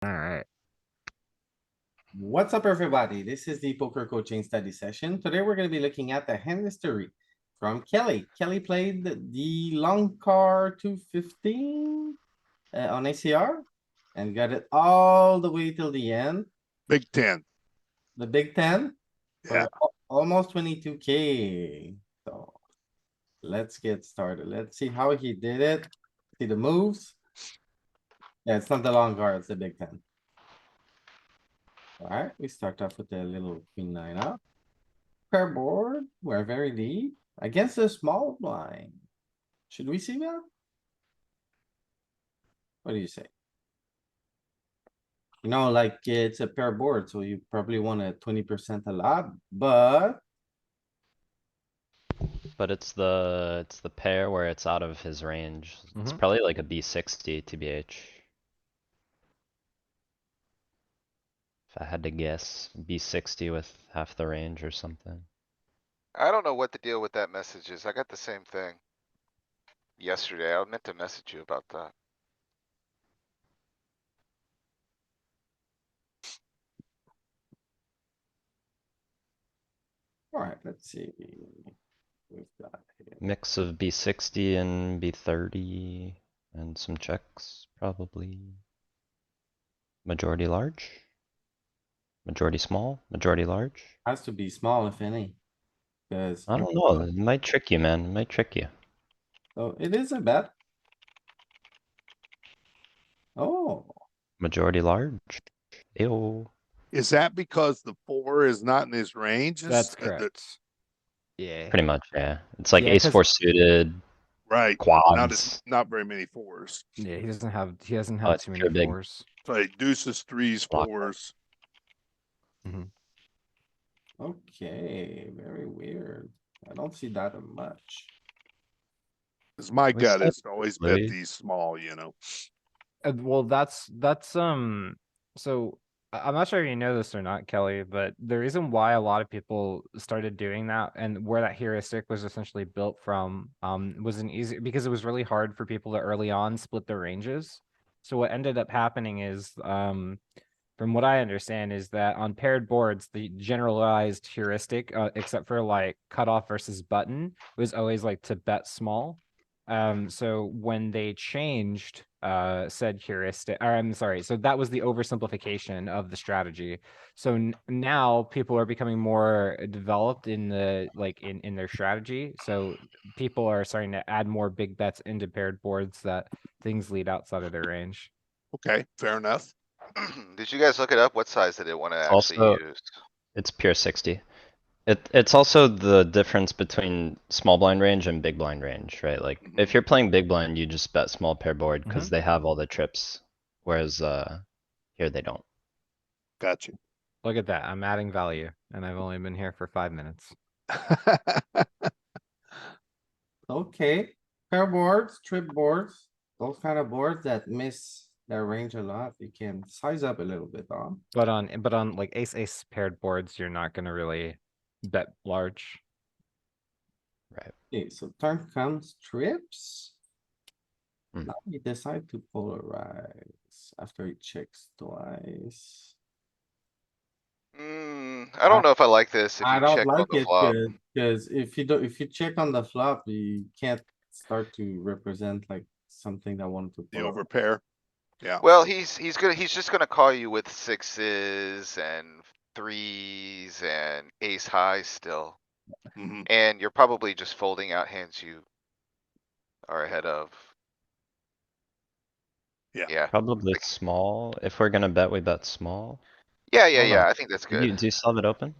Alright, What's up, everybody? This is the poker coaching study session. Today, we're going to be looking at the hand history from Kelly. Kelly played the long car 215 on ACR and got it all the way till the end. Big Ten. The Big Ten Yeah. for almost 22K. So let's get started. Let's see how he did it. See the moves. Yeah, it's not the long car, it's the Big Ten. All right, we start off with a little queen nine up. Pair board, we're very deep against a small blind. Should we see that? What do you say? You know, like it's a pair board, so you probably want a 20% a lot, but But it's the pair where it's out of his range. It's Mhm. probably like a B60 TBH. If I had to guess, B60 with half the range or something. I don't know what the deal with that message is. I got the same thing yesterday. I meant to message you about that. alright, let's see. We've got here. Mix of B60 and B30 and some checks, probably. Majority large? Majority small? Majority large? Has to be small if any. Cause. I don't know, it might trick you, man, it might trick you. So it is a bet. Oh, Majority large? Ew. Is that because the 4 is not in his range? That's correct. Yeah. Pretty much, yeah. It's like Yeah, ace 'cause- four suited, Right. quads. Not very many 4s. Yeah, he doesn't have it's too many pure big. fours. It's like deuces, 3s, Block. 4s. okay, very weird. I don't see that much. Cause my We gut said is to always bet Louis. these small, you know? Well, that's so I'm not sure if you know this or not, Kelly, but the reason why a lot of people started doing that and where that heuristic was essentially built from was an easy because it was really hard for people to early on split their ranges. So what ended up happening is from what I understand is that on paired boards, the generalized heuristic, except for like cutoff versus button, was always like to bet small. So when they changed said heuristic, or I'm sorry, so that was the oversimplification of the strategy. So now people are becoming more developed in the like in their strategy. So people are starting to add more big bets into paired boards that things lead outside of their range. Okay, fair enough. Did you guys look it up? What size did it wanna actually Also- use? It's pure 60. It's also the difference between small blind range and big blind range, right? Like, if you're playing big blind, you just bet small pair board because they have all the trips. Whereas, here they don't. Gotcha. Look at that. I'm adding value and I've only been here for 5 minutes. Okay, pair boards, trip boards, those kind of boards that miss their range a lot, you can size up a little bit on. But on like ace paired boards, you're not gonna really bet large. Right. Okay, so turn comes trips. Hmm. Now we decide to polarize after he checks twice. I don't know if I like this if I you don't check on like the it flop. because if you don't, if you check on the flop, you can't start to represent like something that wanted to. The polarize. overpair. Yeah. Well, he's just gonna call you with sixes and threes and ace high still. Mhm. And you're probably just folding out hands you are ahead of. Yeah. Yeah, Probably Like- small. If we're gonna bet, we bet small. yeah, I don't know. I think that's Do you, good. do you still have it open?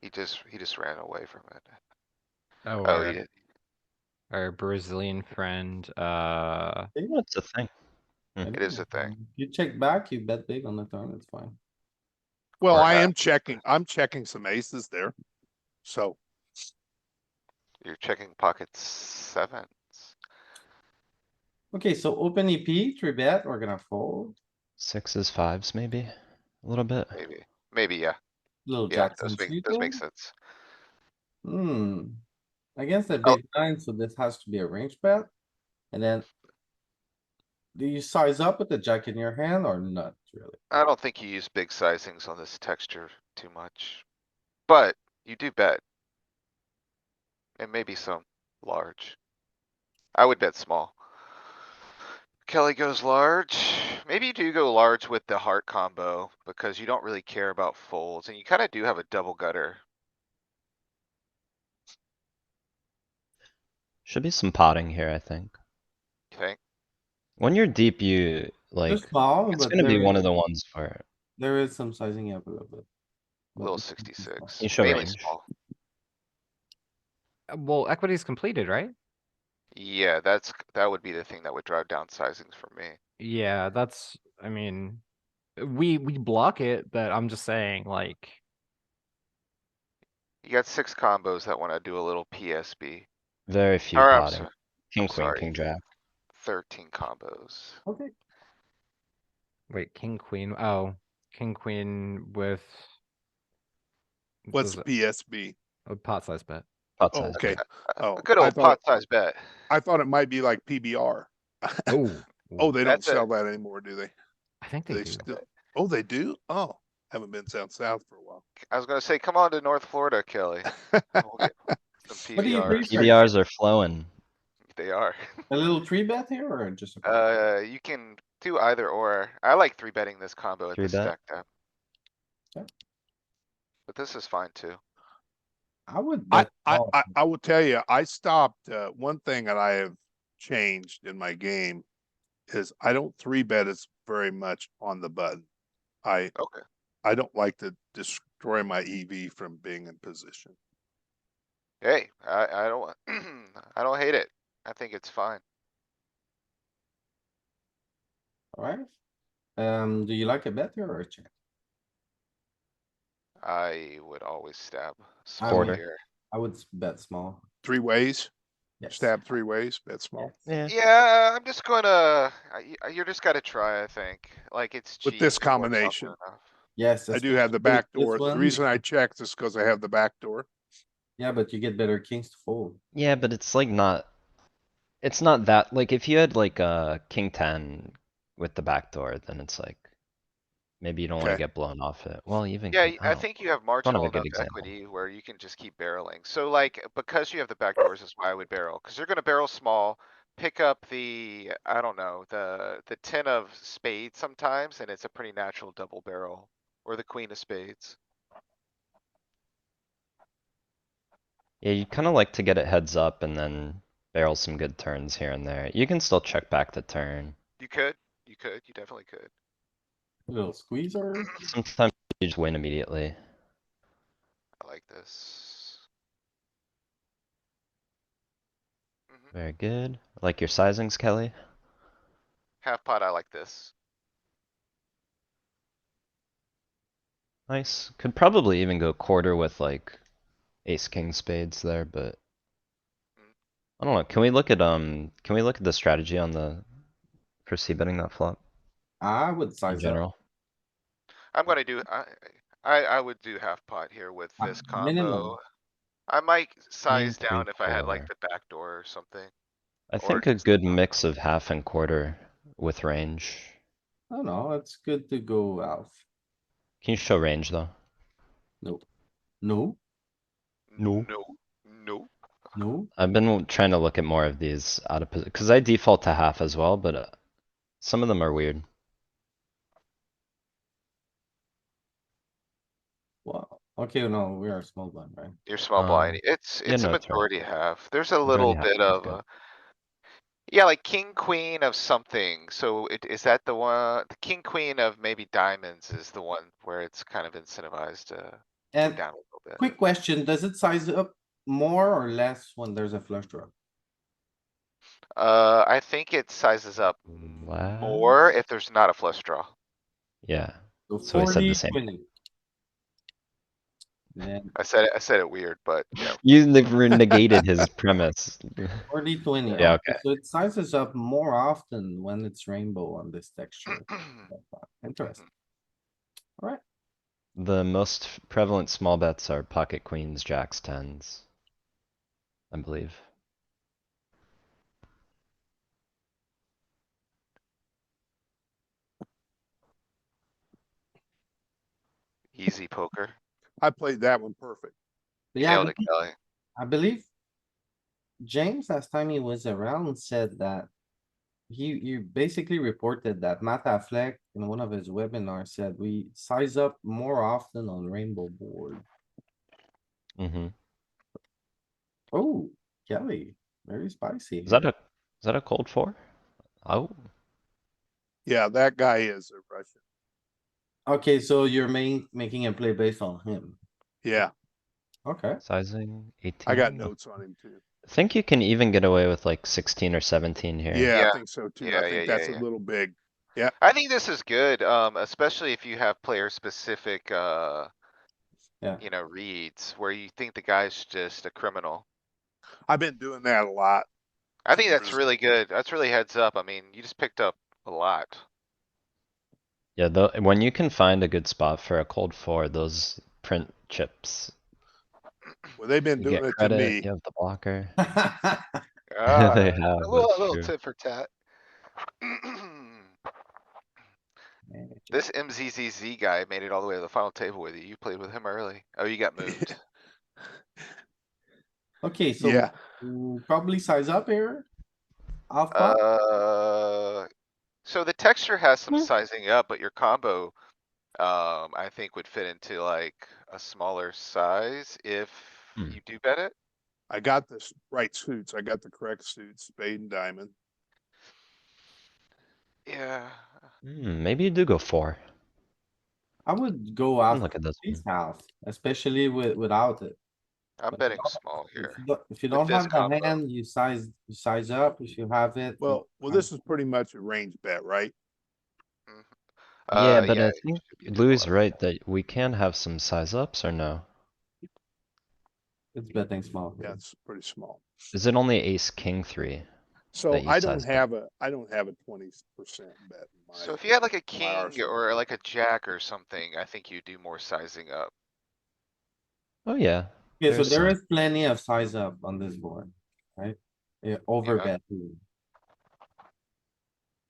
He just ran away from it. Oh, Oh, he did. our Brazilian friend, It's a thing. It is a thing. You check back, you bet big on the turn, it's fine. Well, Or I half. am checking. I'm checking some aces there. So You're checking pocket sevens. Okay, so open EP, three bet, we're gonna fold. Sixes, fives, maybe? A little bit. Maybe, yeah. Little Yeah, Jackson does make sense. Against the Oh. big line, so this has to be a range bet. And then. Do you size up with the jack in your hand or not? really. I don't think you use big sizings on this texture too much. But you do bet. And maybe some large. I would bet small. Kelly goes large. Maybe you do go large with the heart combo because you don't really care about folds and you kinda do have a double gutter. Should be some potting here, I think. You think? When you're deep, you like, Just small, it's but gonna be one of the ones where there is some sizing up a little bit. but Little it's small. 66, you show mainly range. small. Well, equity's completed, right? Yeah, that would be the thing that would drive down sizings for me. Yeah, that's, I mean, we block it, but I'm just saying, like, You got 6 combos that wanna do a little PSB. Very few Or potting. I'm King, queen, sorry, king, jack. 13 combos. Okay, wait, king, queen, oh, king, queen with. What's Was it PSB? a pot size bet? Pot Oh, size, okay. bet. A Oh, good old pot size bet. I thought it might be like PBR. Oh, Oh, they don't That's sell it. that anymore, do they? I think they They do. still, oh, they do? Oh, haven't been down south for a while. I was gonna say, come on to North Florida, Kelly. We'll get some What do you PVRs. prefer? PBRs are flowing. They are. a little three bet here or just a? call? You can do either or. I like 3-betting this combo at Three the bet? stack depth. Okay. But this is fine too. I would I, bet. I, small. I will tell you, I stopped, one thing that I have changed in my game is I don't 3-bet as very much on the button. I Okay. don't like to destroy my EV from being in position. Hey, I don't, I don't hate it. I think it's fine. Alright. Do you like a bet here or a check? I would always stab small Quarter. here. I would bet small. 3 ways, Yes. stab 3 ways, bet small. Yes. Yeah. Yeah, I'm just gonna, you're just gotta try, I think. Like it's cheap. With this it works out combination. good enough. Yes. I do have the especially back this door. The one, reason I because- checked is because I have the back door. Yeah, but you get better kings to fold. Yeah, but it's like not, it's not that, like, if you had like a king 10 with the back door, then it's like, maybe you don't wanna Okay. get blown off it. Well, even, Yeah, king- I oh, think you have don't have marginal a good enough example. equity where you can just keep barreling. So like, because you have the backdoors is why I would barrel, cuz you're gonna barrel small, pick up the, I don't know, the 10 of spades sometimes, and it's a pretty natural double barrel. Or the queen of spades. Yeah, you kinda like to get it heads up and then barrel some good turns here and there. You can still check back the turn. You could, you definitely could. A little squeezer. Sometimes you just win immediately. I like this. Mhm. Very good. Like your sizings, Kelly? Half pot, I like this. Nice. Could probably even go quarter with like ace king spades there, but I don't know. Can we look at the strategy on the for c-betting that flop I would in size up. general? I'm gonna do, I would do half pot here with this Minimum. combo. I might size three down if I had like four. the back door or something. I Or think a just the good combo. mix of half and quarter with range. I don't know, it's good to go out. Can you show range though? No. No, No. No, no. no. I've been trying to look at more of these out of position, cause I default to half as well, but some of them are weird. Wow. Okay, no, we are small blind, right? You're small blind. Um, It's yeah, a no, it's right. majority half. There's a Majority little half, bit that's of, good. yeah, like king, queen of something. So is that the one, the king, queen of maybe diamonds is the one where it's kind of incentivized to go And down a little bit. quick question, does it size up more or less when there's a flush draw? I think it sizes up Wow. more if there's not a flush draw. Yeah, So So he said the 40, same. 20. Then I said it weird, but yeah. you negated his premise. 40, 20. Yeah, Okay, so it sizes up more often when it's rainbow on this texture. Interesting. Alright, The most prevalent small bets are pocket queens, jacks, tens. I believe. Easy poker. I played that one perfect. Yeah, Nailed it, Kelly. I believe James, last time he was around, said that you basically reported that Matt Affleck in one of his webinars said we size up more often on rainbow board. Mm-hmm. Oh, Kelly, very spicy Is that here. a cold four? Oh, Yeah, that guy is a Russian. Okay, so you're making a play based on him. Yeah, Okay, sizing 18. I got notes on him too. I think you can even get away with like 16 or 17 here. Yeah, I Yeah. think so too. Yeah, I yeah, think yeah, that's a yeah. little big. I think this is good, especially if you have player specific, Yeah. reads where you think the guy's just a criminal. I've been doing that a lot. I think There that's was- really good. That's really heads up. I mean, you just picked up a lot. Yeah, though, when you can find a good spot for a cold four, those print chips, Well, they've been you doing get it to credit, me. you have the blocker. Ah, They have, a that's little true. tit for tat. This MZZZ guy made it all the way to the final table with you. You played with him early. Oh, you got moved. Okay, so Yeah, probably size up here. Half pot. So the texture has some Hmm. sizing up, but your combo, I think would fit into like a smaller size if Hmm. you do bet it. I got the right suits. I got the correct suits, spade and diamond. Yeah, Maybe you do go four. I would go And after look at this these one. half, especially without it. I'm But betting small here. If you with don't this have the combo. hand, you size up. If you have it. Well, this is pretty much a range bet, right? Mhm. Yeah, but Yeah, I you think should be doing Louis well. right that we can have some size ups or no? It's betting small. Yeah, it's pretty small. Is it only ace king three? So That you I don't sized up. have a 20% bet in my. So if you had like a my king arsenal. or like a jack or something, I think you do more sizing up. Oh, yeah. Okay, so There's there some. is plenty of size up on this board, right? Yeah, over Yeah. bet.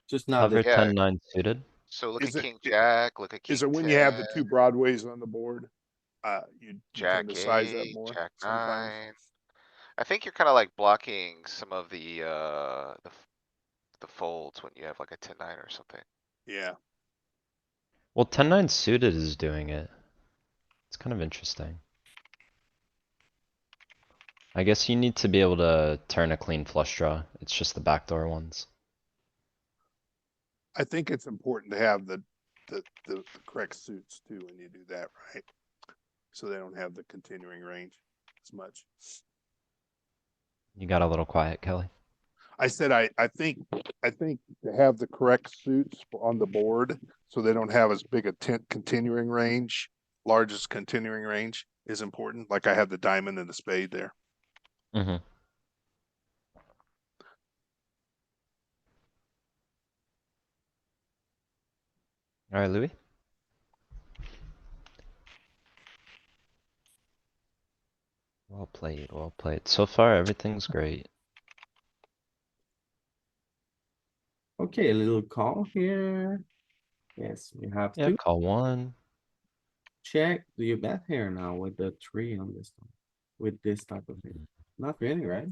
Just not Hover this. Yeah. 10-9 suited. So look Is at it- king jack, look at king Is it when you have the 10, two broadways on the board? You tend jack to size up 8, more jack sometimes. 9. I think you're kinda like blocking some of the folds when you have like a 10-9 or something. Yeah, Well, 10-9 suited is doing it. It's kind of interesting. I guess you need to be able to turn a clean flush draw. It's just the backdoor ones. I think it's important to have the correct suits too when you do that, right? So they don't have the continuing range as much. You got a little quiet, Kelly. I said, I think to have the correct suits on the board, so they don't have as big a continuing range, largest continuing range is important. Like I have the diamond and the spade there. Mm-hmm. All right, Louis. Well played, well played. So far, everything's great. Okay, a little call here. Yes, we have Yeah, to call one. check. Do you bet here now with the tree on this one? With this type of thing? Not really, right?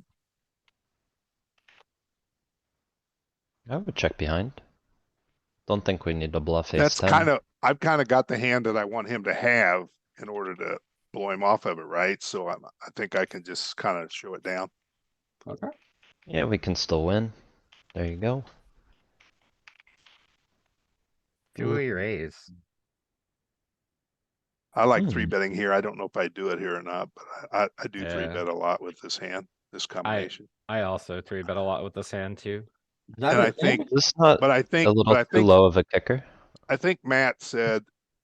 I would check behind. Don't think we need to bluff ace That's 10. I've kind of got the hand that I want him to have in order to blow him off of it, right? So I think I can just kind of show it down. Okay. Yeah, we can still win. There you go. Do we raise? I like Hmm. 3-betting here. I don't know if I do it here or not, but I do Yeah. 3-bet a lot with this hand, this combination. I also 3-bet a lot with this hand too. Is that And a I think, thing? Is this not but I a think, little but I too think, low of a kicker? I think Matt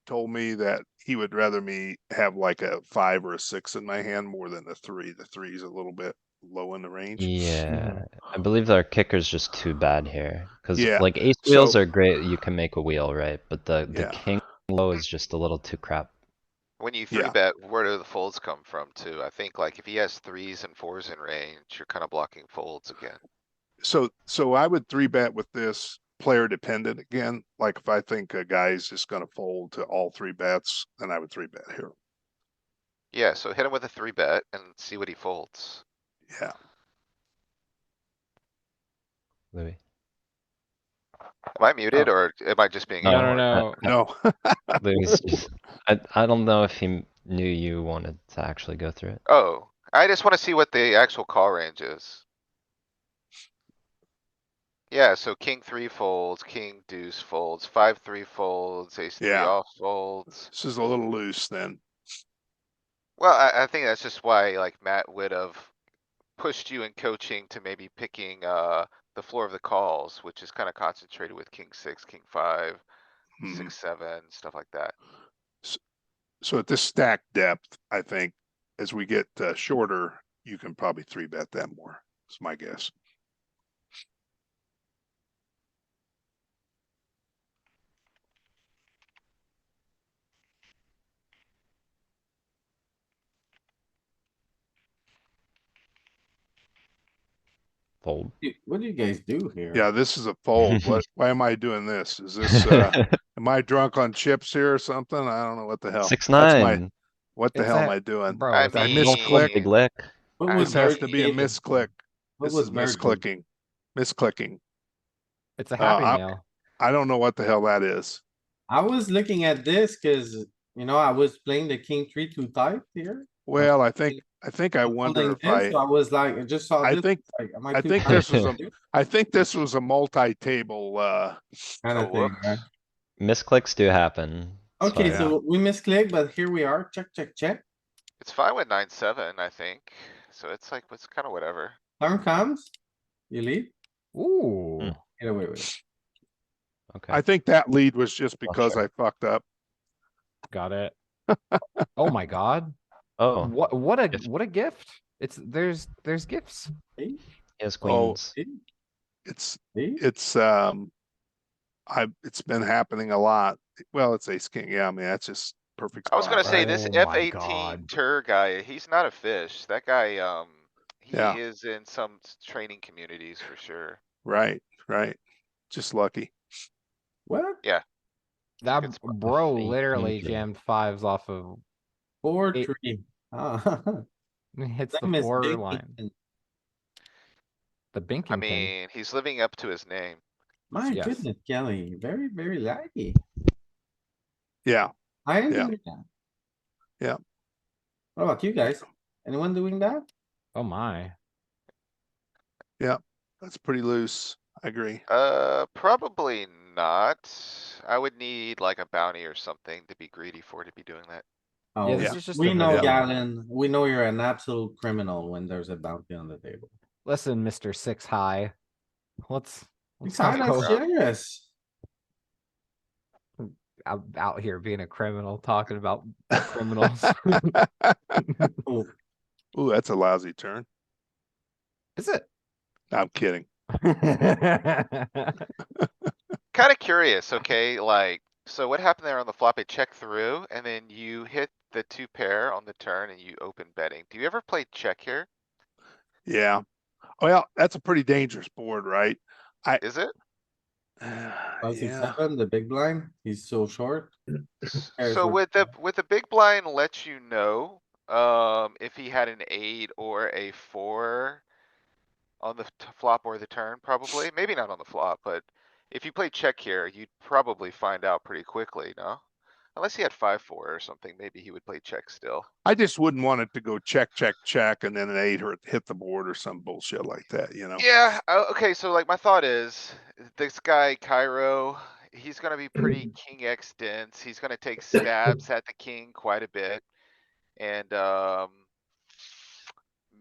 told me that he would rather me have like a 5 or a 6 in my hand more than the 3. The 3 is a little bit low in the range. Yeah, I believe our kicker's just too bad here. Cause Yeah, like ace so- wheels are great, you can make a wheel, right? But the Yeah. king low is just a little too crap. When you Yeah. 3-bet, where do the folds come from too? I think like if he has 3s and 4s in range, you're kinda blocking folds again. So I would 3-bet with this player dependent again. Like if I think a guy's just gonna fold to all three bets, then I would three bet here. Yeah, so hit him with a 3-bet and see what he folds. Yeah, Louis. Am I muted Oh. or am I just being No, ignored? No. Louis just, I don't know if he knew you wanted to actually go through it. Oh, I just wanna see what the actual call range is. Yeah, so king 3 folds, king deuce folds, 5-3 folds, ace 3 Yeah. off folds. this is a little loose then. Well, I think that's just why like Matt would have pushed you in coaching to maybe picking, the floor of the calls, which is kinda concentrated with king 6, king 5, Mhm. 6, 7, stuff like that. So at this stack depth, I think as we get shorter, you can probably three bet that more. It's my guess. Fold. What do you guys do here? Yeah, this is a fold. Why am I doing this? Is this, am I drunk on chips here or something? I don't know what the hell. Six, That's my, nine. what the It's hell am a- I doing? Bro, I it's a mean- misclicked. Big lick. What I would This has Bert to be a do? misclick. What This would is Bert do? misclicking. Misclicking. It's a happy I- meal. I don't know what the hell that is. I was looking at this cause, I was playing the king 3 too tight here. Well, I think I wonder Holding if this, so I was like, I just saw I this. think, Like, am I too think tight? this was I think this was a multi-table, Kinda Oh, thing, whoops. right? Misclicks do happen. That's Okay, why- so we misclick, but here we are. Check, check, check. It's fine with 9-7, I think. So it's like, it's kinda whatever. Turn comes. You lead. Ooh, Get away with it. Okay. I think that lead was just because sure. I fucked up. got it. Oh my god. Oh, What a Gift. what a gift. There's gifts. See? he has Oh, queens. See? It's, See? it's, it's been happening a lot. Well, it's ace king. Yeah, I mean, that's just perfect I was gonna spot, say right? this Oh my F18 God. tour guy, he's not a fish. That guy, he Yeah. is in some training communities for sure. Right, right. Just lucky. What? Good That spot. bro Fake literally thinking. jammed fives off of 4, Eight. 3. Ah, hits the Same as 4 Big line. King. The I Binkington. mean, he's living up to his name. My Yes. goodness, Kelly, very, very laggy. Yeah, I am Yeah. doing that. Yeah. What about you guys? Anyone doing that? Oh my. that's pretty loose. I agree. Probably not. I would need like a bounty or something to be greedy for to be doing that. Oh, this Yeah. is just we a know, vanilla. Galen, we know you're an absolute criminal when there's a bounty on the table. Listen, Mr. Six High. Let's It's talk kinda about serious. out here being a criminal, talking about criminals. Oh, Ooh, that's a lousy turn. Is it? I'm kidding. Kinda curious, okay, like, so what happened there on the flop? It checked through and then you hit the 2 pair on the turn and you open betting. Do you ever play check here? Yeah. Well, that's a pretty dangerous board, right? Is it? 5, 6, Yeah. 7, the big blind, he's so short. Pairs So with- would the big blind let you know, if he had an 8 or a 4 on the flop or the turn, probably? Maybe not on the flop, but if you play check here, you'd probably find out pretty quickly, no? Unless he had 5-4 or something, maybe he would play check still. I just wouldn't want it to go check, check, check, and then an 8 or hit the board or some bullshit like that, you know? Yeah, okay, so like my thought is, this guy Cairo, he's gonna be pretty king X dense. He's gonna take stabs at the king quite a bit. And,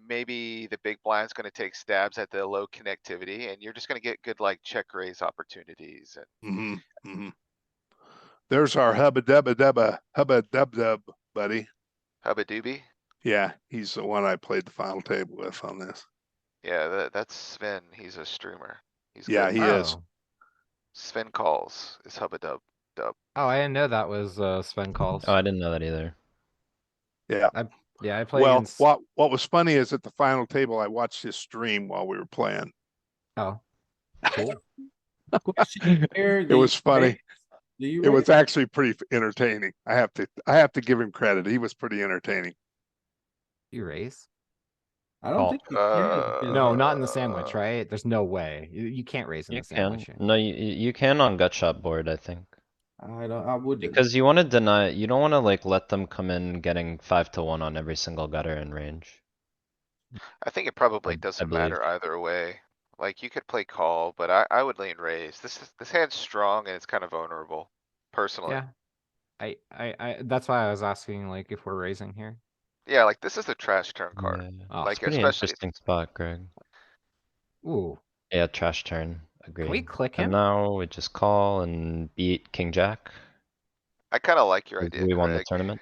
maybe the big blind's gonna take stabs at the low connectivity and you're just gonna get good like check raise opportunities and Mm-hmm, mm-hmm. There's our hubba dubba dub, buddy. hubba doobie. Yeah, he's the one I played the final table with on this. Yeah, that's Sven. He's a streamer. He's Yeah, good. he is. Oh. Sven calls is hubba dub. Oh, I didn't know that was Sven calls. Oh, I didn't know that either. Yeah. Yeah, I play Well, against. what was funny is at the final table, I watched his stream while we were playing. Oh, cool. Question here, It do was you funny. raise? Do you It was raise? actually pretty entertaining. I have to give him credit. He was pretty entertaining. You raise? I don't Call. think you can. because- No, not in the sandwich, right? There's no way. You can't raise in You the sandwich can, here. no, you can on gut shot board, I think. I wouldn't. Because you wanna deny, you don't wanna like let them come in getting 5 to 1 on every single gutter in range. I think it probably I doesn't believe. matter either way. Like, you could play call, but I would lean raise. This hand's strong and it's kind of vulnerable, personally. Yeah. That's why I was asking, like, if we're raising here. Yeah, like, this is a trash turn card. Yeah, Oh, it's Like, a pretty especially, interesting spot, Greg. Ooh, Yeah, trash turn, can we agree. click And him? now we just call and beat king jack. I kinda like your 'Cause idea, we won the Craig. tournament.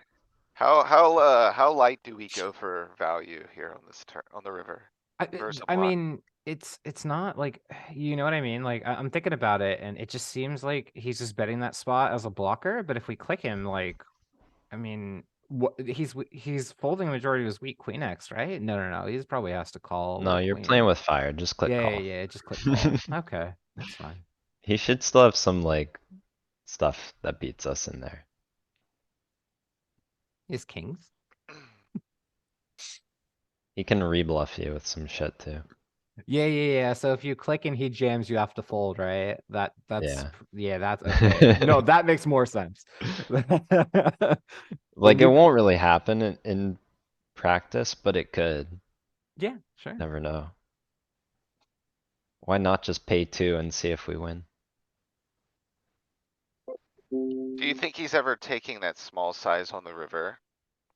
How light do we go for value here on this turn, on the river? Versus a I block? mean, it's not like, you know what I mean? Like, I'm thinking about it, and it just seems like he's just betting that spot as a blocker. But if we click him, like, I mean, what he's folding a majority of his weak queen X, right? No. He's probably has to call No, with you're queen. playing with fire, just click Yeah, call. yeah, just click call. Okay, that's fine. He should still have some like stuff that beats us in there. Is kings? He can rebluff you with some shit too. Yeah. So if you click and he jams, you have to fold, right? Yeah. That's okay. No, that makes more sense. Like it we- won't really happen in practice, but it could. Yeah, sure. Never know. Why not just pay 2 and see if we win? Do you think he's ever taking that small size on the river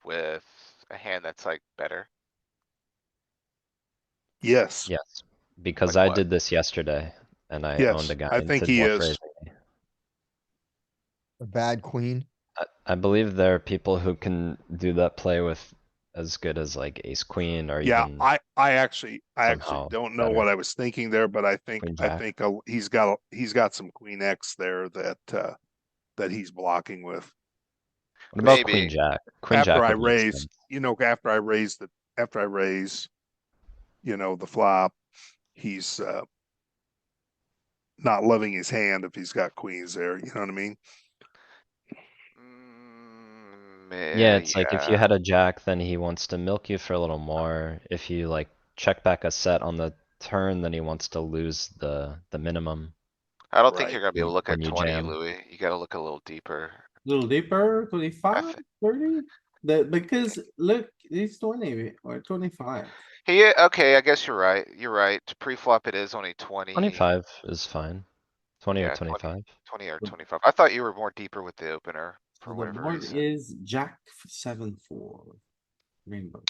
with a hand that's like better? Yes, Yes, because Like I what? did this yesterday and I owned a yes, guy I think into he bluff is. raising. A bad queen. I believe there are people who can do that play with as good as like ace queen or Yeah, even I actually somehow don't know better. what I was thinking there, but I Queen jack. think he's got some queen X there that that he's blocking with. What about Maybe. queen jack? Queen After jack I would make raise, sense. after I raise, the flop, he's not loving his hand if he's got queens there. You know what I mean? Yeah, it's like if you Yeah. had a jack, then he wants to milk you for a little more. If you like check back a set on the turn, then he wants to lose the minimum. I don't think Right. you're gonna be able to look When at you 20, jam. Louis. You gotta look a little deeper. Little deeper, I 25, thi- 30? Because look, he's 20 or 25. Okay, I guess you're right. You're right. Pre-flop it is only 20. 25 is fine. 20 or Yeah, 25. 20 or 25. I thought you were more deeper with the opener So for the whatever board reason. is Jack 7-4. Rainbow.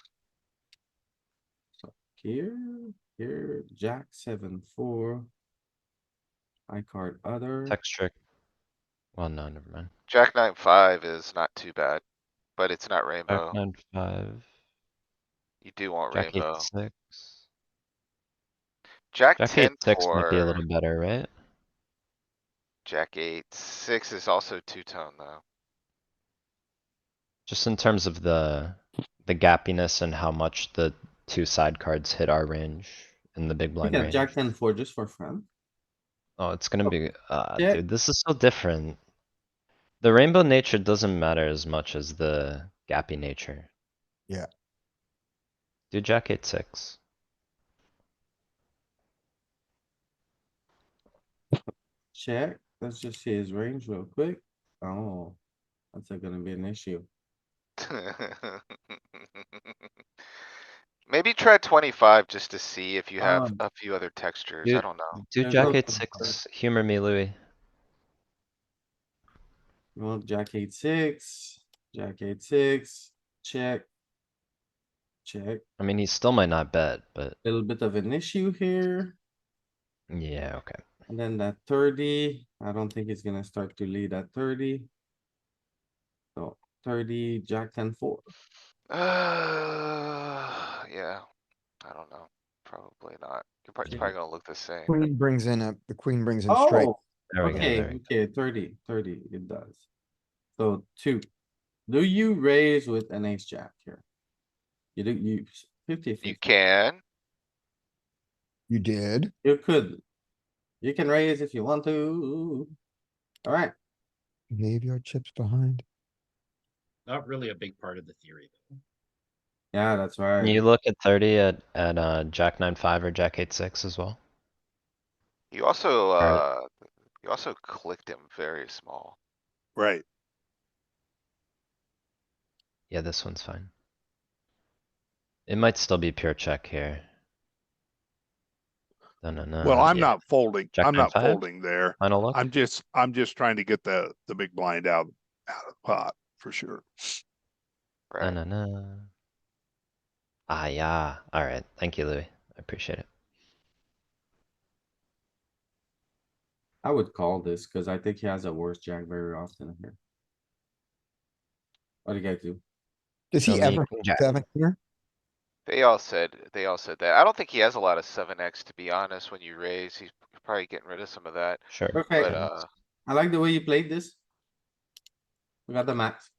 So here, Jack 7-4. I card other. Text trick. Well, no, never mind. Jack 9-5 is not too bad, but it's not Jack rainbow. 9-5. You do want Jack rainbow. 8-6. Jack Jack 8-6 might be a 10-4. little better, right? Jack 8-6 is also two-tone though. Just in terms of the gappiness and how much the 2 side cards hit our range in the big We blind got range. Jack 10-4 just for fun. Oh, it's gonna be, yeah. dude, this is so different. The rainbow nature doesn't matter as much as the gappy nature. Yeah. Do Jack 8-6. Check. Let's just see his range real quick. Oh, that's gonna be an issue. Maybe try 25 just to see if you have Um, a few other textures. I Dude, don't know. do There's Jack no- 8-6. Humor me, Louis. Well, Jack 8-6, Jack 8-6, check. Check. I mean, he still might not bet, but Little bit of an issue here. yeah, okay. And then that 30, I don't think he's gonna start to lead at 30. So 30, Jack 10-4. Yeah, I don't know. Probably not. It's Okay. probably gonna look the same. Queen brings in the queen brings in straight. Oh, There we go, okay, there we go. okay, 30, it does. So 2. Do you raise with an ace jack here? You do, you 50, You 50. can. You did. You could. You can raise if you want to. Alright, Leave your chips behind. Not really a big part of the theory, though. yeah, that's Can right. you look at 30 at Jack 9-5 or Jack 8-6 as well? You also, Alright. you also clicked him very small. Right. Yeah, this one's fine. It might still be pure check here. No, Well, I'm yeah. not folding. Jack I'm not 9-5? folding there. Final look? I'm just trying to get the big blind out of the pot for sure. Right? No. Ah, yeah. Alright, thank you, Louis. I appreciate it. I would call this cuz I think he has a worse jack very often here. What do you guys do? Does Show he me ever King Jack. 7 here? They all said that. I don't think he has a lot of 7x, to be honest, when you raise. He's probably getting rid of some of that. Sure. Perfect. But, I like the way you played this. We got the max.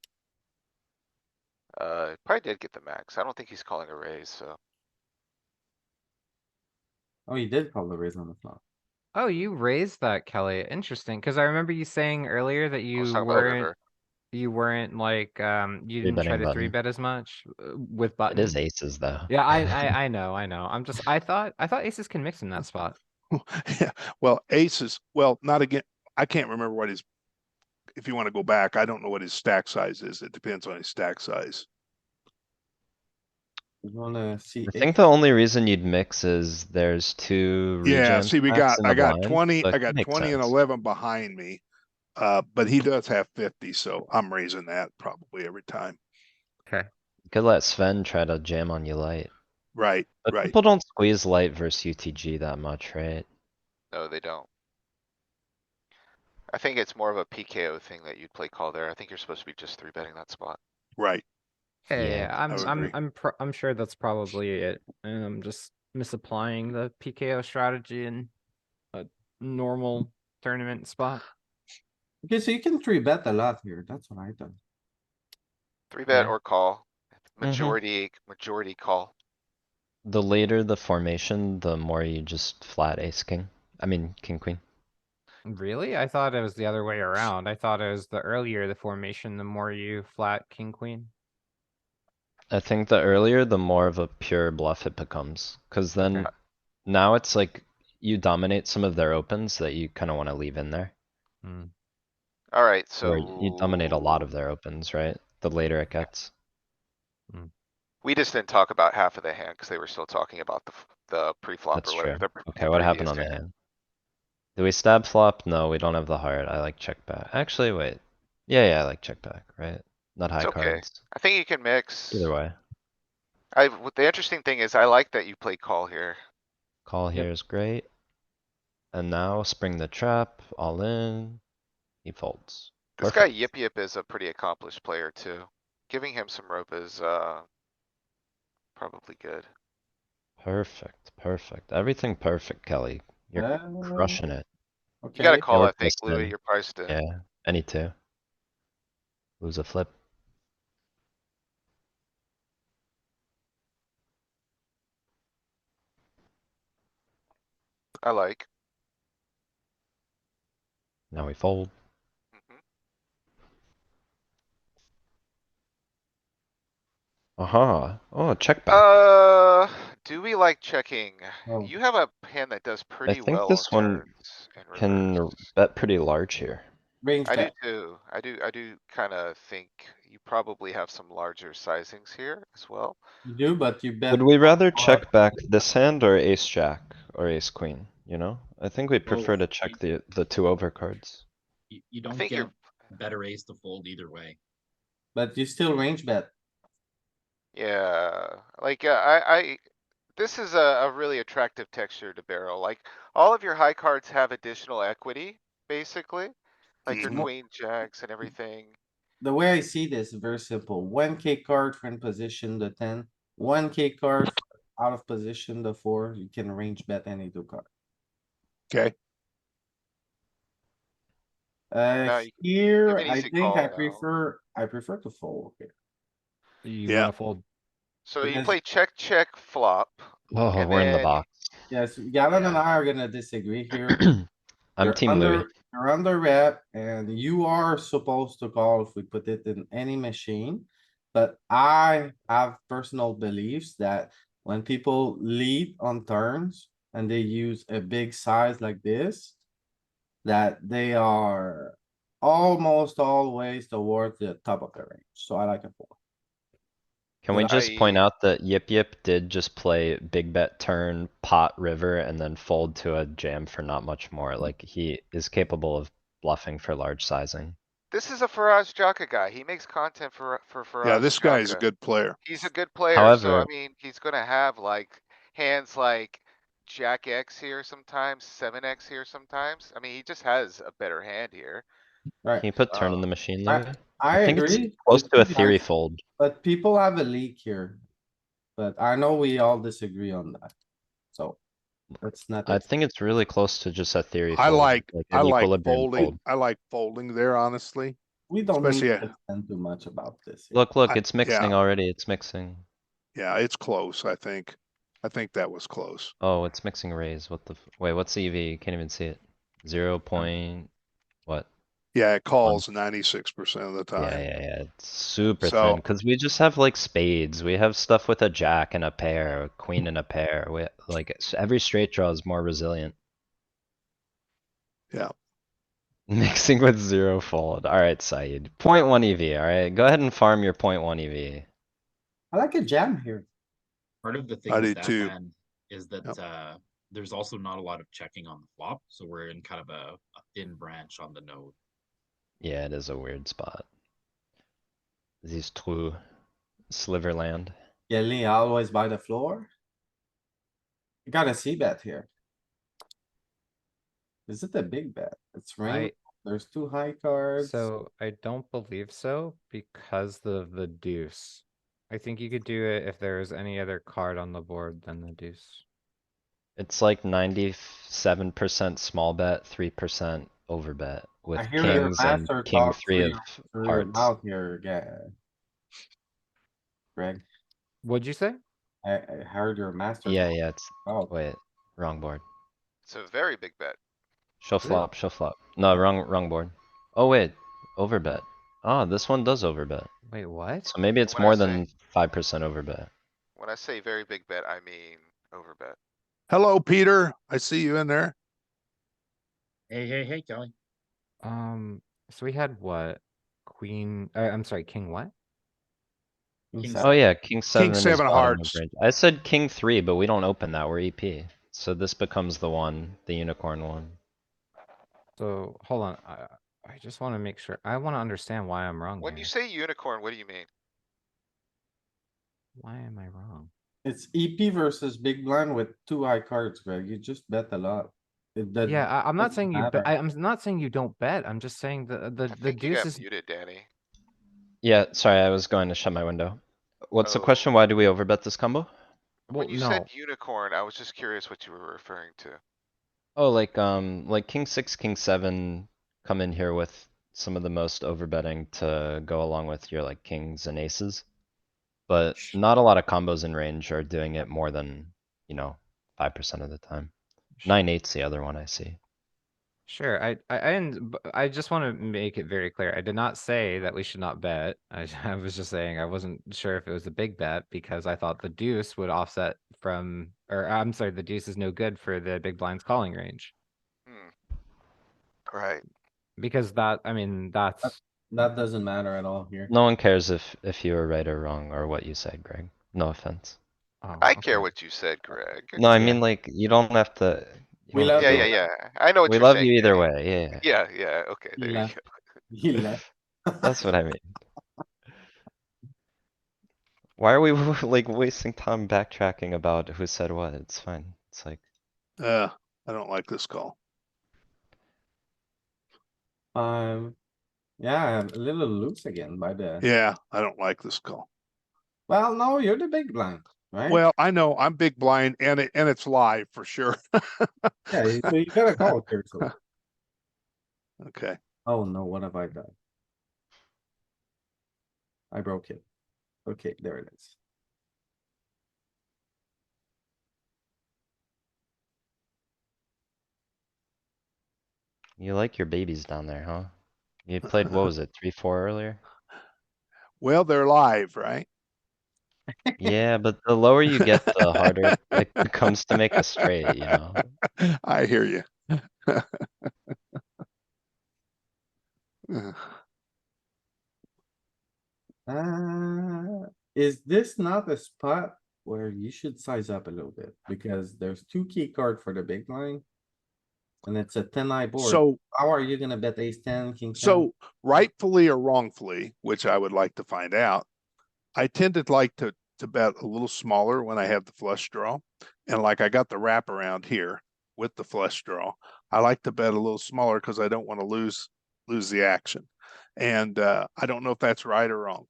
probably did get the max. I don't think he's calling a raise, so. Oh, he did call the raise on the flop. Oh, you raised that, Kelly. Interesting, because I remember you saying earlier that I was you talking about the weren't river. you weren't like you didn't try Three-betting to three button. bet as much with It is button. aces though. Yeah, I know. I thought aces can mix in that spot. Yeah, well, aces, well, not again. I can't remember what his, if you want to go back, I don't know what his stack size is. It depends on his stack size. You wanna see? I think the only reason you'd mix is there's two Yeah, rejam see, stacks in I the got blind, 20, so I it got makes 20 and sense. 11 behind me. But he does have 50, so I'm raising that probably every time. Okay. You could let Sven try to jam on you light. Right, But right. people don't squeeze light versus UTG that much, right? No, they don't. I think it's more of a PKO thing that you'd play call there. I think you're supposed to be just three betting that spot. Right. Yeah, Yeah, I would agree. I'm sure that's probably it. And I'm just misapplying the PKO strategy in a normal tournament spot. Okay, so you can three bet a lot here. That's what I thought. Three bet Yeah. or call. Mhm. Majority call. The later the formation, the more you just flat ace king. I mean, king queen. Really? I thought it was the other way around. I thought it was the earlier the formation, the more you flat king queen. I think the earlier, the more of a pure bluff it becomes. Cause then Okay. now it's like you dominate some of their opens that you kinda wanna leave in there. Hmm. Alright, Or you dominate a lot so of their opens, right? The later it gets. we just didn't talk about half of the hand because they were still talking about the pre-flop That's or whatever. true. The Okay, what happened previous on the hand. hand? Do we stab flop? No, we don't have the heart. I like check back. Actually, wait. Yeah, I like check back, right? Not It's high okay. cards. I think you can mix. Either way. The interesting thing is I like that you played call here. Call Yep. here is great. And now spring the trap, all in. He folds. This guy Perfect. Yip Yip is a pretty accomplished player too. Giving him some rope is, probably good. Perfect. Everything perfect, Kelly. You're crushing it. You gotta Okay, call, You're I think, Louis, Tristan. you're priced in. Yeah, any two. Lose a flip. I like. Now we fold. Mhm. Aha. Oh, check back. Do we like checking? Oh. You have a hand that does I pretty think well on this one turns and can reverse. bet pretty large here. range I do bet. too. I do kinda think you probably have some larger sizings here as well. You do, but you bet. Would we rather more. check back this hand or ace jack or ace queen, you know? I think we prefer to Both. check the two overcards. You I don't think get you're, better ace to fold either way. But you still range bet. yeah, like, this is a really attractive texture to barrel. Like, all of your high cards have additional equity, basically. Like your Mhm. queen jacks and everything. The way I see this is very simple. 1K card for in position, the 10. 1K card out of position, the 4. You can range bet any two card. Okay. Now you Here, have an I easy think I call now. prefer to fold here. You Yeah. wanna fold? So you Because- play check flop. Oh, And we're in the then box. Yes, Gavin and Yeah. I are gonna disagree here. I'm You're team Louis. You're under rep and you are supposed to call if we put it in any machine. But I have personal beliefs that when people lead on turns and they use a big size like this, that they are almost always towards the top of the range. So I like a four. Can we But just point I- out that Yip Yip did just play big bet turn, pot river, and then fold to a jam for not much more. Like he is capable of bluffing for large sizing. This is a Faraz Jaka guy. He makes content for Yeah, Faraz this guy is a Jaka. good player. He's a good player, so I However, mean, he's gonna have like hands like Jack X here sometimes, 7X here sometimes. I mean, he just has a better hand here. Right, can you put turn in the machine, Louis? I think it's agree close with to a you theory guys, fold. but people have a leak here. But I know we all disagree on that. So let's not. I ex- think it's really close to just a theory I fold, like, like I an like equilibrium folding, fold. I like folding there, honestly. We don't need Especially, to extend too much about this. here. Look, I- it's mixing yeah. already, it's mixing. Yeah, it's close, I think. I think that was close. Oh, it's mixing raise, what the, wait, what's the EV? You can't even see it. 0 point, what? Yeah, it calls 96% of the Yeah, time. yeah, it's super So- thin, cuz we just have like spades, we have stuff with a jack and a pair, a queen and a pair, we, like, every straight draw is more resilient. Yeah. Mixing with 0 fold, alright, Saeed, 0.1 EV, alright, go ahead and farm your 0.1 EV. I like a jam here. Part of the thing I with do that too. hand is that Yep. there's also not a lot of checking on the flop, so we're in kind of a thin branch on the node. Yeah, it is a weird spot. These true sliverland. Kelly always by the floor. You gotta see bet here. Is it a big bet? It's rain. There's two high cards. So I don't believe so because of the deuce. I think you could do it if there was any other card on the board than the deuce. It's like 97% small bet, 3% over bet I with hear your kings and master king talk three of through your hearts. mouth here, yeah. Greg, What'd you say? I heard your master. Yeah, talk. yeah, it's, Oh, wait, wrong board. It's a very big bet. Show it? flop, show flop. No, wrong board. Oh wait, over bet. Ah, this one does over bet. Wait, what? So maybe it's When I more say- than 5% over bet. When I say very big bet, I mean overbet. Hello, Peter. I see you in there. Hey, Kelly. So we had what? Queen, I'm sorry, king what? king King seven. Oh yeah, king 7 is 7 bottom of hearts. range. I said king 3, but we don't open that, we're EP. So this becomes the one, the unicorn one. So hold on, I just want to make sure. I want to understand why I'm wrong When here. you say unicorn, what do you mean? Why am I wrong? It's EP versus big blind with two high cards, Greg. You just bet a lot. Yeah, I'm not doesn't saying you bet. matter. I'm not saying you don't bet. I'm just saying the I think you deuce got is. muted, Danny. Yeah, sorry, I was going to shut my window. What's the Oh. question? Why do we overbet this combo? When Well, you said no. unicorn, I was just curious what you were referring to. Oh, like king 6, king 7 come in here with some of the most overbetting to go along with your like kings and aces. But not a lot of combos in range are doing it more than, 5% of the time. 9/8's the other one I see. Sure, I just want to make it very clear. I did not say that we should not bet. I was just saying I wasn't sure if it was a big bet because I thought the deuce would offset from, or I'm sorry, the deuce is no good for the big blind's calling range. Hmm. Right. Because that, I mean, that's, That doesn't matter at all here. No one cares if you were right or wrong or what you said, Greg. No offense. oh, I care okay. what you said, Greg. No, I Yeah. mean like you don't have to. We don't have love to Yeah, you. yeah, yeah. I know what We you're love saying. you either Danny. way. Yeah, Yeah, okay, He there you left. go. He left. that's what I mean. Why are we like wasting time backtracking about who said what? It's fine. It's like I don't like this call. Yeah, a little loose again by the, Yeah, I don't like this call. well, no, you're the big blind, right? Well, I know I'm big blind and it's live for sure. Yeah, so you gotta call carefully. Okay. Oh no, what have I done? I broke it. Okay, there it is. You like your babies down there, huh? You played, what was it, 3-4 earlier? Well, they're live, right? Yeah, but the lower you get, the harder it becomes to make a straight, you know? I hear you. Is this not a spot where you should size up a little bit? Because there's two key card for the big line. And it's a 10-eye board. So, How are you gonna bet ace 10, king 10? so rightfully or wrongfully, which I would like to find out, I tend to like to bet a little smaller when I have the flush draw. And like I got the wrap around here with the flush draw. I like to bet a little smaller because I don't want to lose the action. And I don't know if that's right or wrong,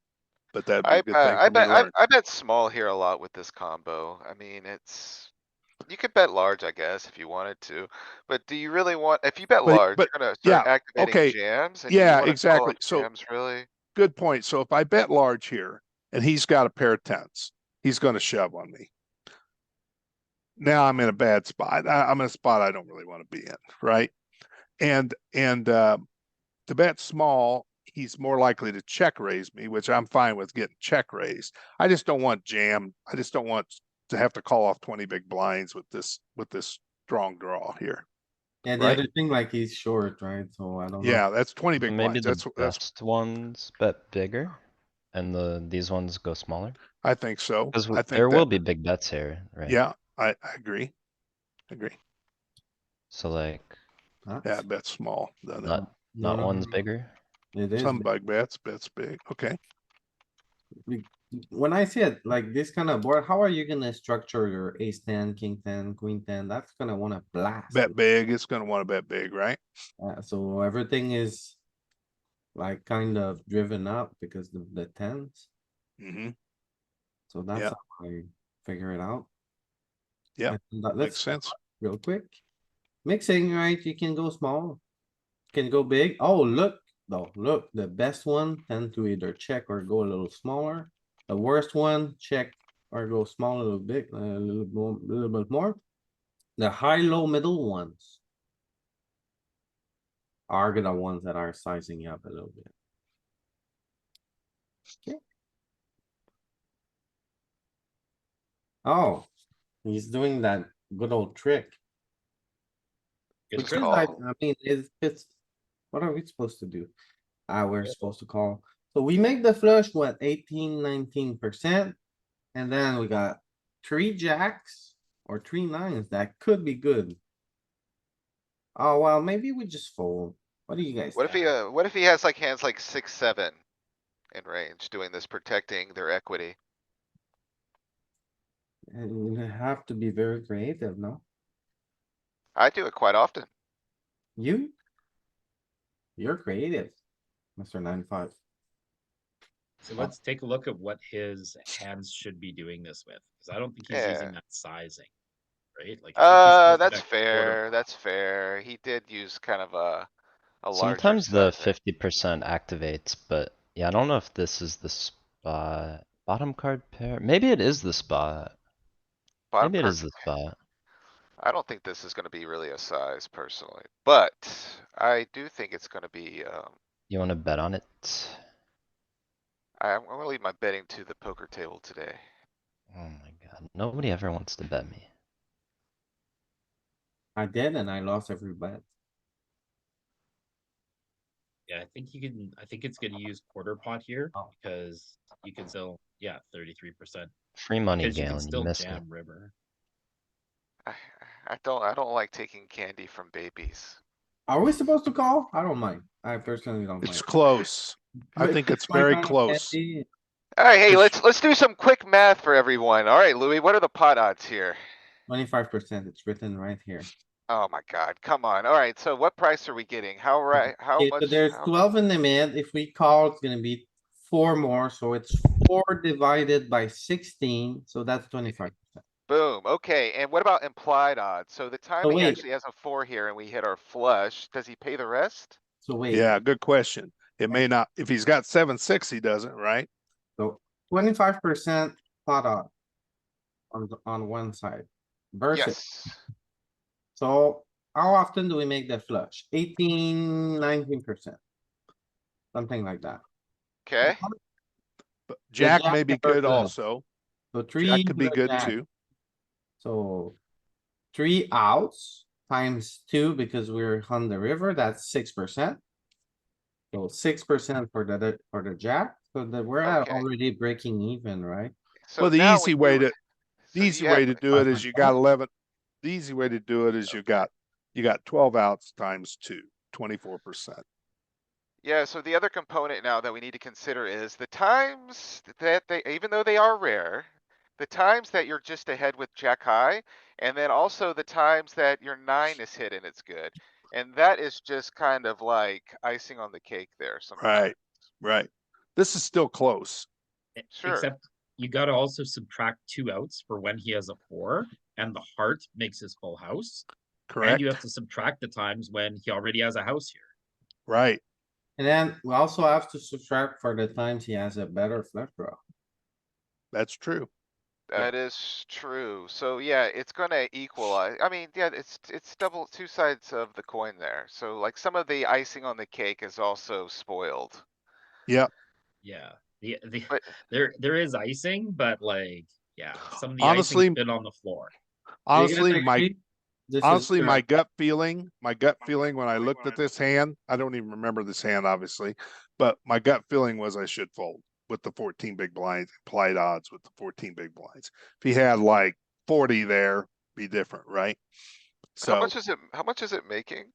but that'd be a good thing for me to learn. I bet small here a lot with this combo. I mean, you could bet large, I guess, if you wanted to, but do you really want, if you bet large, but you're gonna yeah, start activating okay, jams? And do you yeah, wanna call exactly. off So jams, really? good point. So if I bet large here and he's got a pair of tens, he's going to shove on me. Now I'm in a bad spot. I'm in a spot I don't really want to be in, right? And to bet small, he's more likely to check raise me, which I'm fine with getting check raised. I just don't want jam. I just don't want to have to call off 20 big blinds with this strong draw here. Yeah, the right? other thing, like he's short, right? So I don't know. Yeah, that's 20 So big maybe blinds. the That's best ones bet bigger and these ones go smaller? I think so. Cause I think there will that, be big bets here, right? yeah, I agree. Agree. So like, Huh? Yeah, bet small. No, no. not, No, not no, one's no, no. bigger? It is. Some big. big bets big. Okay. When I see it like this kind of board, how are you gonna structure your ace 10, king 10, queen 10? That's gonna wanna blast. Bet big. It's going to want to bet big, right? So everything is like kind of driven up because of the tens. Mm-hmm. So that's Yeah. how I figure it out. Yeah, And makes let's sense. real quick. Mixing, right? You can go small. Can go big. Oh, look, though, look, the best one tend to either check or go a little smaller. The worst one, check or go small a little bit, a little bit more. The high, low, middle ones are the ones that are sizing up a little bit. Okay. Oh, he's doing that good old trick. Good Which Just is trick. like, call. I mean, it's, what are we supposed to do? We're supposed to call. So we make the flush, what, 18, 19%? And then we got 3 jacks or 3 nines. That could be good. Oh, well, maybe we just fold. What do you guys What think? if he has like hands like 6, 7 in range, doing this, protecting their equity? And you have to be very creative, no? I do it quite often. You? You're creative, Mr. 95. So let's take a look at what his hands should be doing this with, because I don't think he's Yeah. using that sizing, right? Like, I think he's supposed to That's bet quarter fair, that's fair. He did use kind of a larger Sometimes the sizing. 50% activates, but yeah, I don't know if this is the spot. Bottom card pair, maybe it is the spot. Bottom Maybe it card, is the spot. I don't think this is gonna be really a size personally, but I do think it's gonna be, You wanna bet on it? I'm gonna leave my betting to the poker table today. Oh my god, nobody ever wants to bet me. I did and I lost every bet. Yeah, I think it's gonna use quarter pot here Oh. because you can still, 33%. Free money, Because you can Galen, you still missed it. jam river. I, I don't like taking candy from babies. Are we supposed to call? I don't mind. I personally don't It's mind. close. I think it's very close. Alright, hey, It's- let's do some quick math for everyone. Alright, Louis, what are the pot odds here? 25%, it's written right here. Oh my god, come on. Alright, so what price are we getting? How how Okay, so much? there's how- 12 in the mid. If we call, it's gonna be 4 more, so it's 4 divided by 16, so that's 25%. Boom, okay, and what about implied odds? So the time he wait. actually has a 4 here and we hit our flush, does he pay the rest? So wait, Yeah, good question. It may not, if he's got 7-6, he doesn't, right? so 25% pot on one side. Versus, Yes. so how often do we make the flush? 18, 19%. Something like that. Okay, But The Jack jack may be never good flush. also. So Jack three could be to the good jack. too. So 3 outs times 2 because we're on the river, that's 6%. So 6% for the jack, so that we're at Okay. already breaking even, right? so Well, the now when easy way you, to, so the easy you way have, to do it is you got 5%. 11. The easy way to do it is you got 12 outs times 2, 24%. yeah, so the other component now that we need to consider is the times that they, even though they are rare, the times that you're just ahead with jack high, and then also the times that your 9 is hit and it's good. And that is just kind of like icing on the cake there sometimes. Right, right. This is still close. Sure. Except you gotta also subtract 2 outs for when he has a 4 and the heart makes his full house. And Correct. you have to subtract the times when he already has a house here. Right. And then we also have to subtract for the times he has a better flush draw. That's true. That is true. So yeah, it's gonna equalize. I mean, yeah, it's double, two sides of the coin there. So like some of the icing on the cake is also spoiled. Yep. Yeah. But There is icing, but like, yeah, some of the Honestly, icing's been on the floor. Do you guys Honestly, agree? This is honestly, my correct. gut feeling when I looked at this hand, I don't even remember this hand, obviously, but my gut feeling was I should fold with the 14 big blinds, implied odds with the 14 big blinds. If he had like 40 there, be different, right? how So, much is it? How much is it making?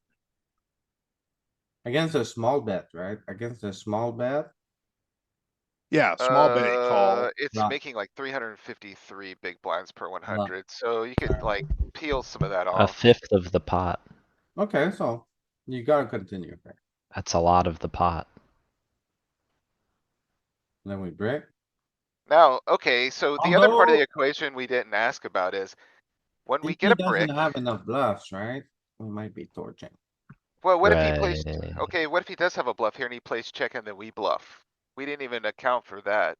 Against a small bet, right? Against a small bet, yeah, small betting call. It's Lot. making like 353 big blinds per Lot. 100. So you could like peel some of that A off. fifth of the pot. okay, so you gotta continue, okay? That's a lot of the pot. Then we break. Now, okay, so the other part of the Although, equation we didn't ask about is when we if get he a brick, doesn't have enough bluffs, right? We might be torching. well, what if he plays, Right. okay, what if he does have a bluff here and he plays check and then we bluff? We didn't even account for that.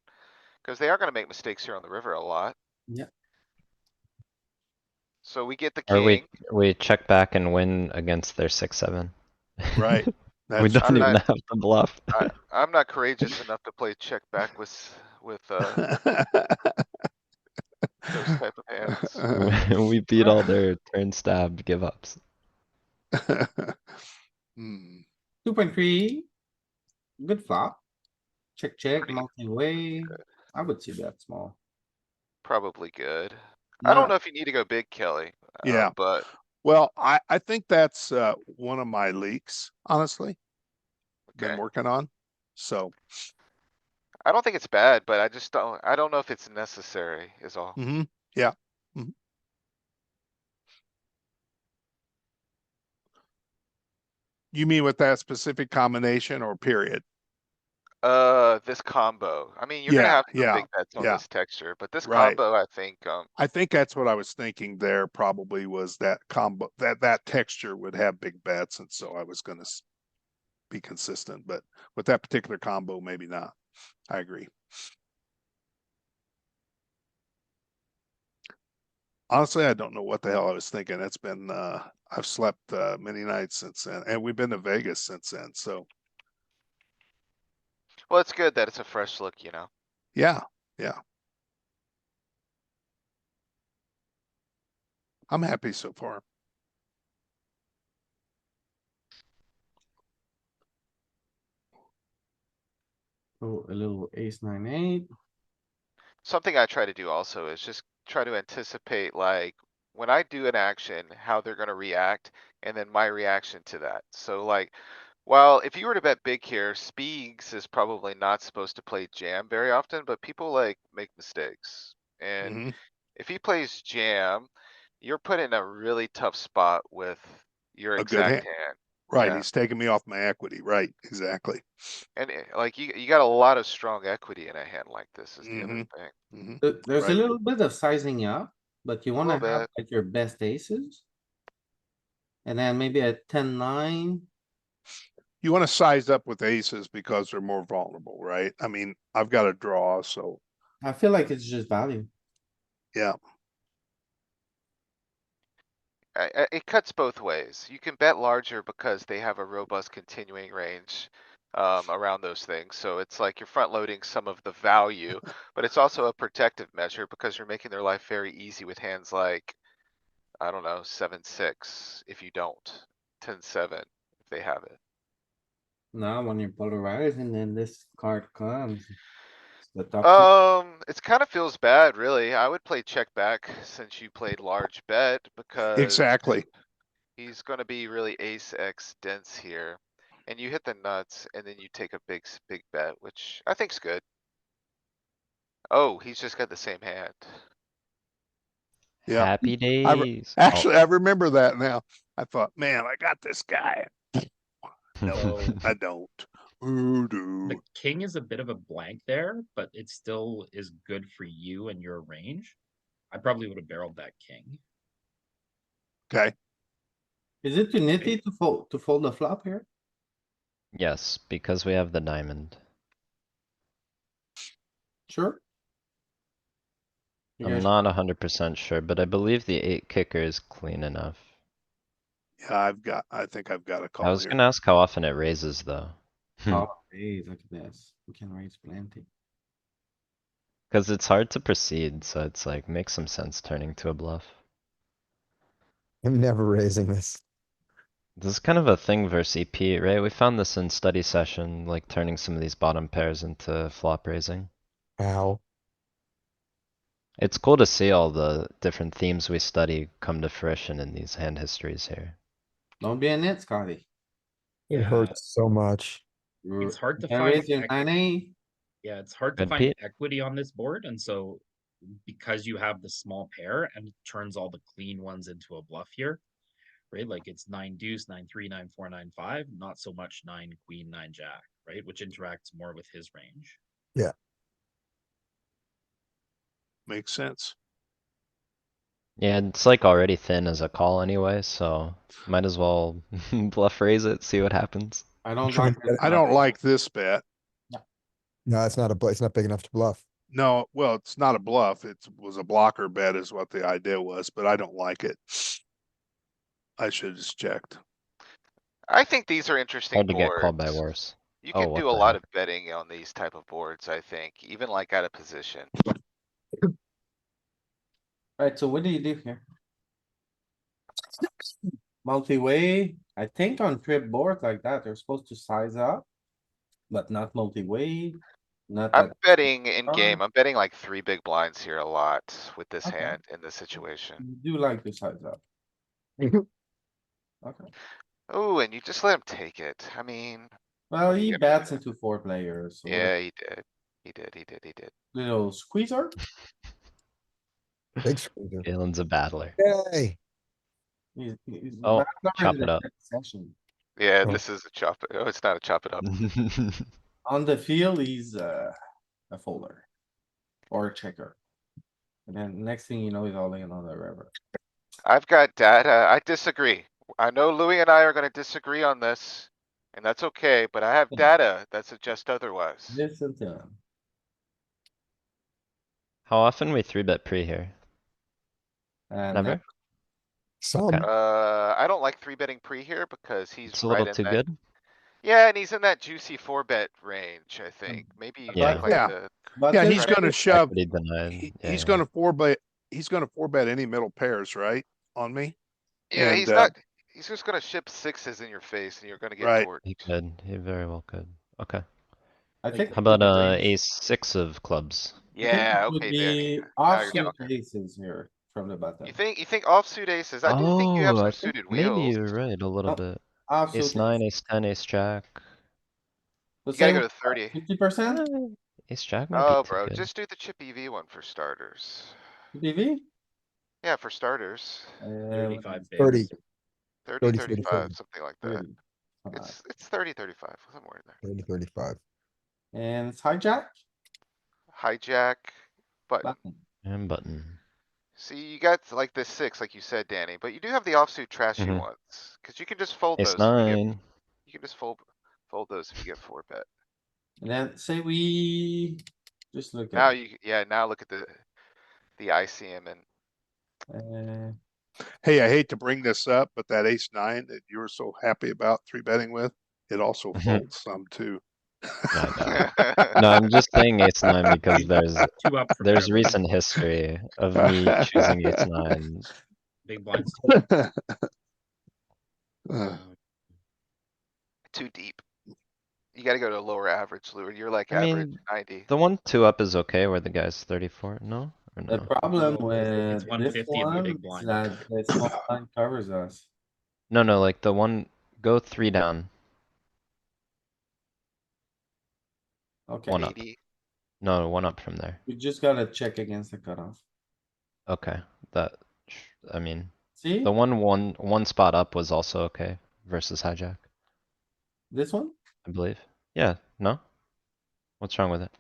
Cause they are gonna make mistakes here on the river a lot. Yeah. So we get the Or king. we check back and win against their 6-7. Right. We That's don't I'm true. even not, have the bluff. I'm not courageous enough to play check back with those type of hands. We beat all their turn stabbed give ups. Hmm. 2.3. Good flop. Check, check, Pretty multi-way. good. I would see that small. Probably good. I don't Not, know if you need to go big, Kelly. Yeah. But Well, I think that's one of my leaks, honestly, been okay. working on. So, I don't think it's bad, but I don't know if it's necessary is all. yeah. You mean with that specific combination or period? This combo. I mean, you're gonna Yeah, have some yeah, big bets on yeah. this texture, but this Right. combo, I think, I think that's what I was thinking there probably was that combo, that texture would have big bets. And so I was going to be consistent, but with that particular combo, maybe not. I agree. Honestly, I don't know what the hell I was thinking. It's been, I've slept many nights since then, and we've been to Vegas since then. So well, it's good that it's a fresh look, you know? yeah, I'm happy so far. oh, a little ace, 9, 8. Something I try to do also is just try to anticipate like when I do an action, how they're gonna react and then my reaction to that. So like, well, if you were to bet big here, Speegs is probably not supposed to play jam very often, but people like make mistakes. And Mhm. if he plays jam, you're put in a really tough spot with your A good exact hand. hand. Right. Yeah. He's taking me off my equity. Right. Exactly. And like you got a lot of strong equity in a hand like this is the other Mhm. thing. There's a Right. little bit of sizing up, but you wanna little have bit. like your best aces. And then maybe a 10, 9. You want to size up with aces because they're more vulnerable, right? I mean, I've got a draw, so I feel like it's just value. yeah. It cuts both ways. You can bet larger because they have a robust continuing range. Around those things, so it's like you're front loading some of the value, but it's also a protective measure because you're making their life very easy with hands like. I don't know, 7-6 if you don't, 10-7 if they have it. Now, when you're polarized and then this card comes. It's the top two. It kind of feels bad, really. I would play check back since you played large bet because Exactly. he's gonna be really ace X dense here. And you hit the nuts and then you take a big bet, which I think's good. Oh, he's just got the same hand. Yeah. Happy I re- days. Actually, I remember that now. I thought, man, I got this guy. No, So I don't. Ooh, the do. king is a bit of a blank there, but it still is good for you and your range. I probably would have barreled that king. Okay. Is it too nitty to fold the flop here? Yes, because we have the diamond. Sure. You I'm guys- not 100% sure, but I believe the 8 kicker is clean enough. Yeah, I think I've got a I call was here. gonna ask how often it raises though. Oh, hey, look at this. We can raise plenty. Cause it's hard to proceed, so it's like, makes some sense turning to a bluff. I'm never raising this. This is kind of a thing versus EP, right? We found this in study session, like turning some of these bottom pairs into flop raising. Ow. It's cool to see all the different themes we study come to fruition in these hand histories here. Don't be a nit, Scotty. It Yeah. hurts so much. It's hard to Can find raise your ex- 9-8. Yeah, it's hard to Good, find Pete. equity on this board, and so because you have the small pair and it turns all the clean ones into a bluff here, right? Like it's 9 deuce, 9-3, 9-4, 9-5, not so much 9 queen, 9 jack, right? Which interacts more with his range. Makes sense. Yeah, it's like already thin as a call anyway, so might as well bluff raise it, see what happens. I don't Trying like to this. I don't like this bet. No, it's not it's not big enough to bluff. No, well, it's not a bluff. It was a blocker bet is what the idea was, but I don't like it. I should have just checked. I think these are interesting Hard to get called by boards. worse. You Oh, can what do a the lot heck? of betting on these type of boards, I think, even like out of position. Alright, so what do you do here? Multi-way, I think on trip boards like that, they're supposed to size up. But not multi-way, not I'm that. betting in Uh, game. I'm betting like 3 big blinds here a lot with this Okay. hand in this situation. You do like to size up. Okay, Oh, and you just let him take it. I mean, well, what are you he gonna bets do? into 4 players, so what Yeah, he did. He did. a little squeezer. Big squeezer. Galen's a battler. Yay. He's Oh, battler in chop the it up. next session. Yeah, Oh. this is a chop. Oh, it's not a chop it up. On the field, he's a folder. Or a checker. And then next thing you know, he's all in on the river. I've got data. I disagree. I know Louis and I are gonna disagree on this. And that's okay, but I have Yeah. data that suggests otherwise. Listen to him. How often we 3-bet pre here? And Never? Some. Okay. I don't like 3 betting pre here because he's It's a right little in too that. good. Yeah, and he's in that juicy 4-bet range, I think. Maybe you Yeah. take like Yeah. the. But Yeah, this he's try to- gonna shove, Equity denied. Yeah, he's yeah. gonna he's gonna 4-bet any middle pairs, right? On me? Yeah, he's And, not, he's just gonna ship sixes in your face and you're gonna get Right. torqued. He could. He very well could. Okay. I think. How about the range- ace 6 of clubs? I think Yeah, it would okay, be there. Now you're offsuit talking. aces here from the button. You think offsuit aces? I do think you have Oh, some I think suited maybe wheels. you're right a little Oh, bit. Offsuit. Ace 9, ace 10, ace jack. You gotta go to 30. 50%? Eh, Ace jack might be Oh, too bro, good. just do the chip EV one for starters. BV? Yeah, for starters. 35 bigs. 30. 30, 30, 35, something like that. 30. It's 30, 35, somewhere in there. 30, 35. And it's hijack? Hijack, button. Button. And button. See, you got like this 6, like you said, Danny, but you do have the offsuit trashy Mhm. ones. Cause you can just fold Ace those. If you get, 9. you can just fold those if you get 4-bet. And then say we just look Now at, yeah, now look at the ICM and uh, Hey, I hate to bring this up, but that ace nine that you were so happy about three betting with, it also folds some too. I know. No, I'm just saying ace nine because Two up from there's there. recent history of me choosing ace nine. Big blinds. Uh, Too deep. You gotta go to lower average, Louis. You're like I average mean, 90. the one two up is okay where the guy's 34, no? Or The no? problem No, it's with this 150 in the one big is blind. that the small blind covers us. No, no, like the one, go three down, Okay, one up. 80. No, one up from there. we just gotta check against the cutoff. Okay, that, I mean, See, the one spot up was also okay versus hijack, this one? I believe. Yeah, no? What's wrong with it?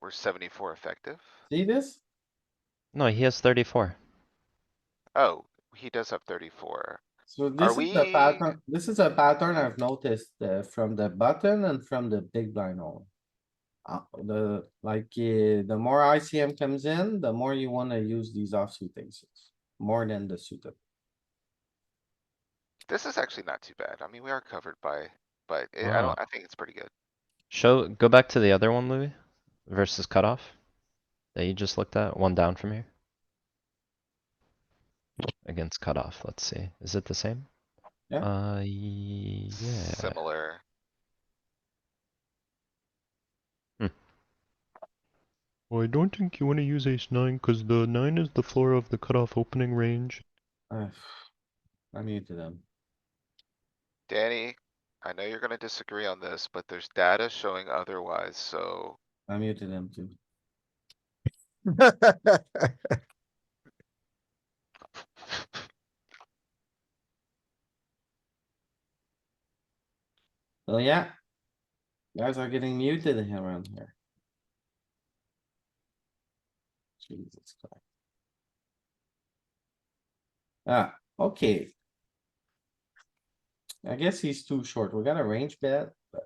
We're 74 effective. See this? No, he has 34. Oh, he does have 34. So Are this is the we? pattern, this is a pattern I've noticed from the button and from the big blind hole. The more ICM comes in, the more you wanna use these offsuit aces, more than the suited. This is actually not too bad. I mean, we are covered by, but Ah. I think it's pretty good. Go back to the other one, Louis, versus cutoff. That you just looked at, one down from here. Against cutoff, let's see, is it the same? Yeah. Yeah. Similar. Well, I don't think you wanna use ace nine, cause the nine is the floor of the cutoff opening range. I muted them. Danny, I know you're gonna disagree on this, but there's data showing otherwise, so I muted them too. So yeah. Guys are getting muted around here. Jesus Christ. Ah, okay. I guess he's too short. We got a range bet, but.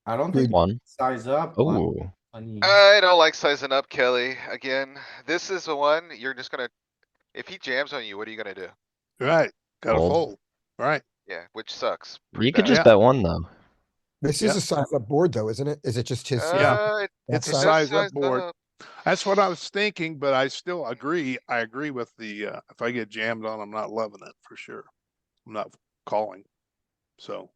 I don't think One. size up. Oh, I don't like sizing up, Kelly. Again, this is the one you're just gonna, if he jams on you, what are you gonna do? Right, gotta Fold. fold, right? Yeah, which sucks. Pretty you could bad. just Yeah. bet one though. This Yeah. is a size up board though, isn't it? Is it just his? Yeah. It It's a it does size up size board. up. That's what I was thinking, but I still agree. I agree with the, if I get jammed on, I'm not loving it for sure. I'm not calling, so.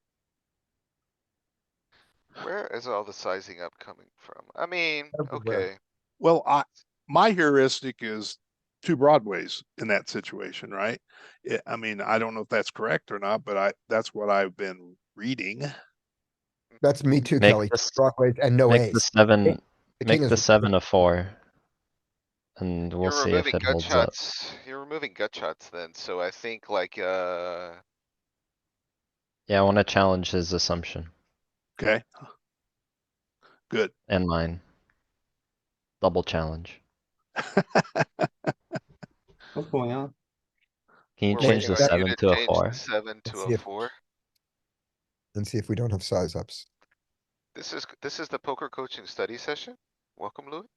Where is all the sizing up coming from? I mean, Everywhere. okay. Well, my heuristic is two broadways in that situation, right? I mean, I don't know if that's correct or not, but that's what I've been reading. That's me too, Make Kelly. this, Broadway and no make the ace. seven, The king make the is. seven a 4. And we'll You're see if removing it gut holds up. shots. You're removing gut shots then, so I think like, Yeah, I wanna challenge his assumption Okay. Good. and mine. Double challenge. What's going on? Can you we're Make change waiting the on you 7 to to a change 4? the 7 Let's to see a if- 4. And see if we don't have size ups. This is the poker coaching study session. Welcome, Louis.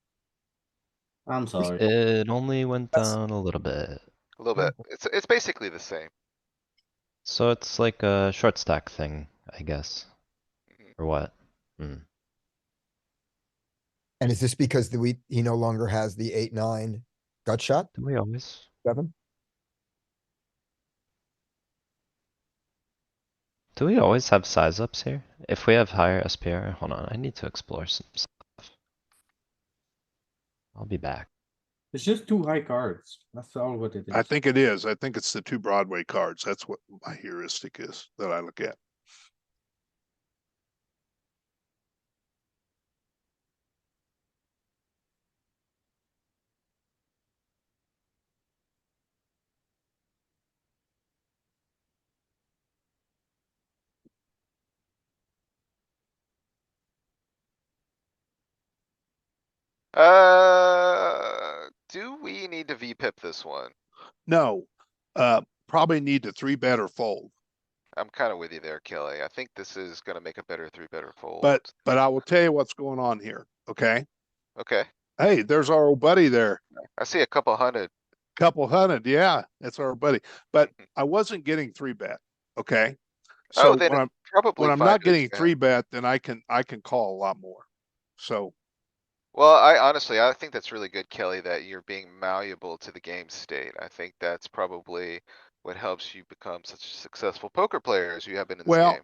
I'm sorry. It only went That's- down a little bit. A little bit. It's basically the same. So it's like a short stack thing, I guess. Mhm. Or what? Hmm. And is this because he no longer has the 8-9 gut shot, Do we always? 7? Do we always have size ups here? If we have higher SPR, hold on, I need to explore some stuff. I'll be back. It's just two high cards. That's all what it is. I think it is. I think it's the two Broadway cards. That's what my heuristic is that I look at. Do we need to VPip this one? No, probably need to three bet or fold. I'm kinda with you there, Kelly. I think this is gonna make a better 3-better fold. But I will tell you what's going on here, okay? Okay, Hey, there's our old buddy there. I see a couple hundred. Couple hundred, yeah, that's our buddy. But I wasn't getting three bet, okay? Oh, So then when it's probably when I'm fine not to getting jam. three bet, then I can call a lot more. So, Well, I honestly, I think that's really good, Kelly, that you're being malleable to the game state. I think that's probably what helps you become such a successful poker player as you have been in this well, game.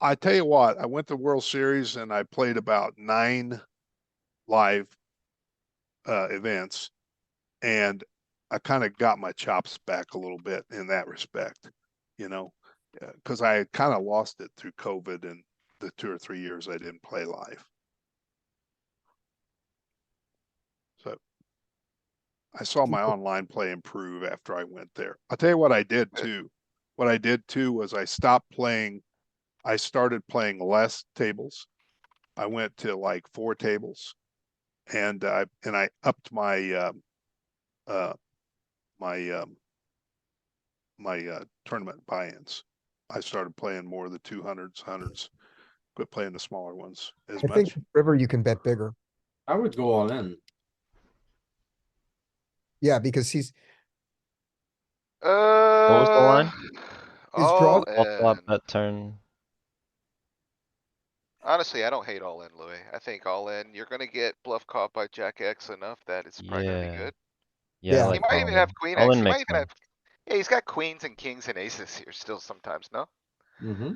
I tell you what, I went to World Series and I played about 9 live events, and I kind of got my chops back a little bit in that respect, you know, because I kind of lost it through COVID and the 2 or 3 years I didn't play live. So I saw my online play improve after I went there. I'll tell you what I did too. What I did too was I stopped playing. I started playing less tables. I went to like 4 tables, and I upped my uh, my tournament buy-ins. I started playing more of the 200s, hundreds. Quit playing the smaller ones as I think much. river you can bet bigger. I would go all in. Yeah, because he's, What was the line? His All draws- All flop in. bet turn. Honestly, I don't hate all in, Louis. I think all in, you're gonna get bluff caught by Jack X enough that it's probably gonna be Yeah. good. Yeah, I Yeah. He like might all even in. have queen All X. in He might makes even have, sense. yeah, he's got queens and kings and aces here still sometimes, no? Mm-hmm.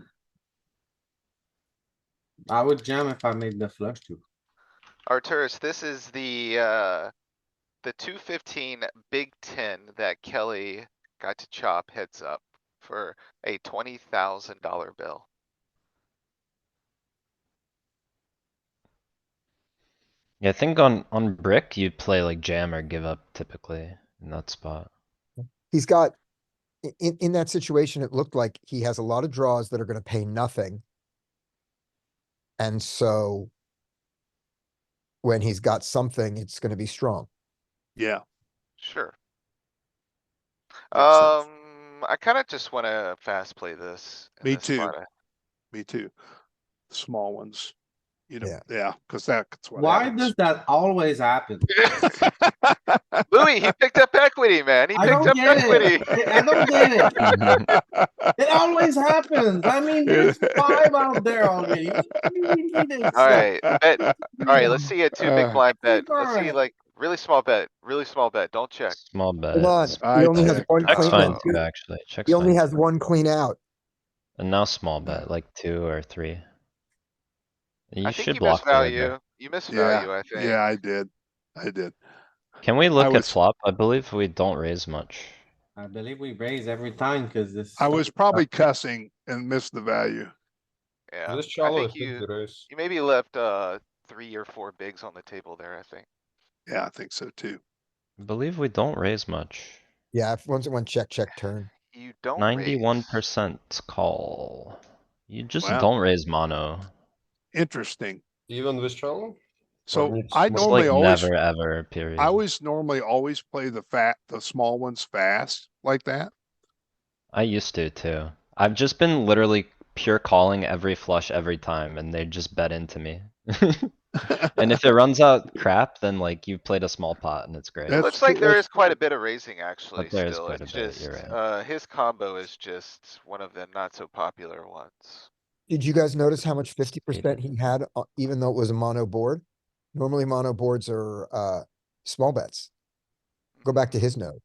I would jam if I made the flush too. Arturis, this is the 215 Big Ten that Kelly got to chop heads up for a $20,000 bill. Yeah, I think on brick, you'd play like jam or give up typically in that spot. he's got, in that situation, it looked like he has a lot of draws that are gonna pay nothing. And so when he's got something, it's gonna be strong. Yeah, Sure. makes sense. I kinda just wanna fast play this. In Me this too. spot. Me too. Small ones, Yeah. yeah, because that's what Why happens. does that always happen? Louis, he picked up equity, man. He I picked don't up get equity. it. I don't get it. It always happens. I mean, there's 5 out there already. What do you need to accept? Alright, bet. Alright, let's see a 2 big blind bet. Keep Let's see on. like really small bet, really small bet. Don't check. Small Hold bet. on, small he I only bet. has check. one Check's clean. fine Oh. too, actually. Check's He only fine has too. one clean out. And now small bet, like 2 or 3. I You think should you miss block the river. value. You miss value, I think. Yeah, I did. I did. Can we look at was- flop? I believe we don't raise much. I believe we raise every time cuz this. I was probably cussing and missed the value. Yeah, This I shallow think is good to raise. you maybe left, 3 or 4 bigs on the table there, I think. Yeah, I think so too. I believe we don't raise much. Yeah, if once it went check, check, turn. You don't raise. 91% call. You just Wow. don't raise mono. Interesting. Even with shallow? So needs I more- It's normally like always, never ever, period. I always normally always play the small ones fast like that. I used to too. I've just been literally pure calling every flush every time and they just bet into me. And if it runs out crap, then like you played a small pot and it's great. It That's looks like true, there that's is quite true. a bit of raising actually But there is still. quite a It's bit, you're just, right. his combo is just one of the not so popular ones. Did you guys notice how much 50% Hated. he had, even though it was a mono board? Normally mono boards are, small bets. Go back to his node.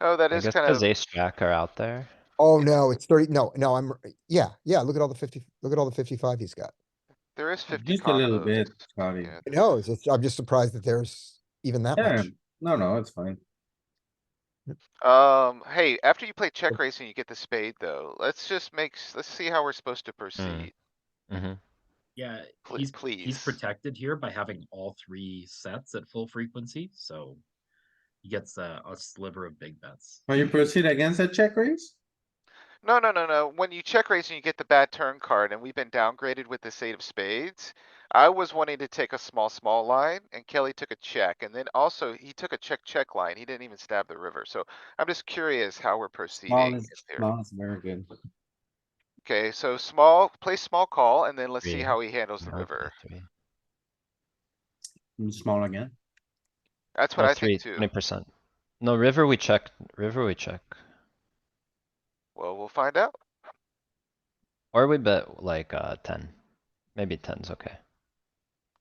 Oh, that I is guess kind cuz of, ace jack are out there. Oh, no, it's 30, no, yeah, look at all the 50, look at all the 55 he's got. there is 50 Just a little combos. bit, Scotty. Yeah, I know, I'm just surprised that there's even that Yeah, much. no, it's fine. Hey, after you play check raise and you get the spade though, let's just let's see how we're supposed to proceed. Mm-hmm. Yeah, Pl- he's please. protected here by having all 3 sets at full frequency, so he gets a sliver of big bets. Are you proceed against a check raise? No, no, no, no. When you check raise and you get the bad turn card and we've been downgraded with this 8 of spades. I was wanting to take a small line and Kelly took a check and then also he took a check line. He didn't even stab the river. So I'm just curious how we're proceeding in theory. Small is very good. Okay, so play small call and then let's see 3. how he handles the I would play river. 3. small again. That's what Oh, I think too. 20%. No, river we check, river we check. Well, we'll find out. Or we bet like, 10. Maybe 10's okay.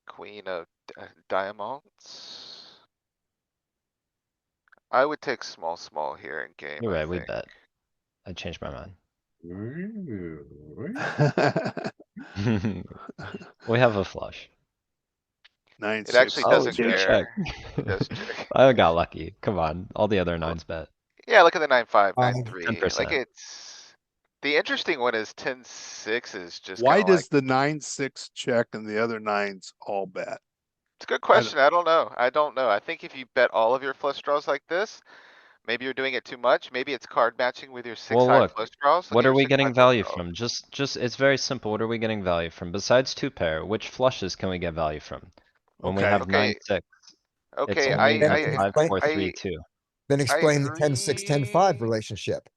Queen of diamonds. I would take small here in game, You're I right, we think. bet. I changed my mind. We have a flush. Nine, It actually six. Oh, doesn't dude, care. check. It does check. I got lucky. Come on, all the other nines bet. Yeah, look at the 9-5, 9-3. Like 10%. it's, the interesting one is 10-6 is just Why kinda like, does the 9-6 check and the other nines all bet? it's a good question. I don't know. I don't know. I think if you bet all of your flush draws like this, maybe you're doing it too much. Maybe it's card matching with your 6 Well, high look, flush draws. Look what at are your we 6 high getting flush value draws. from? Just, it's very simple. What are we getting value from? Besides two pair, which flushes can we get value from? When we Okay. have Okay, 9-6, it's okay, only Then the explain, 5-4-3-2. then I explain the 10-6-10-5 agree. relationship.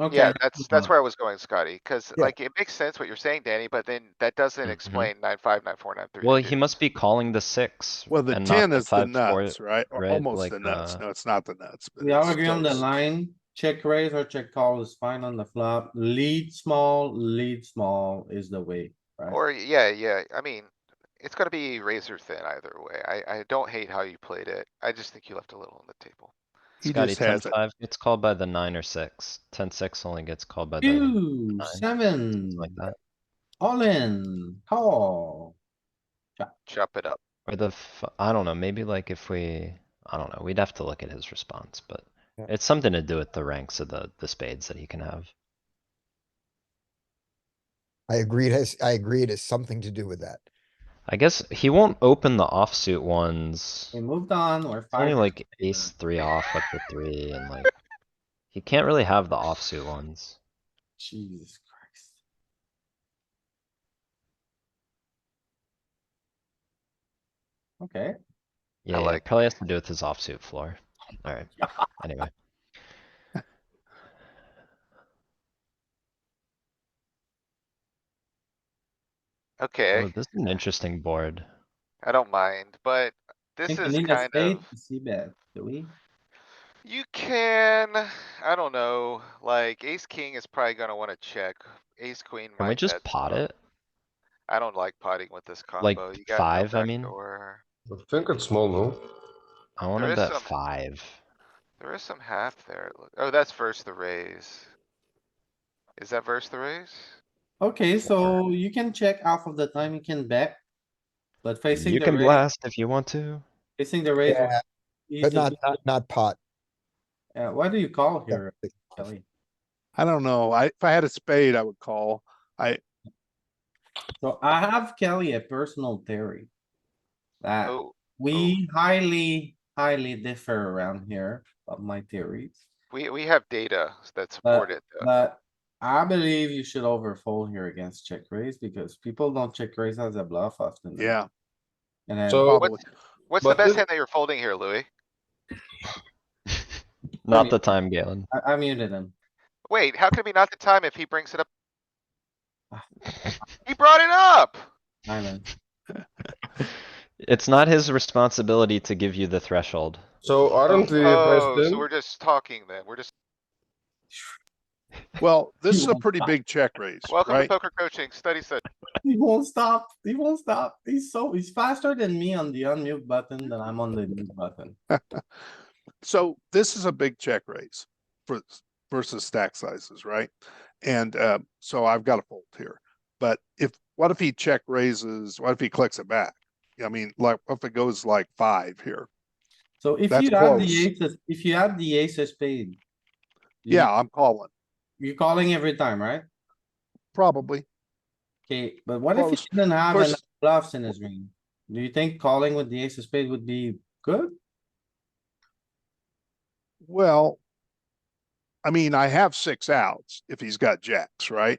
Okay. Yeah, that's where I was going, Scotty, cuz Yeah. like it makes sense what you're saying, Danny, but then that doesn't Mhm. explain 9-5, 9-4, 9-3. Well, he must be calling the 6 Well, the and not 10 the is the 5-4, nuts, right? Or right? almost Like, the nuts. No, it's not the nuts, but We all it's agree on the close. line, check raise or check call is fine on the flop. Lead small is the way, right? Or, yeah, I mean, it's gonna be razor thin either way. I don't hate how you played it. I just think you left a little on the table. He Scotty, just has it. 10-5 gets called by the 9 or 6. 10-6 only gets called by the 2, 9, seven, like that. all in, call. Chop it up. Or the, I don't know, maybe like if we, I don't know, we'd have to look at his response, but Yeah. it's something to do with the ranks of the spades that he can have. I agree it has something to do with that. I guess he won't open the offsuit ones. We moved on, we're It's only 5. like ace 3 off with the 3 and like, he can't really have the offsuit ones. Jesus Christ. Okay, Yeah, like- probably has to do with his offsuit floor. Alright, anyway. Okay, Oh, this is an interesting board. I don't mind, but this think we is need a kind spade of, to see bet, do we? you can, I don't know, like ace king is probably gonna wanna check. Ace queen Can we might just bet pot some. it? I don't like potting with this Like combo. You got no 5, I mean? backdoor. I think it's small, no? I wanna There is bet some- 5. There is some half there. Oh, that's versus the raise. Is that versus the raise? Okay, so you can check half of the time you can bet. But facing You the can raise, blast if you want to. facing the raise. Yeah, but not pot. Why do you call here, Kelly? I don't know. If I had a spade, I would call. So I have Kelly a personal theory. That Oh, we highly differ around here of my theories. we have data that support it though. But I believe you should overfold here against check raise because people don't check raise as a bluff often. Yeah, And then. So- probably. What's the but best this- hand that you're folding here, Louis? Not the time, Galen. I muted him. Wait, how can it be not the time if he brings it up? He brought it up! Island. It's not his responsibility to give you the threshold. So aren't we Oh, priced so in? we're just talking then. We're just, Well, this You is a won't pretty stop. big check raise, welcome to right? poker coaching, study session. He won't stop. He won't stop. He's faster than me on the unmute button than I'm on the mute button. So this is a big check raise for versus stack sizes, right? And so I've got a fold here. But what if he check raises? What if he clicks it back? I mean, like, what if it goes like 5 here? So if That's you had close. the ace, if you had the ace of spade. Yeah, I'm calling, You're calling every time, right? probably. Okay, but what if he Close. didn't have Versus- enough bluffs in his range? Do you think calling with the ace of spade would be good? Well, I mean, I have 6 outs if he's got jacks, right?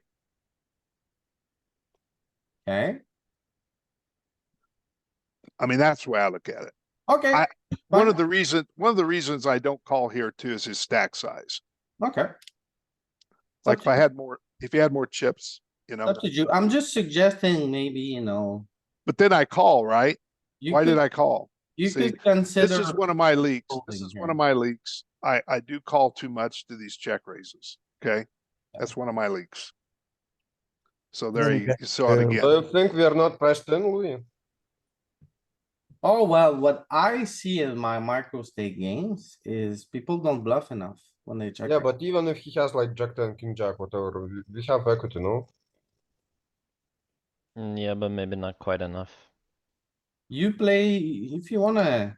Okay, I mean, that's the way I look at it. okay, One fine. of the reasons I don't call here too is his stack size. Okay. Like if you had more chips, you know, Up to you. I'm just suggesting maybe, but then I call, right? You Why did could- I call? You See, could consider. This is one of my leaks. This folding is one here. of my leaks. I do call too much to these check raises, okay? That's one of my leaks. So there Then you you get you saw it to- again. Do you think we are not pressed in, Louis? Oh, well, what I see in my micro stake games is people don't bluff enough when they check. Yeah, raise. but even if he has like Jack 10, King Jack, whatever, we have equity, no? Yeah, but maybe not quite enough. You play, if you wanna,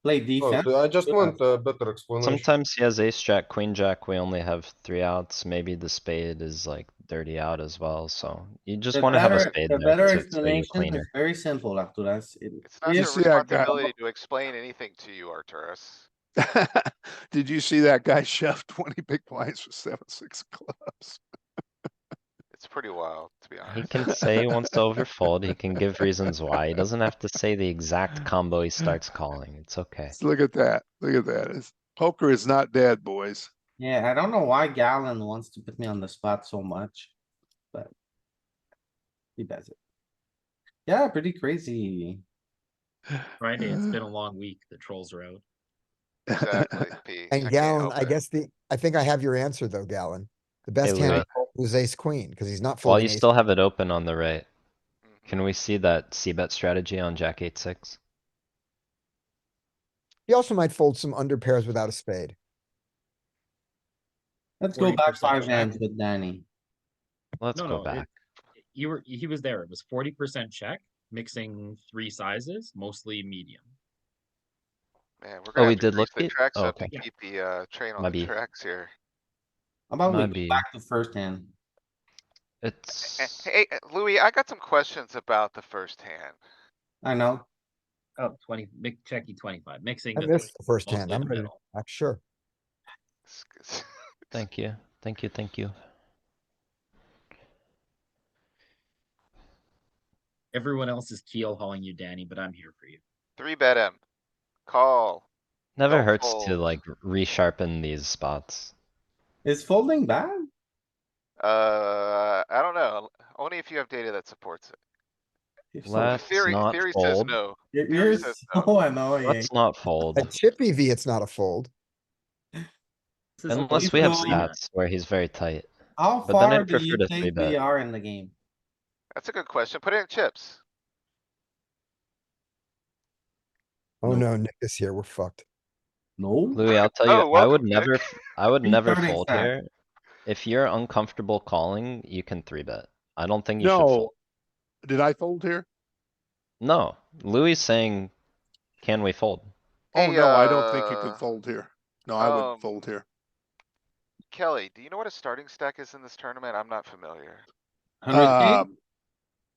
play Oh, defense. I just want a better explanation. Sometimes he has ace jack, queen jack, we only have 3 outs, maybe the spade is like dirty out as well, so you just The wanna have a better, spade the there better to you explanation is cleaner. very simple, Arturas. It's not your see that guy- responsibility to explain anything to you, Arturus. Did you see that guy shove 20 big blinds for 7-6 clubs? It's pretty wild, to be He honest. can say he wants to overfold, he can give reasons why, he doesn't have to say the exact combo he starts calling, it's okay. Look at that. Look at that. Poker is not dead, boys. Yeah, I don't know why Galen wants to put me on the spot so much, but he does it. Yeah, pretty crazy. Friday, it's been a long week. The trolls are out. Exactly, P. I And can't Galen, help I it. guess I think I have your answer though, Galen. The best hand Louis. to fold was ace queen, because he's not While folding you ace. still have it open on the right, Mhm. can we see that c-bet strategy on jack 8-6? He also might fold some under pairs without a spade. Let's go back 40% 5 check. hands with Danny. Let's No, go no, back. he was there. It was 40% check, mixing 3 sizes, mostly medium. Man, we're Oh, gonna we have to did grease look the it? tracks Oh, up to okay. keep the train on the Maybe. tracks here. How about we Might go be. back to first hand? It's, Hey, Louis, I got some questions about the first hand. I know. Oh, 20, big checky 25, mixing I the missed the first hand. mostly I'm the ready. middle. Sure. thank you, thank you, thank you. Everyone else is keel hauling you, Danny, but I'm here for you. 3-bet him. Call. Never Don't hurts to fold. like resharpen these spots. Is folding bad? I don't know. Only if you have data that supports it. If so, Let's not Theory says fold. no. You're Theory says no. so annoying. Let's not fold. At Chippy V, it's not a fold. This is Unless okay, we have so- stats where he's very tight. How But then far I'd do prefer you to think 3-bet. we are in the game? That's a good question. Put it in chips. Oh No. no, Nick is here. We're fucked. No? Louis, I'll tell you, Oh, welcome, Nick. I would never Restarting fold stack. here. If you're uncomfortable calling, you can 3-bet. I don't think you should No. fold. Did I fold here? No, Louis is saying, can we fold? Oh, Hey, no, I don't think you could fold here. No, I wouldn't fold here. Kelly, do you know what a starting stack is in this tournament? I'm not familiar. 100K? Um,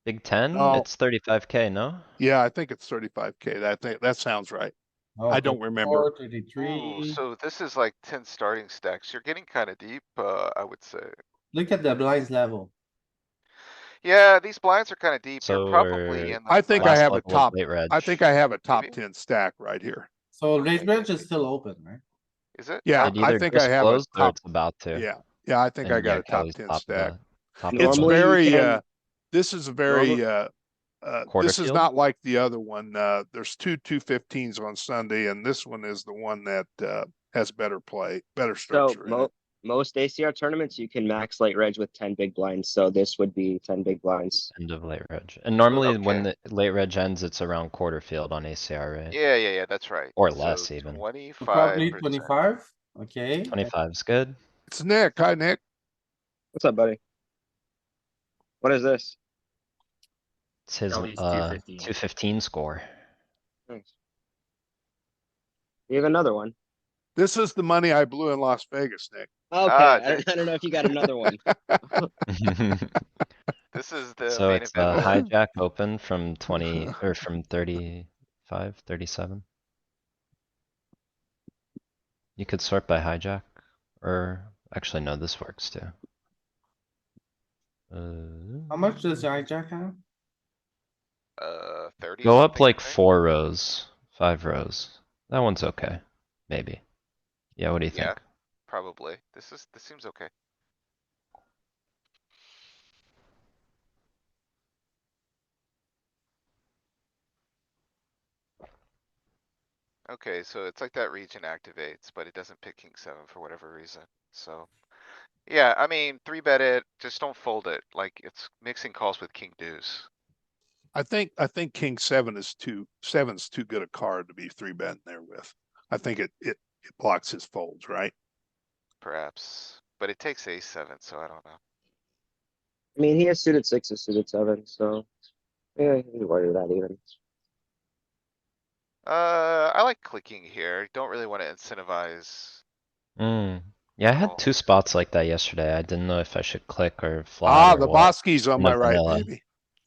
Big Ten, No. it's 35K, no? yeah, I think it's 35K. That sounds right. Oh, I don't 34, remember. 33. Ooh, so this is like 10 starting stacks. You're getting kinda deep, I would say. Look at the blinds level. Yeah, these blinds are kinda deep. They're So probably we're in the. I think I last have a level of top, late reg. I think I have a top Maybe. 10 stack right here. So raise bridge is still open, right? Is it? Yeah, It I either think I just have a closed or top, it's about to. yeah, I think I And got yeah, a top Kelly's 10 top of stack. the, top of It's the Normally you very, can- this is a very, Quarter this is field? not like the other one. There's two 215s on Sunday and this one is the one that, has better play, better So structure in it. most ACR tournaments, you can max late reg with 10 big blinds. So this would be 10 big blinds. end of late reg. And normally when Okay. the late reg ends, it's around quarter field on ACR, right? Yeah, that's right. Or So less even. So 25%. probably 25, okay? 25 is good. It's Nick. Hi, Nick. What's up, buddy? What is this? It's his, Kelly's 215. 215 score. Nice. You have another one. This is the money I blew in Las Vegas, Nick. Okay, Ah, I don't know if you got another one. This is the So main it's event. hijack open from 20, or from 35, 37. You could sort by hijack, or actually no, this works too. How much does hijack have? 30 Go up something, I like think. 4 rows, 5 rows. That one's okay, maybe. Yeah, what do you Yeah, think? probably. This seems okay. Okay, so it's like that region activates, but it doesn't pick king seven for whatever reason, so. Yeah, I mean, three bet it, just don't fold it, like it's mixing calls with king deuce. I think king seven's too good a card to be three betting there with. I think it blocks his folds, right? Perhaps, but it takes ace seven, so I don't know. I mean, he has suited sixes, suited seven, so yeah, you can worry that even. I like clicking here, don't really wanna incentivize. Yeah, I had call. two spots like that yesterday. I didn't know if I should click or flat or The what. Bosky's on In my the right, vanilla. baby.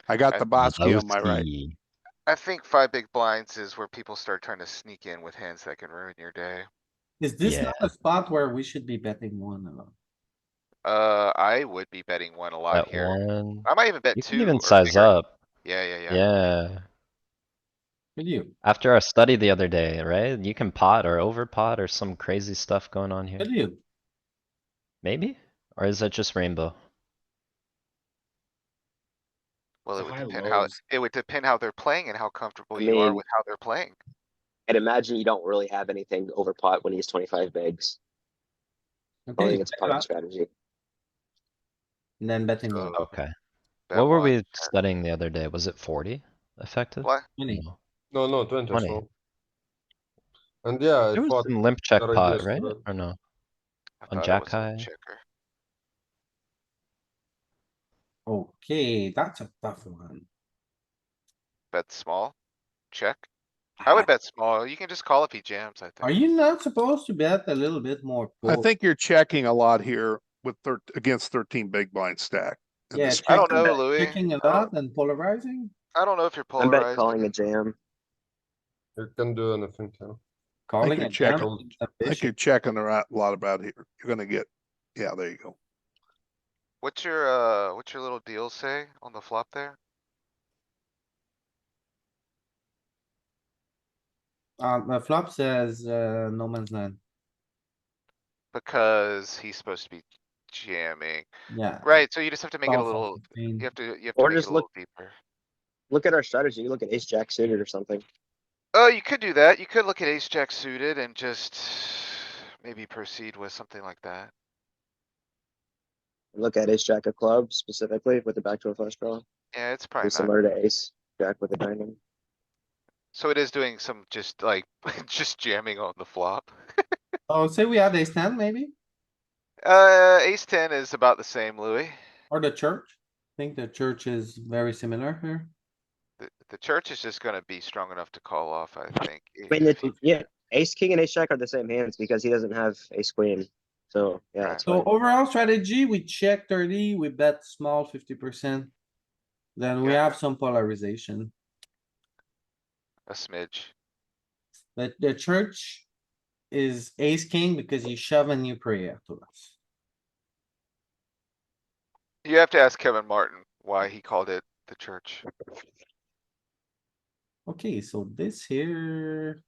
I got I- the Bosky on my right. Bowski. I think five big blinds is where people start trying to sneak in with hands that can ruin your day. Is this Yeah. not a spot where we should be betting one a lot? I would be betting one a lot Bet here. one. I might even bet You can two even or size bigger. up. Yeah. Yeah. With you, After our study the other day, right? You can pot or over pot or some crazy stuff going on here. with you. Maybe? Or is that just rainbow? Well, The it would high depend how, lows. it would depend how they're playing and how comfortable I you are mean- with how they're playing. I'd imagine you don't really have anything over pot when he's 25 bigs. I Okay, think it's check part it of the out, strategy. and then betting one. So Okay. bet What were one, we check. studying the other day? Was it 40 effective? What? Many. No, No, 20 as 20. well. And yeah, I There was thought some limp the check pot, ideas for right? that. Or no? I On thought it jack was a high? checker. Okay, that's a tough one. Bet small, check. I would bet small. You can just call if he jams, I Are think. you not supposed to bet a little bit more? I full? think you're checking a lot here with against 13 big blind stack. in Yeah, this I don't checking, know, Louis. checking a I lot don't, and polarizing, I don't know if you're I bet polarized. calling a jam. You can do anything, yeah. calling you're a jam. checking. against a I think you're bishop. checking a lot about here. You're gonna get, yeah, there you go. What's your little deal say on the flop there? The flop says, no man's land. Because he's supposed to be jamming. Yeah. Right, so you just have to make it a South of little, 15. you have to Or make it just a little deeper. Look at our strategy. You look at ace jack suited or something. Oh, you could do that. You could look at ace jack suited and just maybe proceed with something like that. Look at ace jack of clubs specifically with the backdoor flush draw. Yeah, it's Be probably not. similar to ace jack with a diamond. So it is doing some just like, just jamming on the flop. Oh, say we had ace ten maybe, Ace ten is about the same, Louis. or the church. I think the church is very similar here. The church is just gonna be strong enough to call off, I think. I mean, yeah, ace king and ace jack are the same hands because he doesn't have ace queen. So yeah, Right. that's So fine. overall strategy, we check 30, we bet small 50%. Then we Yeah. have some polarization, A smidge. but the church is ace king because he's shoving you prayer to us. You have to ask Kevin Martin why he called it the church. Okay, so this here.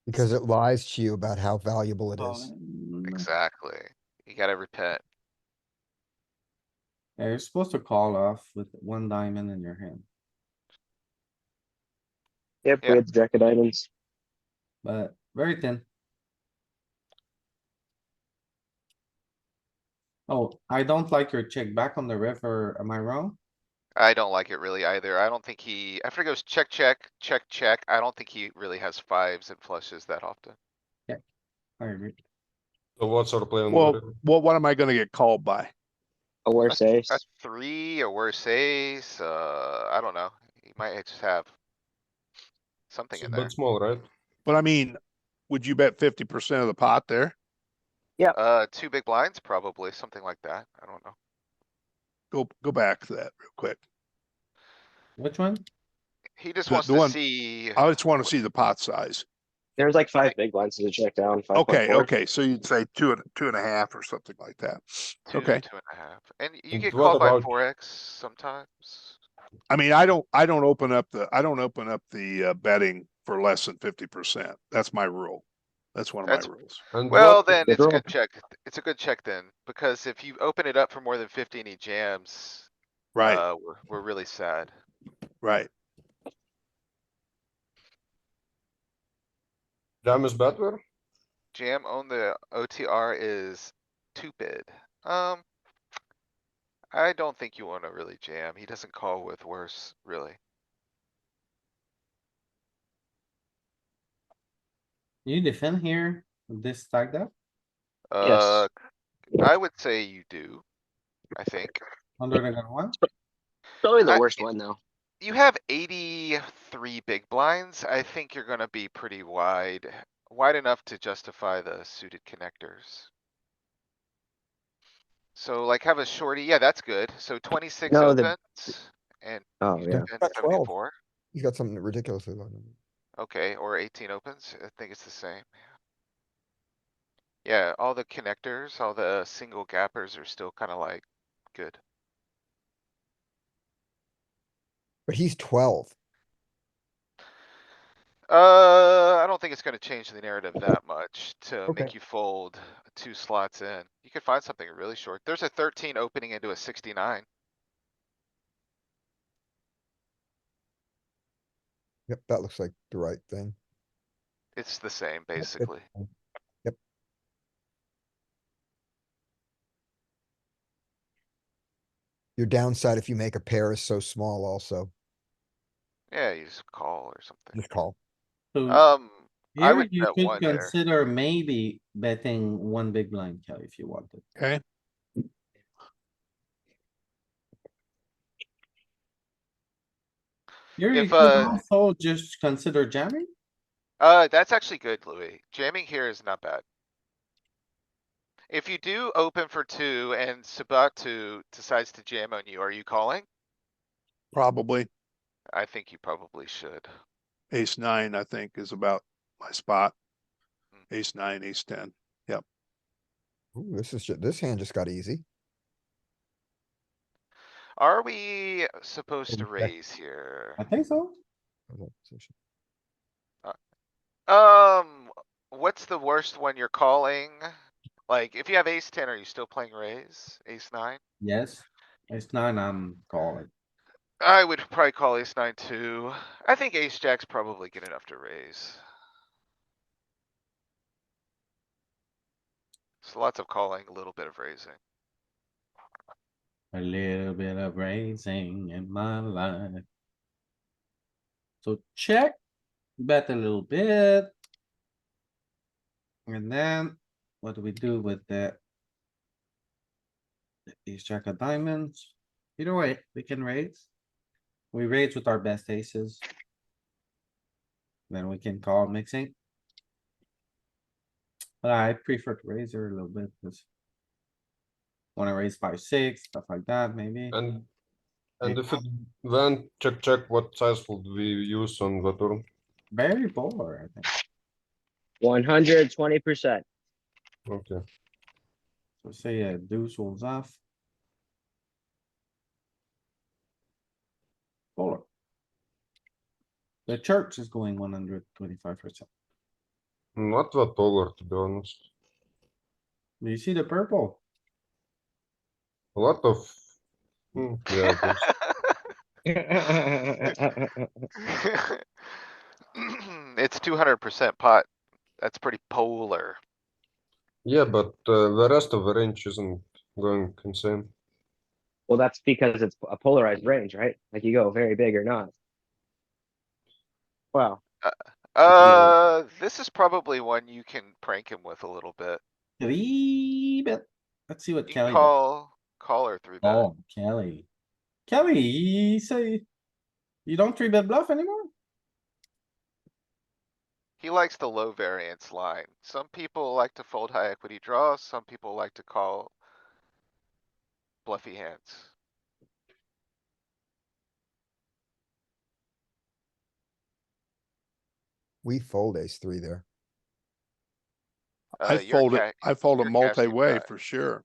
Because it lies to you about how valuable it is. Exactly. You gotta repent. Yeah, you're supposed to call off with one diamond in your hand, Yep, Yeah. we had the jack of diamonds. but very thin. Oh, I don't like your check back on the river. Am I wrong? I don't like it really either. I don't think after he goes check, check, check, check, I don't think he really has fives and flushes that often. I agree. So what's our play on the Well, river? what am I gonna get called by? A worse ace. A three, a worse ace, I don't know. He might just have something So in there. bet small, right? But I mean, would you bet 50% of the pot there? Two big blinds, probably, something like that. I don't know. Go back to that real quick. Which one? He just The- wants the to one- see. I just wanna see the pot size. There's like 5 big blinds to check down. 5.4. Okay, so you'd say two and a half or something like that. Two, Okay. 2.5. And you And get what called by about- 4x sometimes. I mean, I don't open up the betting for less than 50%. That's my rule. That's one of That's- my rules. And Well, what- then the it's a draw. good check. It's a good check then, because if you open it up for more than 50 and he jams, Right, we're really sad. right. Jam is better. Jam on the OTR is stupid. I don't think you wanna really jam. He doesn't call with worse, really. You defend here, with this stacked up, Uh, I would say you do, I think. under the gun one. Probably the I- worst one though. You have 83 big blinds. I think you're gonna be pretty wide, wide enough to justify the suited connectors. So like have a shorty, yeah, that's good. So 26 No, the, opens and oh you yeah. defend Got 12. 74. He's got something ridiculously low. number. Okay, or 18 opens. I think it's the same. Yeah, all the connectors, all the single gappers are still kinda like good. But he's 12. I don't think it's gonna change the narrative that much to Okay. make you fold 2 slots in. You could find something really short. There's a 13 opening into a 69. Yep, that looks like the right thing. It's the same, Yep, it's basically. fine. Yep. Your downside if you make a pair is so small also. Yeah, you just call or something. Just call. So I here would you bet could one here. consider maybe betting one big blind, Kelly, if you wanted. Okay, Here you If, could also just consider jamming. that's actually good, Louis. Jamming here is not bad. If you do open for 2 and Sabatu decides to jam on you, are you calling? probably I think you probably should. ace nine, I think, is about my spot. Hmm. Ace nine, ace 10. Ooh, this hand just got easy. Are we supposed to Check. raise here? I think so. Hold on, position. What's the worst when you're calling? Like, if you have ace 10, are you still playing raise? Ace 9? Yes, it's nine, I'm calling. I would probably call ace 9 too. I think ace jack's probably good enough to raise. So lots of calling, a little bit of raising. A little bit of raising in my life. So check, bet a little bit. And then what do we do with the ace jack of diamonds? Either way, we can raise. We raise with our best aces. Then we can call mixing. But I prefer to raise her a little bit, because wanna raise 5-6, stuff like that, maybe. And if it went check, what size would we use on the turn? Very polar, I think. 120%. Okay. So say a deuce rolls off. Polar. The church is going 125%. Not that taller, to be honest. Do you see the purple? A lot of. Yeah, It's 200% pot. That's pretty polar. yeah, but the rest of the range isn't going insane. Well, that's because it's a polarized range, right? Like you go very big or not. Wow. This is probably one you can prank him with a little bit. 3-bet. Let's see what You Kelly does. call or 3-bet. Oh, Kelly. Kelly, you say you don't 3-bet bluff anymore? He likes the low variance line. Some people like to fold high equity draws, some people like to call bluffy hands. We fold ace three there. I You're a fold it, ca- I fold a you're a cash game multi-way guy. for sure.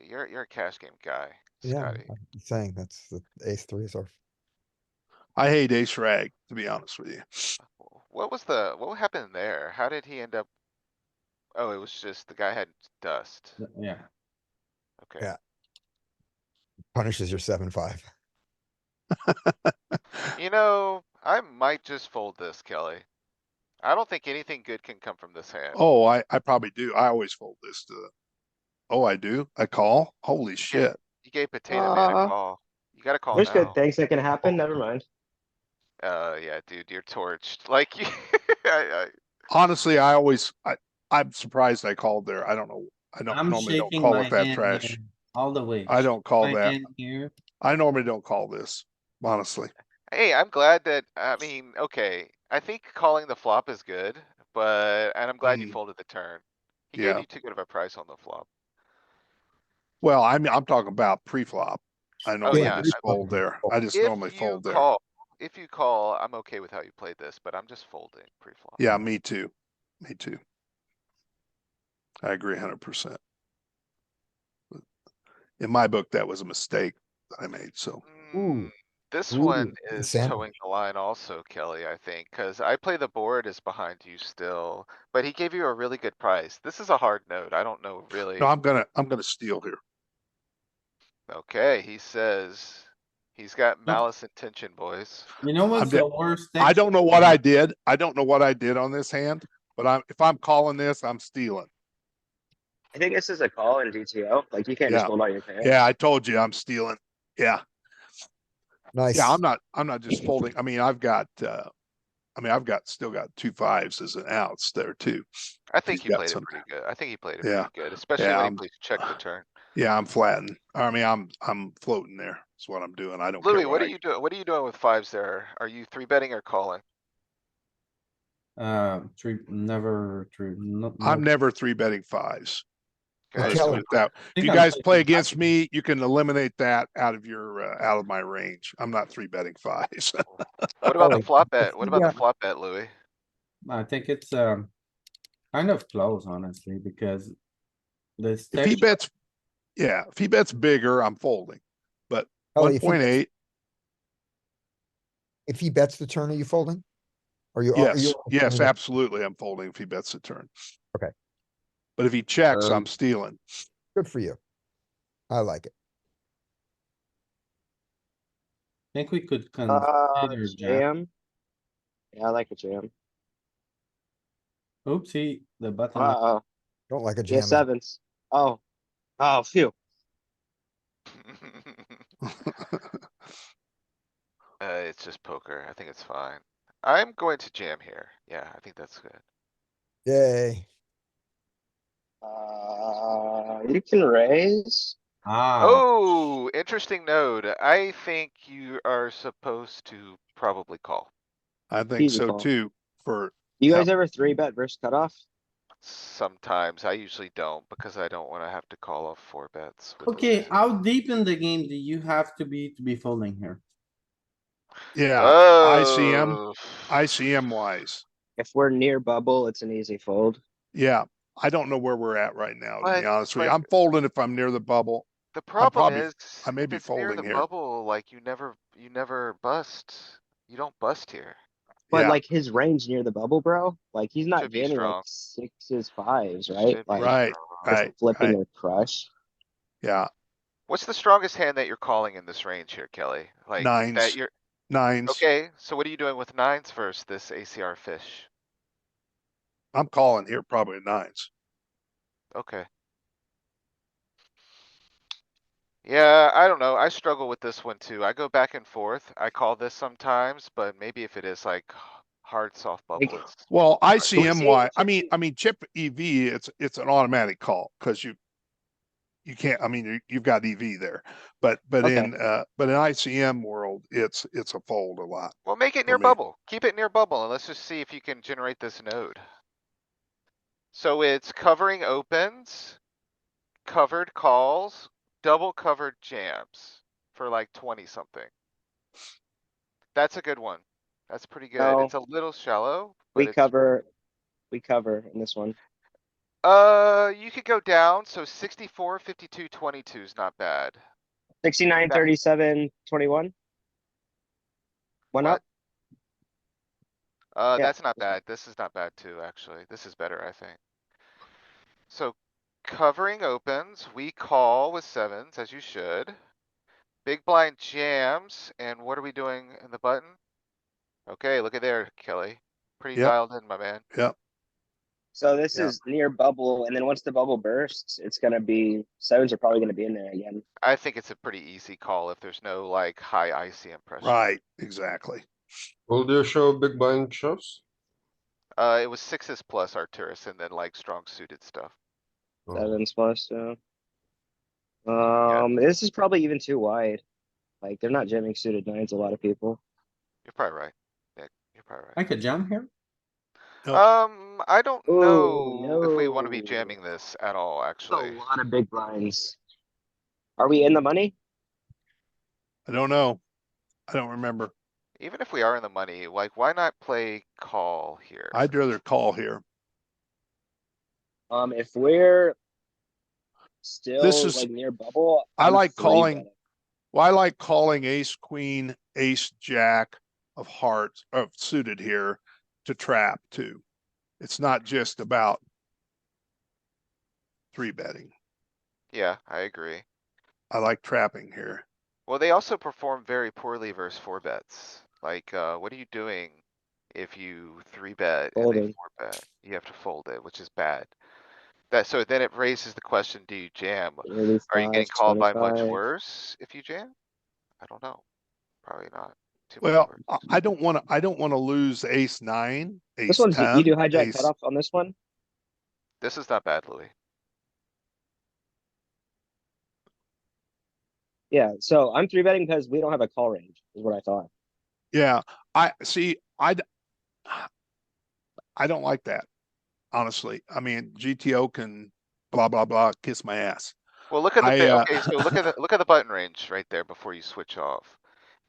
Yeah, you're a cash game guy, Yeah, Scotty. I'm saying that's the ace three is our. I hate ace rag, to be honest with you. What happened there? How did he end up? Oh, it was just the guy had dust. Yeah, Okay. Yeah. Punishes your 7-5. You know, I might just fold this, Kelly. I don't think anything good can come from this hand. Oh, I probably do. I always fold this to the. Oh, I do? I call? Holy shit. You gave Potato Man a Uh, call. You gotta call There's good now. things that can happen, never mind. Yeah, dude, you're torched. Like, Honestly, I'm surprised I called there. I don't know. I don't I'm normally don't shaking call my with that hand trash. here all the way. I don't call My that. hand here. I normally don't call this, honestly. hey, I'm glad that, I mean, okay, I think calling the flop is good, and I'm glad you Mhm. folded the turn. He gave Yeah. you too good of a price on the flop. Well, I'm talking about pre-flop. I Oh, normally yeah. just fold there. I just If normally you fold there. call, if you call, I'm okay with how you played this, but I'm just folding pre-flop. Yeah, me too. Me too. I agree 100%. In my book, that was a mistake that I made, so. Mm, This Ooh, one is insanity. towing the line also, Kelly, I think, cuz I play the board is behind you still, but he gave you a really good price. This is a hard note. I don't know really. No, I'm gonna steal here. Okay, he says he's got malice intention, boys. You know what's de- the worst? I don't texture? know what I did. I don't know what I did on this hand, but if I'm calling this, I'm stealing. I think this is a call in DTO. Like you can't just Yeah. fold out your pair. Yeah, I told you I'm stealing. Yeah. Nice. Yeah, I'm not just folding. I mean, I've still got 2 5s as an outs there too. I He's think you got played it some. pretty good. I think he played it Yeah. pretty good, especially Yeah, when he plays check the turn. Yeah, I'm flattening. I mean, I'm floating there. That's what I'm doing. I don't care Louis, what what are you doing? What are you doing with fives there? Are you three betting or calling? Never true. I'm never 3-betting 5s. I'll Okay, just so put Kelly. it that. If you I'm guys taking play five. against me, you can eliminate that out of out of my range. I'm not 3-betting 5s. what about the Kelly, flop if bet? What he, about the flop bet, Louis? I think it's, kind of close, honestly, because this If he texture, bets, yeah, if he bets bigger, I'm folding. But Kelly, if he 1.8, if he bets the turn, are you folding? Are you? Are yes, you yes, absolutely. I'm folding if he bets the turn. Okay. But if he checks, Um, I'm stealing. Good for you. I like it. think we could consider jam. Jam. Yeah, I like a jam. Oopsie, the button. Uh-oh. Don't like a Yeah, jam. sevens. Oh. Oh, phew. It's just poker. I think it's fine. I'm going to jam here. Yeah, I think that's good. Yay. You can raise. Oh, interesting node. I think you are supposed to probably call. I think Easy so call. too. For You guys Yeah. ever three bet versus cutoff? Sometimes. I usually don't because I don't wanna have to call off four bets. with Okay, Louis. how deep in the game do you have to be folding here? yeah, Oh. ICM wise. If we're near bubble, it's an easy fold. Yeah, I don't know where we're at right now, to be But- honest with you. but- I'm folding if I'm near the bubble. The problem probably- is, I may if be it's near folding the here. bubble, like you never bust. You don't bust here. But Yeah. like his range near the bubble, bro, like he's not Should be jamming like strong. sixes, fives, right? Should be Like Right, strong. right, flipping right. or crush. Yeah, What's the strongest hand that you're calling in this range here, Kelly? Like that nines, you're, nines. okay, so what are you doing with nines versus this ACR fish? I'm calling here probably nines. Okay. Yeah, I don't know. I struggle with this one too. I go back and forth. I call this sometimes, but maybe if it is like hard soft Like, bubble, it's. Well, we ICM see wise, it I mean, chip EV, it's an automatic call because you can't, I mean, you've got EV there, but Okay. in ICM world, it's a fold a lot. Well, make it for near me. bubble. Keep it near bubble and let's just see if you can generate this node. So it's covering opens, covered calls, double covered jams for like 20 something. That's a good one. That's pretty good. No. It's a little shallow, We but it's. cover in this one. You could go down, so 64, 52, 22 is not bad. 69, That- 37, 21. One What? up. Yeah. That's not bad. This is not bad too, actually. This is better, I think. So covering opens, we call with sevens, as you should. Big blind jams, and what are we doing in the button? Okay, look at there, Kelly. pretty Yep. dialed in, my man. Yep. So this Yeah. is near bubble, and then once the bubble bursts, it's gonna be, sevens are probably gonna be in there again. I think it's a pretty easy call if there's no like high ICM pressure. Right, exactly. Will you show big blind shoves? It was sixes plus Arcturus and then like strong suited stuff. Oh. Sevens plus, yeah. This is probably even too wide. Like, they're not jamming suited nines, a lot of people. You're probably right, Nick. You're probably I right. could jam here. I don't Oh, know if we wanna be no. jamming this at all, That's a actually. lot of big blinds. Are we in the money? I don't know. I don't remember. Even if we are in the money, like, why not play call here? I'd rather call here. If we're still is- like near bubble. I I'm like three calling- betting. Well, I like calling ace, queen, ace, jack of hearts, of suited here to trap too. It's not just about three betting. Yeah, I agree. I like trapping here. Well, they also perform very poorly versus four bets. Like, what are you doing if you three bet and they Folding. four bet? You have to fold it, which is bad. So then it raises the question, do you jam? Are you getting 35, called by much 25. worse if you jam? I don't know. Probably not. Too much Well, worse. I don't wanna lose ace nine, This ace one's, you do ten, hijack ace. cutoff on this one? This is not bad, Louis. Yeah, so I'm three betting because we don't have a call range, is what I thought. Yeah, I see, I don't like that, honestly. I mean, GTO can blah, blah, blah, kiss my ass. Well, look at the, I, okay, so look at the button range right there before you switch off.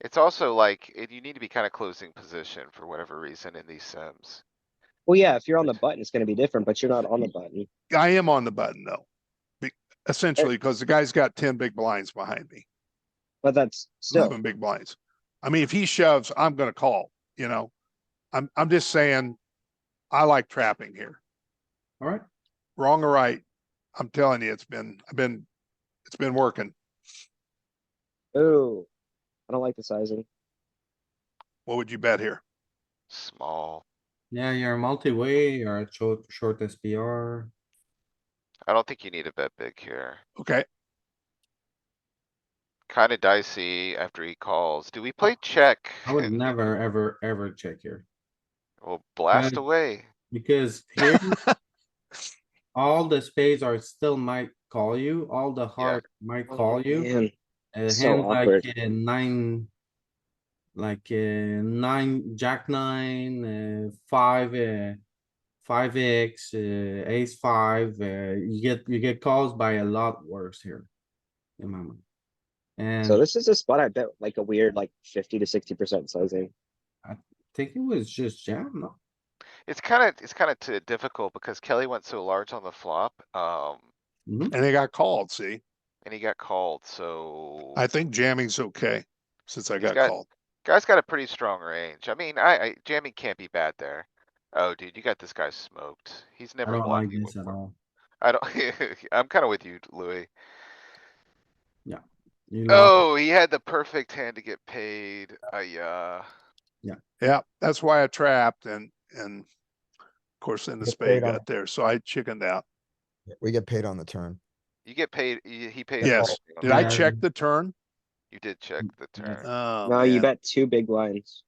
It's also like, you need to be kinda closing position for whatever reason in these sims. Well, yeah, if you're on the button, it's gonna be different, but you're not on the button. I am on the button though. Essentially, because the guy's got 10 big blinds behind me, But that's still, 11 big blinds. I mean, if he shoves, I'm gonna call, you know? I'm just saying, I like trapping here. Alright, Wrong or right, I'm telling you, it's been working. ooh, I don't like the sizing. What would you bet here? Small. yeah, you're multi-way, you're a short SPR. I don't think you need to bet big here. Okay, Kinda dicey after he calls. Do we play check? I would never, ever, ever check here. Well, blast Uh, away. Because here, all the spades are still might call you, all the heart might call you. Man, A so hand like awkward. nine. Like nine, jack nine, five, 5x, ace five, you get calls by a lot worse here. In my mind. And So this is a spot I bet like a weird, like 50 to 60% sizing. I think it was just jam, no? It's kinda difficult because Kelly went so large on the flop, and they got called, see? and he got called, so. I think jamming's okay, since I He's got got- called. Guy's got a pretty strong range. I mean, jamming can't be bad there. Oh, dude, you got this guy smoked. He's I never don't like blocking this at before. all. I don't, I'm kinda with you, Louis. You lost. Oh, he had the perfect hand to get paid. Yeah. Yeah, that's why I trapped and of course then the Get spade paid on got there, so I chickened out. We get paid on the turn. You get paid, he pays. Yes, everything on did the I Yeah. turn. check the turn? You did check the turn. Oh, No, you man. bet two big blinds.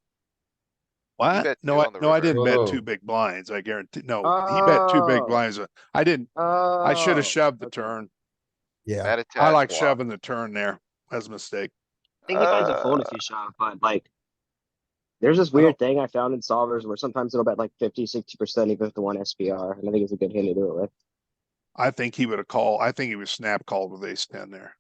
What? bet No, two I, on the no, I river. didn't bet Oh. two big blinds, I guarantee. No, he bet two big Oh. blinds. I didn't, I should Oh, have shoved the okay. turn. Yeah, Mad I attack like flop. shoving the turn there. That's a mistake. I think he finds a fold if you shove, but like. There's this weird thing I found in solvers where sometimes it'll bet like 50, 60% even with the one SPR, and I think it's a good hand to do it with. I think he would have called, I think he was snap called with ace ten there.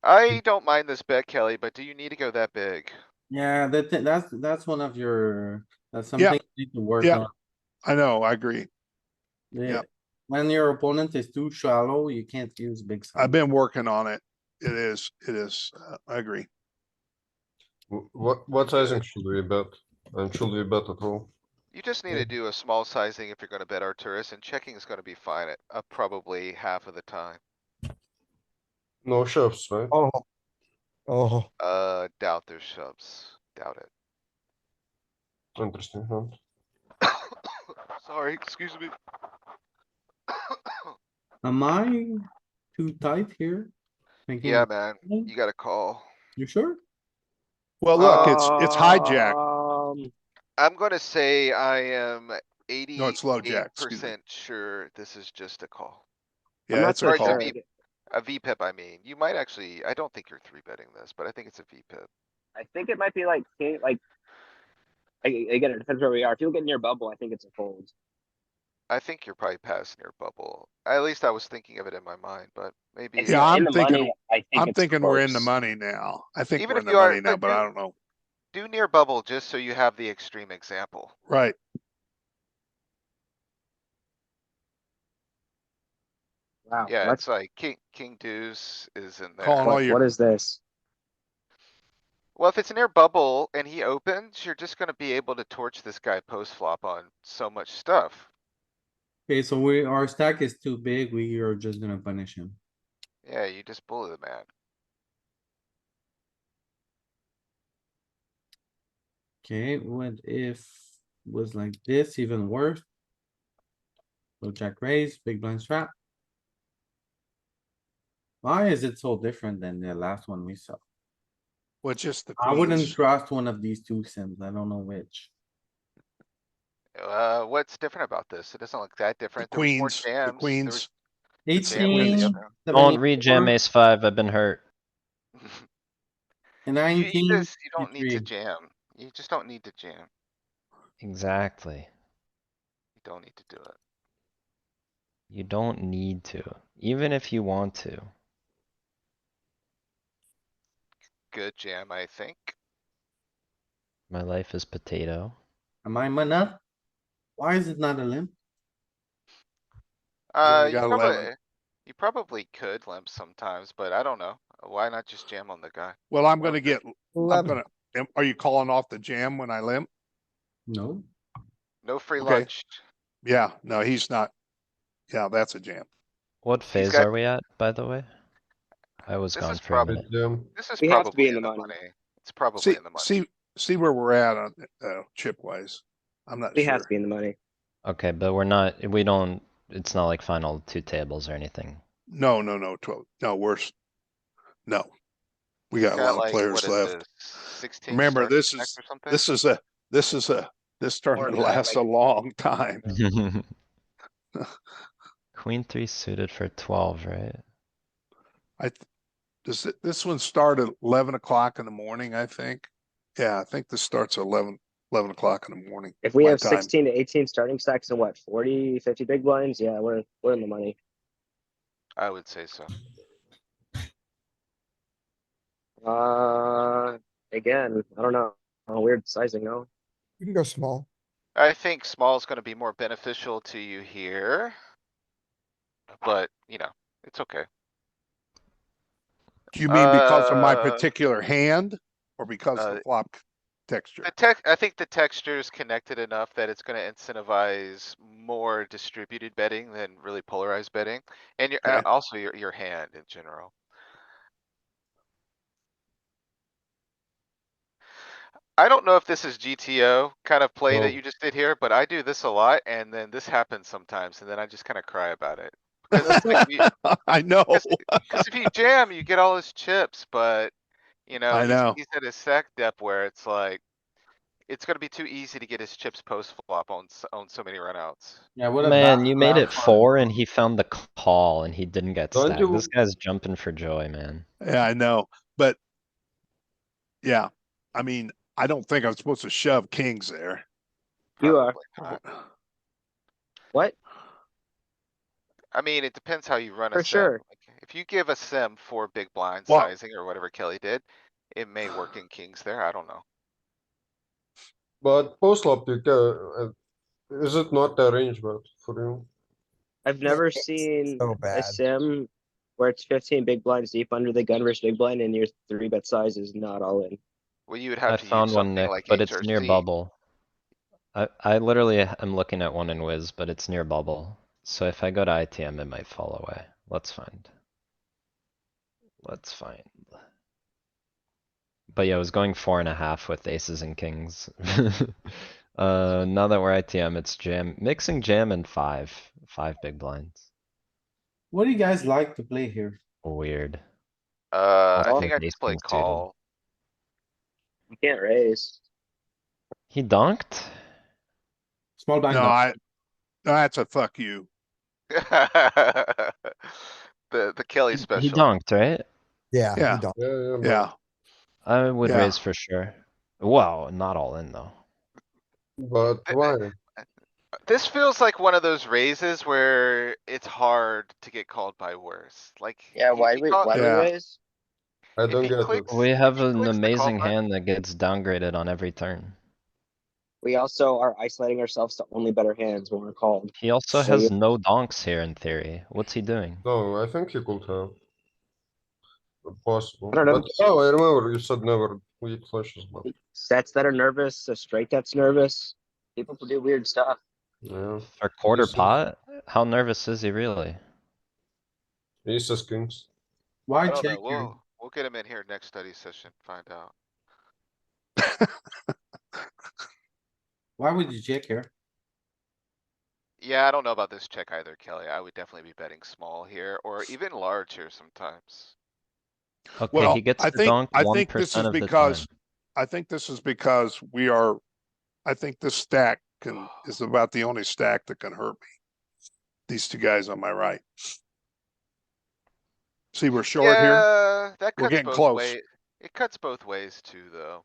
I don't mind this bet, Kelly, but do you need to go that big? Yeah, that's one of your, that's something you need to work Yeah. on. I know, I agree. Yeah. Yep. When your opponent is too shallow, you can't use big size. I've been working on it. It is, I agree. What sizing should we bet? And should we bet at all? You just need to do a small sizing if you're gonna bet Arcturus, and checking is gonna be fine at, probably half of the time. No shoves, right? oh. Oh, Doubt there's shoves. Doubt it. Interesting hand. Sorry, excuse me. Am I too tight here? Thinking Yeah, of- man, you got a call. You sure? Well, look, it's hijack. I'm gonna say I am No, it's low 88% jack, excuse me. sure this is just a call. I'm Yeah, not it's so a Or it's a call. sure. A VPip, I mean. You might actually, I don't think you're three betting this, but I think it's a VPip. I think it might be like again, it depends where we are. If you get near bubble, I think it's a fold. I think you're probably past your bubble. At least I was thinking of it in my mind, but maybe. If Yeah, you're in I'm the thinking, money, I think I'm it's thinking we're in the close. money now. I think Even we're if in the you are, money now, but but I don't know. do near bubble just so you have the extreme example. Right. Wow. Yeah, What? it's like king deuce is in Calling there. all your, What is this? Well, if it's near bubble and he opens, you're just gonna be able to torch this guy post flop on so much stuff. Okay, so our stack is too big, we are just gonna punish him. Yeah, you just bully the man. Okay, what if was like this, even worse? So jack raise, big blind trap. Why is it so different than the last one we saw? well, just the I wouldn't queens. trust one of these two sims, I don't know which. What's different about this? It doesn't look that The different. There was more queens, the jams. There queens. was the jams on the 18, other. Don't rejam 74, ace five, I've been hurt. and You 19, just, you don't need to 53. jam. You just don't need to jam. Exactly. You don't need to do it. You don't need to, even if you want to. Good jam, I think. My life is potato. Am I enough? Why is it not a limp? only You got 11. probably could limp sometimes, but I don't know. Why not just jam on the guy? Well, I'm Or gonna get, I'm 11. gonna, are you calling off the jam when I limp? No, No free Okay. lunch. Yeah, no, he's not. Yeah, that's a jam. What He's phase got, are we at, by the way? I was this gone is for a probably, minute. this is We have to be probably in in the the money. money. It's probably See, in the money. see where we're at on, chip wise. I'm not We have to sure. be in the money. Okay, but we're not, we don't, it's not like final two tables or anything. No, 12, no, worse. No. We He's got a got lot of like, what players is left. this? 16 Remember, starting stacks or something? this tournament time, lasts a long time. Queen three suited for 12, right? This one start at 11 o'clock in the morning, I think. Yeah, I think this starts at 11 o'clock in the morning. If we my have time. 16 to 18 starting stacks and what, 40, 50 big blinds, yeah, we're in the money. I would say so. Again, I don't know. Weird sizing, no? You can go small. I think small is gonna be more beneficial to you here. But, you know, it's okay. Do you mean because of my Uh, particular hand or because of the flop texture? I think the texture is connected enough that it's gonna incentivize more distributed betting than really polarized betting. And your, Okay. also your hand in general. I don't know if this is GTO kind of play that No. you just did here, but I do this a lot and then this happens sometimes and then I just kinda cry about it. Cause it's like, I know. cause if you jam, you get all his chips, but you know, I know. he's at a sec depth where it's like, it's gonna be too easy to get his chips post flop on, on so many runouts. yeah, what a Man, bad you made it last one. 4 and he found the call and he didn't get Don't stacked. you- This guy's jumping for joy, man. Yeah, I know. But yeah, I mean, I don't think I'm supposed to shove kings there. You are. Probably not. What? I mean, it depends how you run a For sim. sure. Like, if you give a sim 4 big blind Well- sizing or whatever Kelly did, it may work in kings there. I don't know. But post flop, you can. Is it not a range bet for you? I've never It's seen so a bad. sim where it's 15 big blinds deep under the gun versus big blind and your 3-bet size is not all in. Well, you would I have to use found one, something Nick, like but it's near HRC. bubble. I literally am looking at one in Wiz, but it's near bubble. So if I go to ITM, it might fall away. Let's find. Let's find. But yeah, I was going 4.5 with aces and kings. Now that we're ITM, it's jam, mixing jam and five big blinds. What do you guys like to play here? Weird. I Also, think I ace just play king suited. call. You can't raise. He donked? Small blind. No, does. that's a fuck you. The Kelly He special. donked, right? Yeah, Yeah. he don't. Yeah, Yeah, I would Yeah. raise for sure. Wow, not all in though. but why? This feels like one of those raises where it's hard to get called by worse. Like. Yeah, why we Yeah. raise? I If don't he get it. clicks, We have if he an clicks the call amazing button- hand that gets downgraded on every turn. We also are isolating ourselves to only better hands when we're called. He also So has you- no donks here in theory. What's he doing? No, I think he could have. Possible. I don't know. But oh, I remember you said never weak flushes, but Sets that are nervous, a straight that's nervous. People do weird stuff. yeah. For quarter Aces. pot? How nervous is he really? Aces, kings. Why I don't check know, here? we'll get him in here next study session, find out. Why would you check here? Yeah, I don't know about this check either, Kelly. I would definitely be betting small here, or even large here sometimes. Okay, well, he gets I to think, donk I 1% think this is of the because, time. I think this is because I think this stack is about the only stack that can hurt me. These two guys on my right. See, we're short here. Yeah, that We're cuts getting both close. ways. It cuts both ways too, though.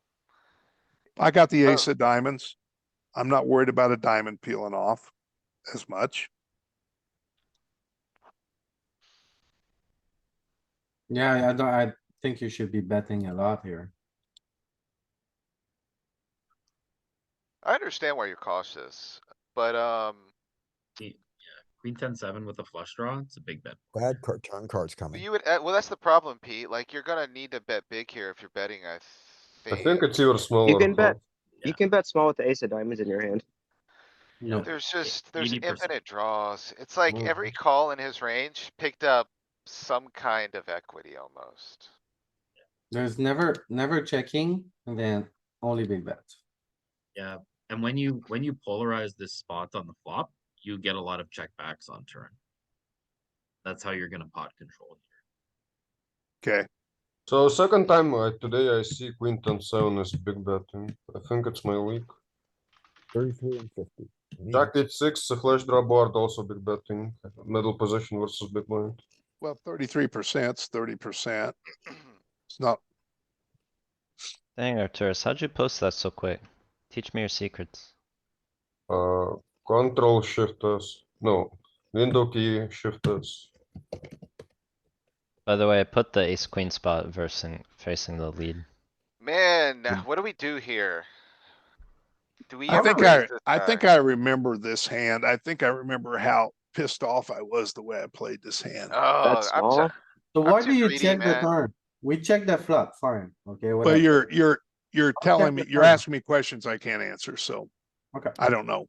I got the Oh. ace of diamonds. I'm not worried about a diamond peeling off as much. Yeah, I think you should be betting a lot here. I understand why you're cautious, but, Yeah, Queen 10-7 with a flush draw, it's a big bet. Bad card, turn cards coming. you would, well, that's the problem, Pete. Like, you're gonna need to bet big here if you're betting, I I think think. it's either small You or can bet. half. You can bet small with the ace of diamonds in your hand. No, There's 80%. infinite draws. It's like Mhm. every call in his range picked up some kind of equity almost. there's never checking and then only big bets. Yeah, and when you polarize this spot on the flop, you get a lot of checkbacks on turn. That's how you're gonna pot control here. Okay. So second time today I see Queen 10-7 is big betting. I think it's my week. 33 and 50. Jack 8-6, a flash draw board also big betting. Middle position versus big blind. Well, 33%'s 30%. It's not, Dang, Arturus, how'd you post that so quick? Teach me your secrets. Control shift S. No, window key shift S. By the way, I put the ace queen spot facing the lead. Man, what do we do here? Do we I ever think raise this I guy? think I remember this hand. I think I remember how pissed off I was the way I played this hand. Oh, That's small. So I'm why too do you greedy, check the man. turn? We check the flop, fine, okay, But whatever. you're telling me, the you're turn. asking me questions I can't answer, so Okay, I don't know.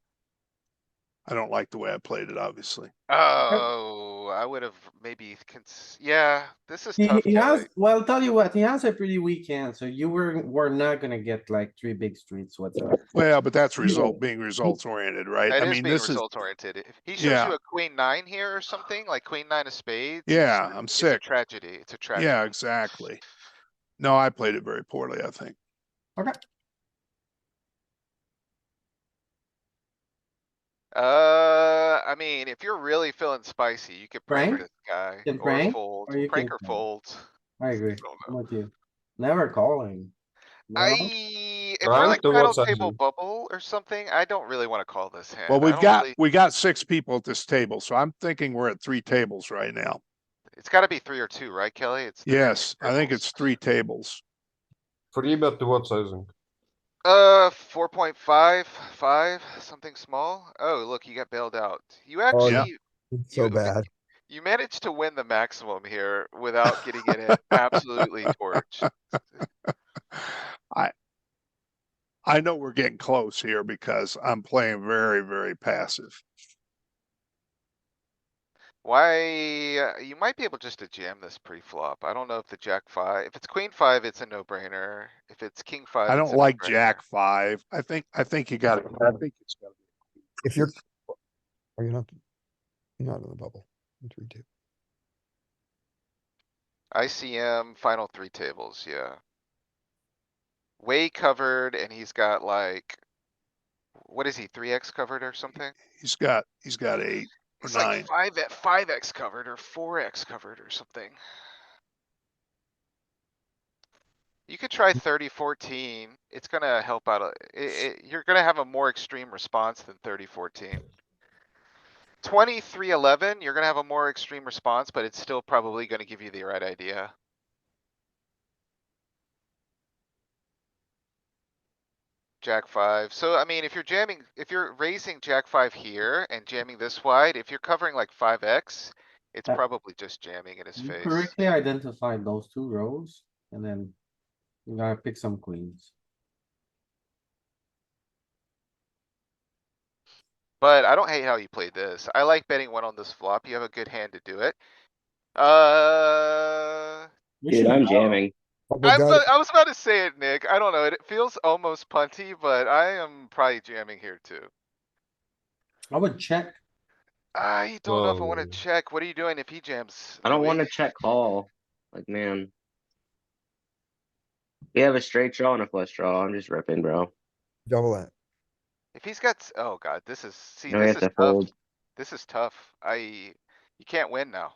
I don't like the way I played it, obviously. Oh, I would have maybe yeah, this is he tough, he has, Kelly. well, tell you what, he has a pretty weak hand, so you were not gonna get like three big streets whatsoever. Well, but that's being results oriented, right? It I is mean, being this is, results oriented. If he shows you yeah, a queen nine here or something, like queen nine of spades. yeah, I'm It's a sick. tragedy. It's a tragedy. Yeah, exactly. No, I played it very poorly, I think. Okay, I mean, if you're really feeling spicy, you could prank Prank? this guy Can or prank, fold, or you prank can or call. fold. I agree, don't I'm know. with you. Never calling. No, If we're like Prank to what battle size table is? bubble or something, I don't really wanna call this hand. Well, I don't really, we got 6 people at this table, so I'm thinking we're at 3 tables right now. it's gotta be three or two, right, Kelly? It's three or two Yes, I think tables. it's 3 tables. Free bet to what sizing? 4.5, 5, something small. Oh, look, you got bailed out. You Oh, actually, It's so you, bad. you managed to win the maximum here without getting it absolutely torched. I know we're getting close here because I'm playing very, very passive. Why, you might be able just to jam this pre-flop. I don't know if the jack five, if it's queen five, it's a no-brainer. If it's king five, I it's don't a like no-brainer. jack five. I think you got it. I think it's got. If you're, are you not? Not in the bubble. In 3-2. ICM final three tables, yeah. Way covered and he's got like, what is he, 3x covered or something? He's got 8 or He's like 9. five X covered or 4x covered or something. You could try 30-14. It's gonna help out. You're gonna have a more extreme response than 30-14. 23-11, you're gonna have a more extreme response, but it's still probably gonna give you the right idea. Jack five. So I mean, if you're jamming, if you're raising jack five here and jamming this wide, if you're covering like 5x, it's Yeah. probably just jamming in his You face. correctly identified those two rows and then you gotta pick some queens. But I don't hate how you played this. I like betting one on this flop. You have a good hand to do it. We Dude, should I'm go. jamming. Bubble gut, I was about to say it, Nick. I don't know. It feels almost punty, but I am probably jamming here too. I would check. I don't know if I wanna Oh, check. What are you doing if he jams, I don't Louis? want to check call. Like, man. We have a straight draw and a flush draw. I'm just ripping, bro. double it. If he's got, oh god, this is, see, Now we this have is to tough. fold. This is tough. You can't win now.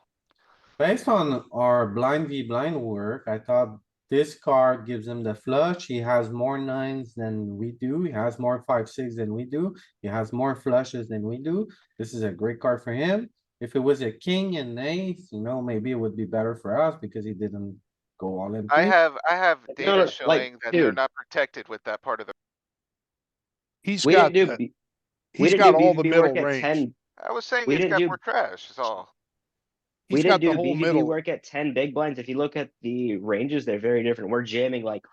Based on our blind v blind work, I thought this card gives him the flush. He has more nines than we do. He has more 5-6 than we do. He has more flushes than we do. This is a great card for him. If it was a king and ace, maybe it would be better for us because he didn't go all in. I have No, data no, like, showing that they're dude, not protected with that part of the, He's we didn't got do, the, we he's didn't got do all the BVB work middle at range. 10. I was saying We he's didn't got do, more trash, is all. we He's didn't got the do whole BVB middle. work at 10 big blinds. If you look at the ranges, they're very different. We're jamming like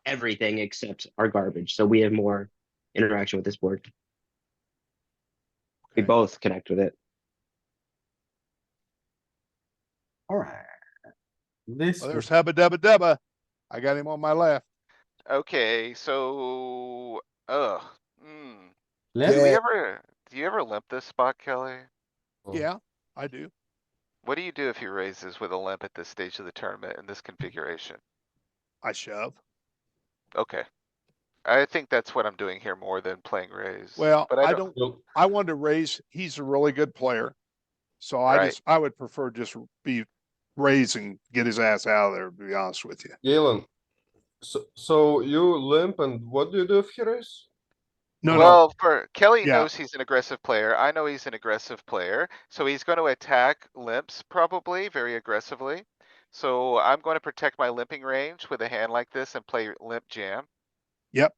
everything except our garbage. So we have more interaction with this board. We Okay. both connect with it. Alright. This, Well, there's Hubba Dubba Dubba. I got him on my left. Okay, so, hmm. let's, Do we Yeah. ever, do you ever limp this spot, Kelly? Yeah, I do. What do you do if he raises with a limp at this stage of the tournament in this configuration? I shove. Okay. I think that's what I'm doing here more than playing raise. Well, But I don't, you, I wanted to raise, he's a really good player. So Right. I would prefer just be raising, get his ass out of there, to be honest with you. Galen. So you limp, and what do you do if he raise? No, no, Well, for Kelly Yeah. knows he's an aggressive player. I know he's an aggressive player, so he's gonna attack limps probably very aggressively. So I'm gonna protect my limping range with a hand like this and play limp jam. Yep.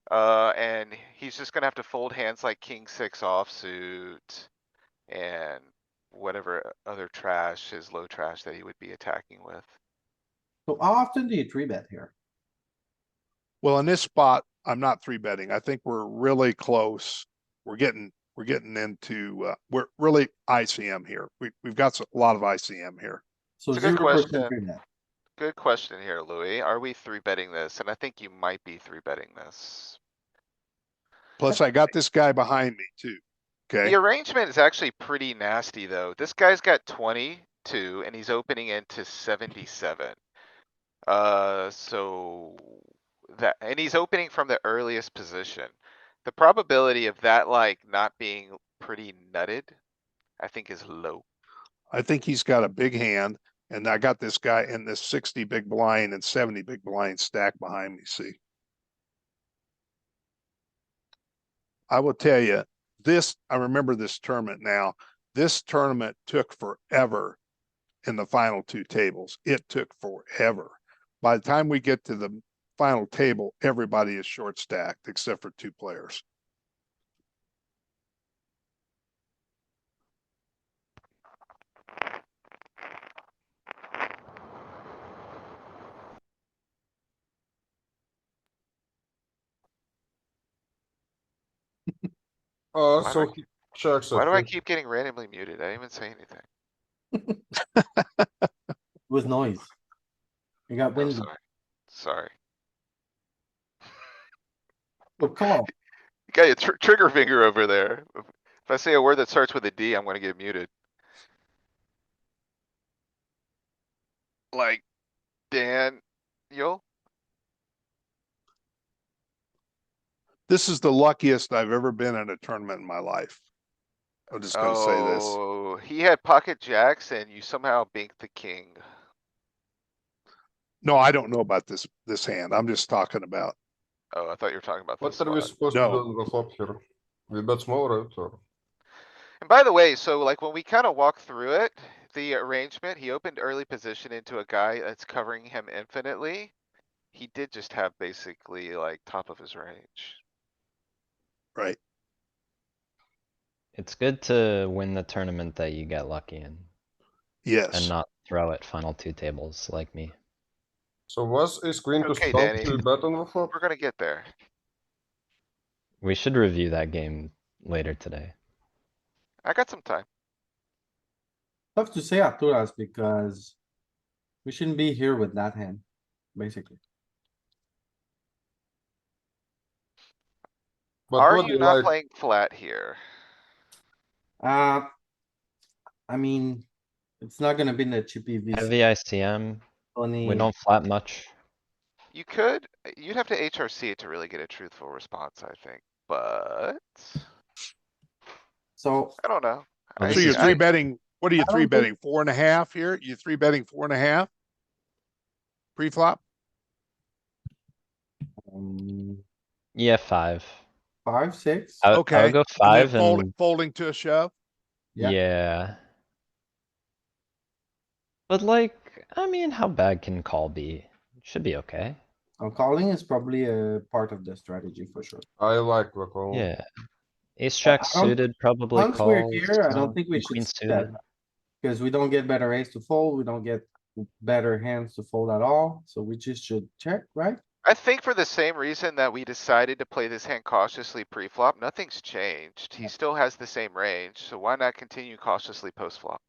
And he's just gonna have to fold hands like king six offsuit and whatever other trash, his low trash that he would be attacking with. so how often do you three bet here? Well, in this spot, I'm not three betting. I think we're really close. We're getting into, we're really ICM here. We've got a lot of ICM here. So It's a good 0% question. three bet. Good question here, Louis. Are we three betting this? And I think you might be three betting this. Plus I got this guy behind me too. Okay. The arrangement is actually pretty nasty, though. This guy's got 22 and he's opening into 77. So that, and he's opening from the earliest position. The probability of that like not being pretty nutted, I think is low. I think he's got a big hand and I got this guy in this 60 big blind and 70 big blind stack behind me. See? I will tell you this, I remember this tournament now. This tournament took forever in the final two tables. It took forever. By the time we get to the final table, everybody is short stacked except for two players. Why am So I- Checks Why at do I 50. keep getting randomly muted? I didn't even say anything. With noise. You got Oh, windy. sorry. Sorry. Oh, come on. You got your trigger finger over there. If I say a word that starts with a D, I'm gonna get muted. Like, Daniel? This is the luckiest I've ever been in a tournament in my life. I'm just gonna say this. Oh, he had pocket jacks and you somehow binked the king. No, I don't know about this hand. I'm just talking about. Oh, I thought you were talking about What this are we spot. supposed to do No. on the flop here? We bet small, right? Or And by the way, so like when we kind of walk through it, the arrangement, he opened early position into a guy that's covering him infinitely. He did just have basically like top of his range. Right. It's good to win the tournament that you get lucky in and Yes. not throw at final two tables like me. so was ace queen to Okay, stop Danny. to bet on the flop? We're gonna get there. We should review that game later today. I got some time. Tough to say Arturas because we shouldn't be here with that hand, basically. But Are what do you you not like? playing flat here? Uh, I mean, it's not gonna be in the chippy V Heavy ICM, we funny. don't flat much. You could, you'd have to HRC it to really get a truthful response, I think, but So I don't know. Well, So this you're is three betting, what are you I three don't think- betting? 4.5 here? You three betting 4.5? Pre-flop? Yeah, 5. 5, 6. I Okay. would go And then 5 and folding to a shove? Yeah. yeah. But like, I mean, how bad can call be? Should be okay. Calling is probably a part of the strategy for sure. I like the call. Yeah. Ace jack I don't- suited probably Once we're calls. here, I don't think we and should queen see that. suited. Because we don't get better ace to fold, we don't get better hands to fold at all, so we just should check, right? I think for the same reason that we decided to play this hand cautiously pre-flop, nothing's changed. He still has the same range, so why not continue cautiously post-flop?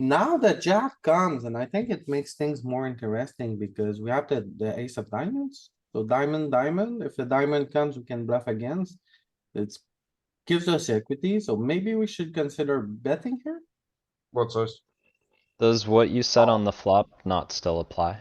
Now the jack comes, and I think it makes things more interesting because we have the ace of diamonds. So diamond, diamond, if the diamond comes, we can bluff against. It's gives us equity, so maybe we should consider betting here. What size? Does what you said on the flop not still apply?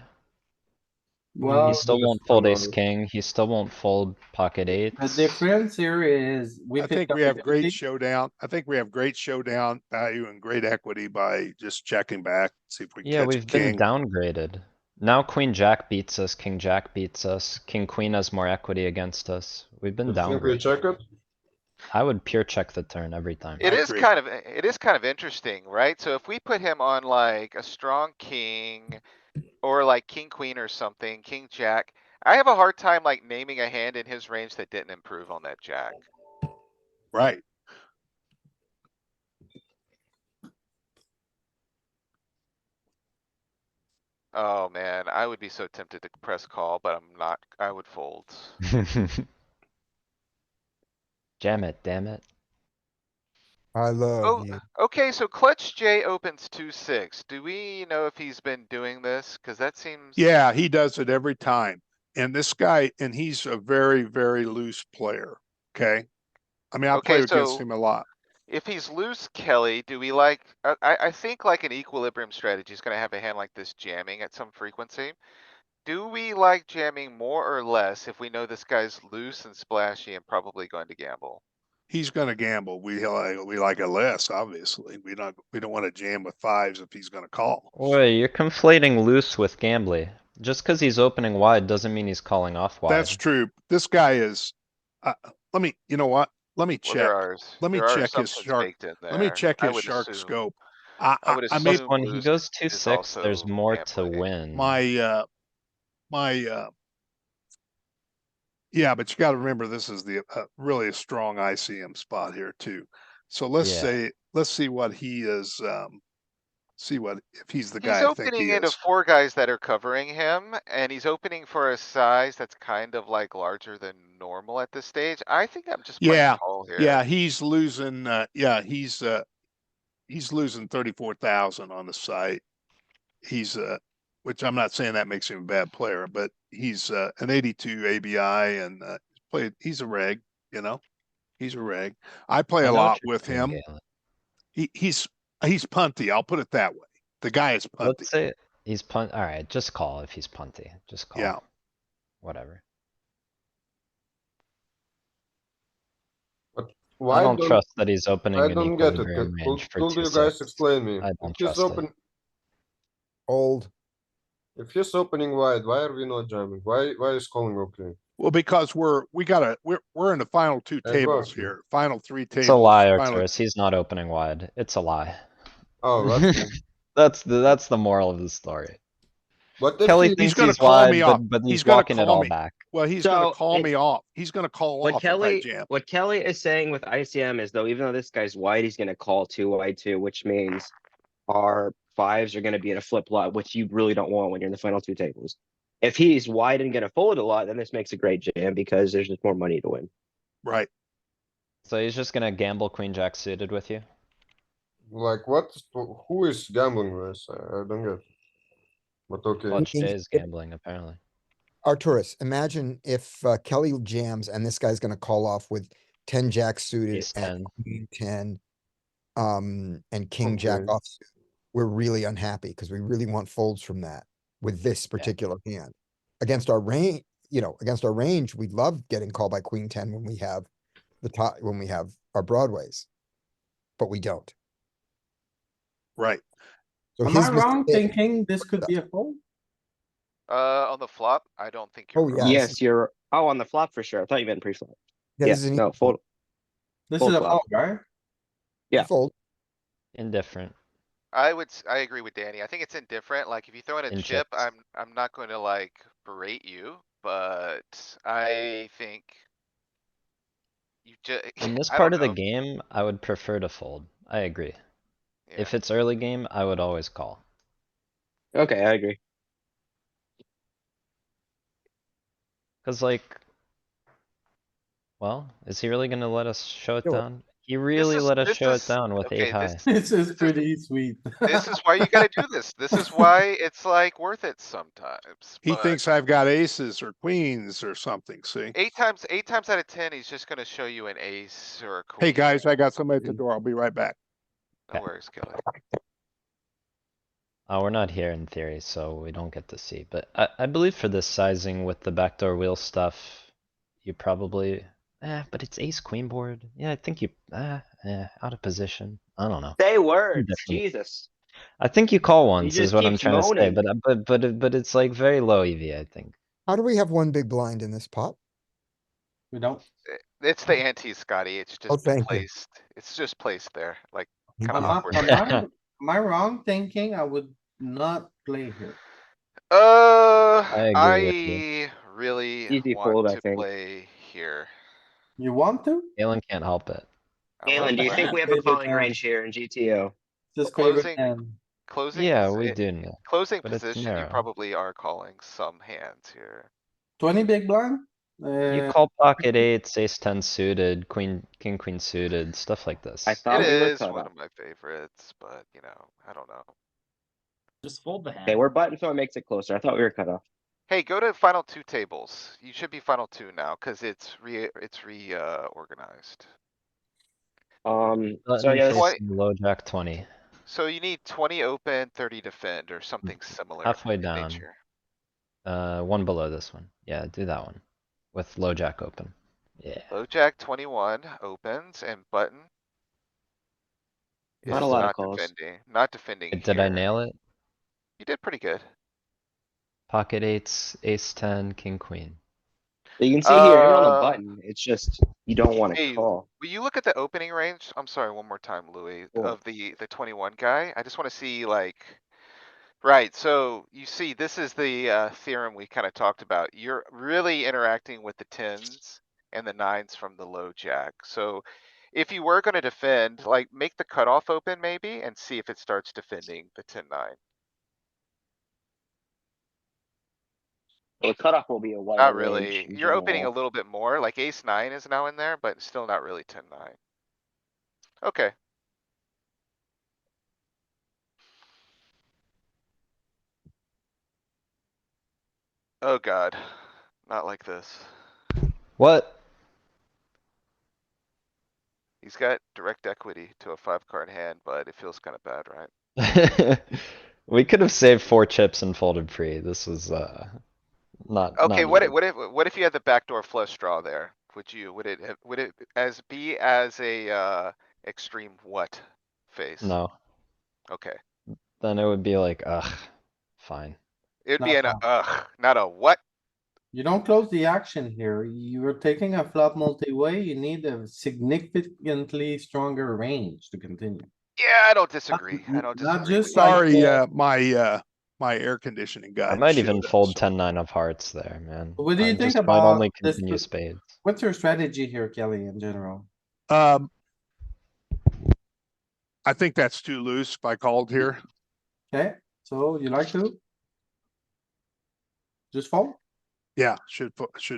Well, He still Yes, won't fold ace hello. king, he still won't fold pocket the eights. difference here is we I picked think up we have great equity. showdown. I think we have great showdown value and great equity by just checking back, see if we can Yeah, catch a we've been king. downgraded. Now queen jack beats us, king jack beats us, king queen has more equity against us. We've been You think we downgraded. check it? I would pure check the turn every time. It I is agree. it is kind of interesting, right? So if we put him on like a strong king or like king, queen or something, king, jack, I have a hard time like naming a hand in his range that didn't improve on that jack. Right. Oh, man, I would be so tempted to press call, but I'm not, I would fold. Jam it, damn it. I love Oh, you. okay, so clutch J opens 2-6. Do we know if he's been doing this? Cuz that seems. Yeah, he does it every time. And this guy, and he's a very, very loose player. Okay. I mean, I Okay, play against so him a lot. if he's loose, Kelly, do we like, I think like an equilibrium strategy is gonna have a hand like this jamming at some frequency. Do we like jamming more or less if we know this guy's loose and splashy and probably going to gamble? He's gonna gamble. We like it less, obviously. We don't want to jam with fives if he's gonna call. Wait, you're conflating loose with gambly. Just cause he's opening wide doesn't mean he's calling off wide. That's true. This guy is, you know what? Let me Well, check. Let me there are check his assumptions shark. baked in Let me there. check I his would shark assume, scope. I would I made assume When he loose goes is 2-6, there's also more to gambling. win. yeah, but you gotta remember, this is the, really a strong ICM spot here too. So let's Yeah. see what he is, See what, if he's the He's guy I think opening he into is. 4 guys that are covering him, and he's opening for a size that's kind of like larger than normal at this stage. I think I'm just playing Yeah, call yeah, here. he's losing, he's losing 34,000 on the site. He's, which I'm not saying that makes him a bad player, but he's, an 82 ABI and, he's a reg, you know? He's a reg. I play I a know what lot you're with saying, him. Galen. He's punty. I'll put it that way. The guy is punty. Let's say he's alright, just call if he's punty, just call. Yeah. Whatever. But I why don't don't, trust that he's opening I an don't get it. equilibrium range for Could you guys 2-6. explain me? I If don't he's trust it. open, Old. if he's opening wide, why are we not jamming? Why is calling okay? Well, because we're in the final 2 I got tables you. here, final 3 tables. It's a lie, final- Arcturus, he's not opening wide, it's a lie. Oh, that's cool. That's the moral of the story. But if Kelly he, He's thinks gonna he's call wide, me off. but he's He's gonna walking it call all me. back. Well, he's gonna So call it- me off. He's gonna call What off if I Kelly, jam. what Kelly is saying with ICM is though, even though this guy's wide, he's gonna call too wide too, which means our fives are gonna be in a flip lot, which you really don't want when you're in the final 2 tables. If he's wide and gonna fold a lot, then this makes a great jam because there's just more money to win. Right. So he's just gonna gamble queen jack suited with you? like, who is gambling this? I don't get it. But okay. Clutch means J is if- gambling, apparently. Arcturus, imagine if Kelly jams and this guy's gonna call off with 10 jack suited Ace and 10. queen 10. And king jack Okay. offsuit. We're really unhappy because we really want folds from that with this particular hand. Against our range, against our range, we love getting called by queen 10 when we have when we have our broadways. But we don't. Right. So Am his I wrong mistake- thinking this could be a fold? On the flop, I don't think you're Oh, wrong. yeah. Yes, you're, oh, on the flop for sure. I thought you meant pre-flop. Yeah, Yeah, this is an no, easy fold. This Fold is a flop. fold, right? yeah. fold. Indifferent. I agree with Danny. I think it's indifferent. Like if you throw in a In chip, chips. I'm not going to like berate you, but I think you just, In this I part don't of the know. game, I would prefer to fold. I agree. Yeah. If it's early game, I would always call. Okay, I agree. Cause like. Well, is he really gonna let us show it Sure. down? He really let us show it down with okay, 8 high. This is pretty sweet. This is why you gotta do this. This is why it's like worth it sometimes. He but thinks I've got aces or queens or something, see? 8 times out of 10, he's just gonna show you an ace or a queen. Hey, guys, I got somebody at the door. I'll be right back. No worries, Kelly. We're not here in theory, so we don't get to see, but I believe for this sizing with the backdoor wheel stuff, you probably, but it's ace queen board. Yeah, I think you, out of position. I don't know. Say words, Different. Jesus. I think you call once is just what I'm keeps trying to say, moaning. but it's like very low EV, I think. How do we have one big blind in this pot? We don't. It's the ante, Scotty. It's Oh, just thank you. placed. It's just placed there, like Thank kind of you. awkward. Am I wrong thinking I would not play here? I agree with you. I really Easy want fold, I to think. play here. You want to? Galen can't help it. I wanna Galen, do you play. think we have a Favorite calling hand. range here in GTO? Just Closing- favorite hand. Closing. Yeah, we do know. Closing but it's position, you narrow. probably are calling some hands here. 20 big blind? You call pocket eights, ace 10 suited, king queen suited, stuff like this. I It thought we were is cut one off. of my favorites, but you know, I don't know. Just fold the hand. Okay, we're button, so it makes it closer. I thought we were cut off. Hey, go to final 2 tables. You should be final 2 now, cuz it's organized. So yeah, What? Low jack 20. So you need 20 open, 30 defend or something similar. Halfway in down. nature. One below this one. Yeah, do that one. With low jack open. Yeah. Low jack 21 opens and button. Not is a lot of calls. not defending Did I here. nail it? You did pretty good. Pocket eights, ace 10, king queen. You can see here, even on the Uh, button, it's just, you don't wanna Hey, call. will you look at the opening range? I'm sorry, one more time, Louis, Sure. of the 21 guy? I just wanna see like. Right, so you see, this is the theorem we kinda talked about. You're really interacting with the tens and the nines from the low jack. So if you were gonna defend, like, make the cutoff open maybe and see if it starts defending the 10-9. The cutoff will be a wider Not range really. in You're opening a general. little bit more, like ace nine is now in there, but still not really 10-9. Okay, oh god, not like this. What? He's got direct equity to a 5-card hand, but it feels kinda bad, right? We could have saved 4 chips and folded free. This was, not Okay, needed. what if you had the backdoor flush draw there? Would it be as a, extreme what face? No, Okay, then it would be like, ugh, fine. it'd be Not an fine. ugh, not a what? You don't close the action here. You're taking a flop multi-way. You need a significantly stronger range to continue. Yeah, I don't disagree. I don't Not disagree. just like, Sorry, my air conditioning guy. I might showed even up, fold so- 10-9 of hearts there, man. What do you I think just might about only this continue sp- spades. what's your strategy here, Kelly, in general? I think that's too loose if I called here. Okay, so you like to? Just fold? Yeah, should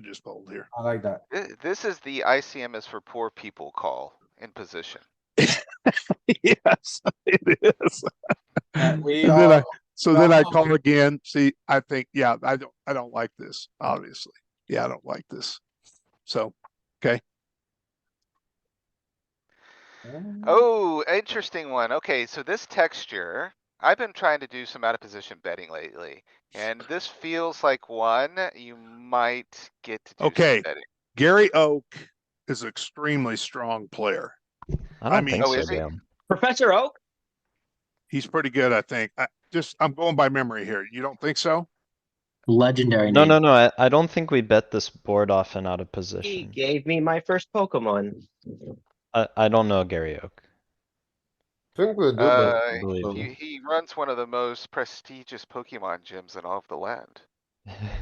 just fold here. I like that. This is the ICM is for poor people call in position. Yes, it is. We And then are, so then I call again. See, I think, yeah, I don't like this, obviously. Yeah, I don't like this. So, okay. Oh, interesting one. Okay, so this texture, I've been trying to do some out of position betting lately. And this feels like one you might get to do some Okay. betting. Gary Oak is an extremely strong player. I don't mean- think Oh, so, is he? Dan. Professor Oak? He's pretty good, I think. I'm going by memory here. You don't think so? Legendary No, name. no, no, I don't think we bet this board off and out of He position. gave me my first Pokemon. I don't know Gary Oak. I think we do, but I believe you. He runs one of the most prestigious Pokemon gyms in all of the land.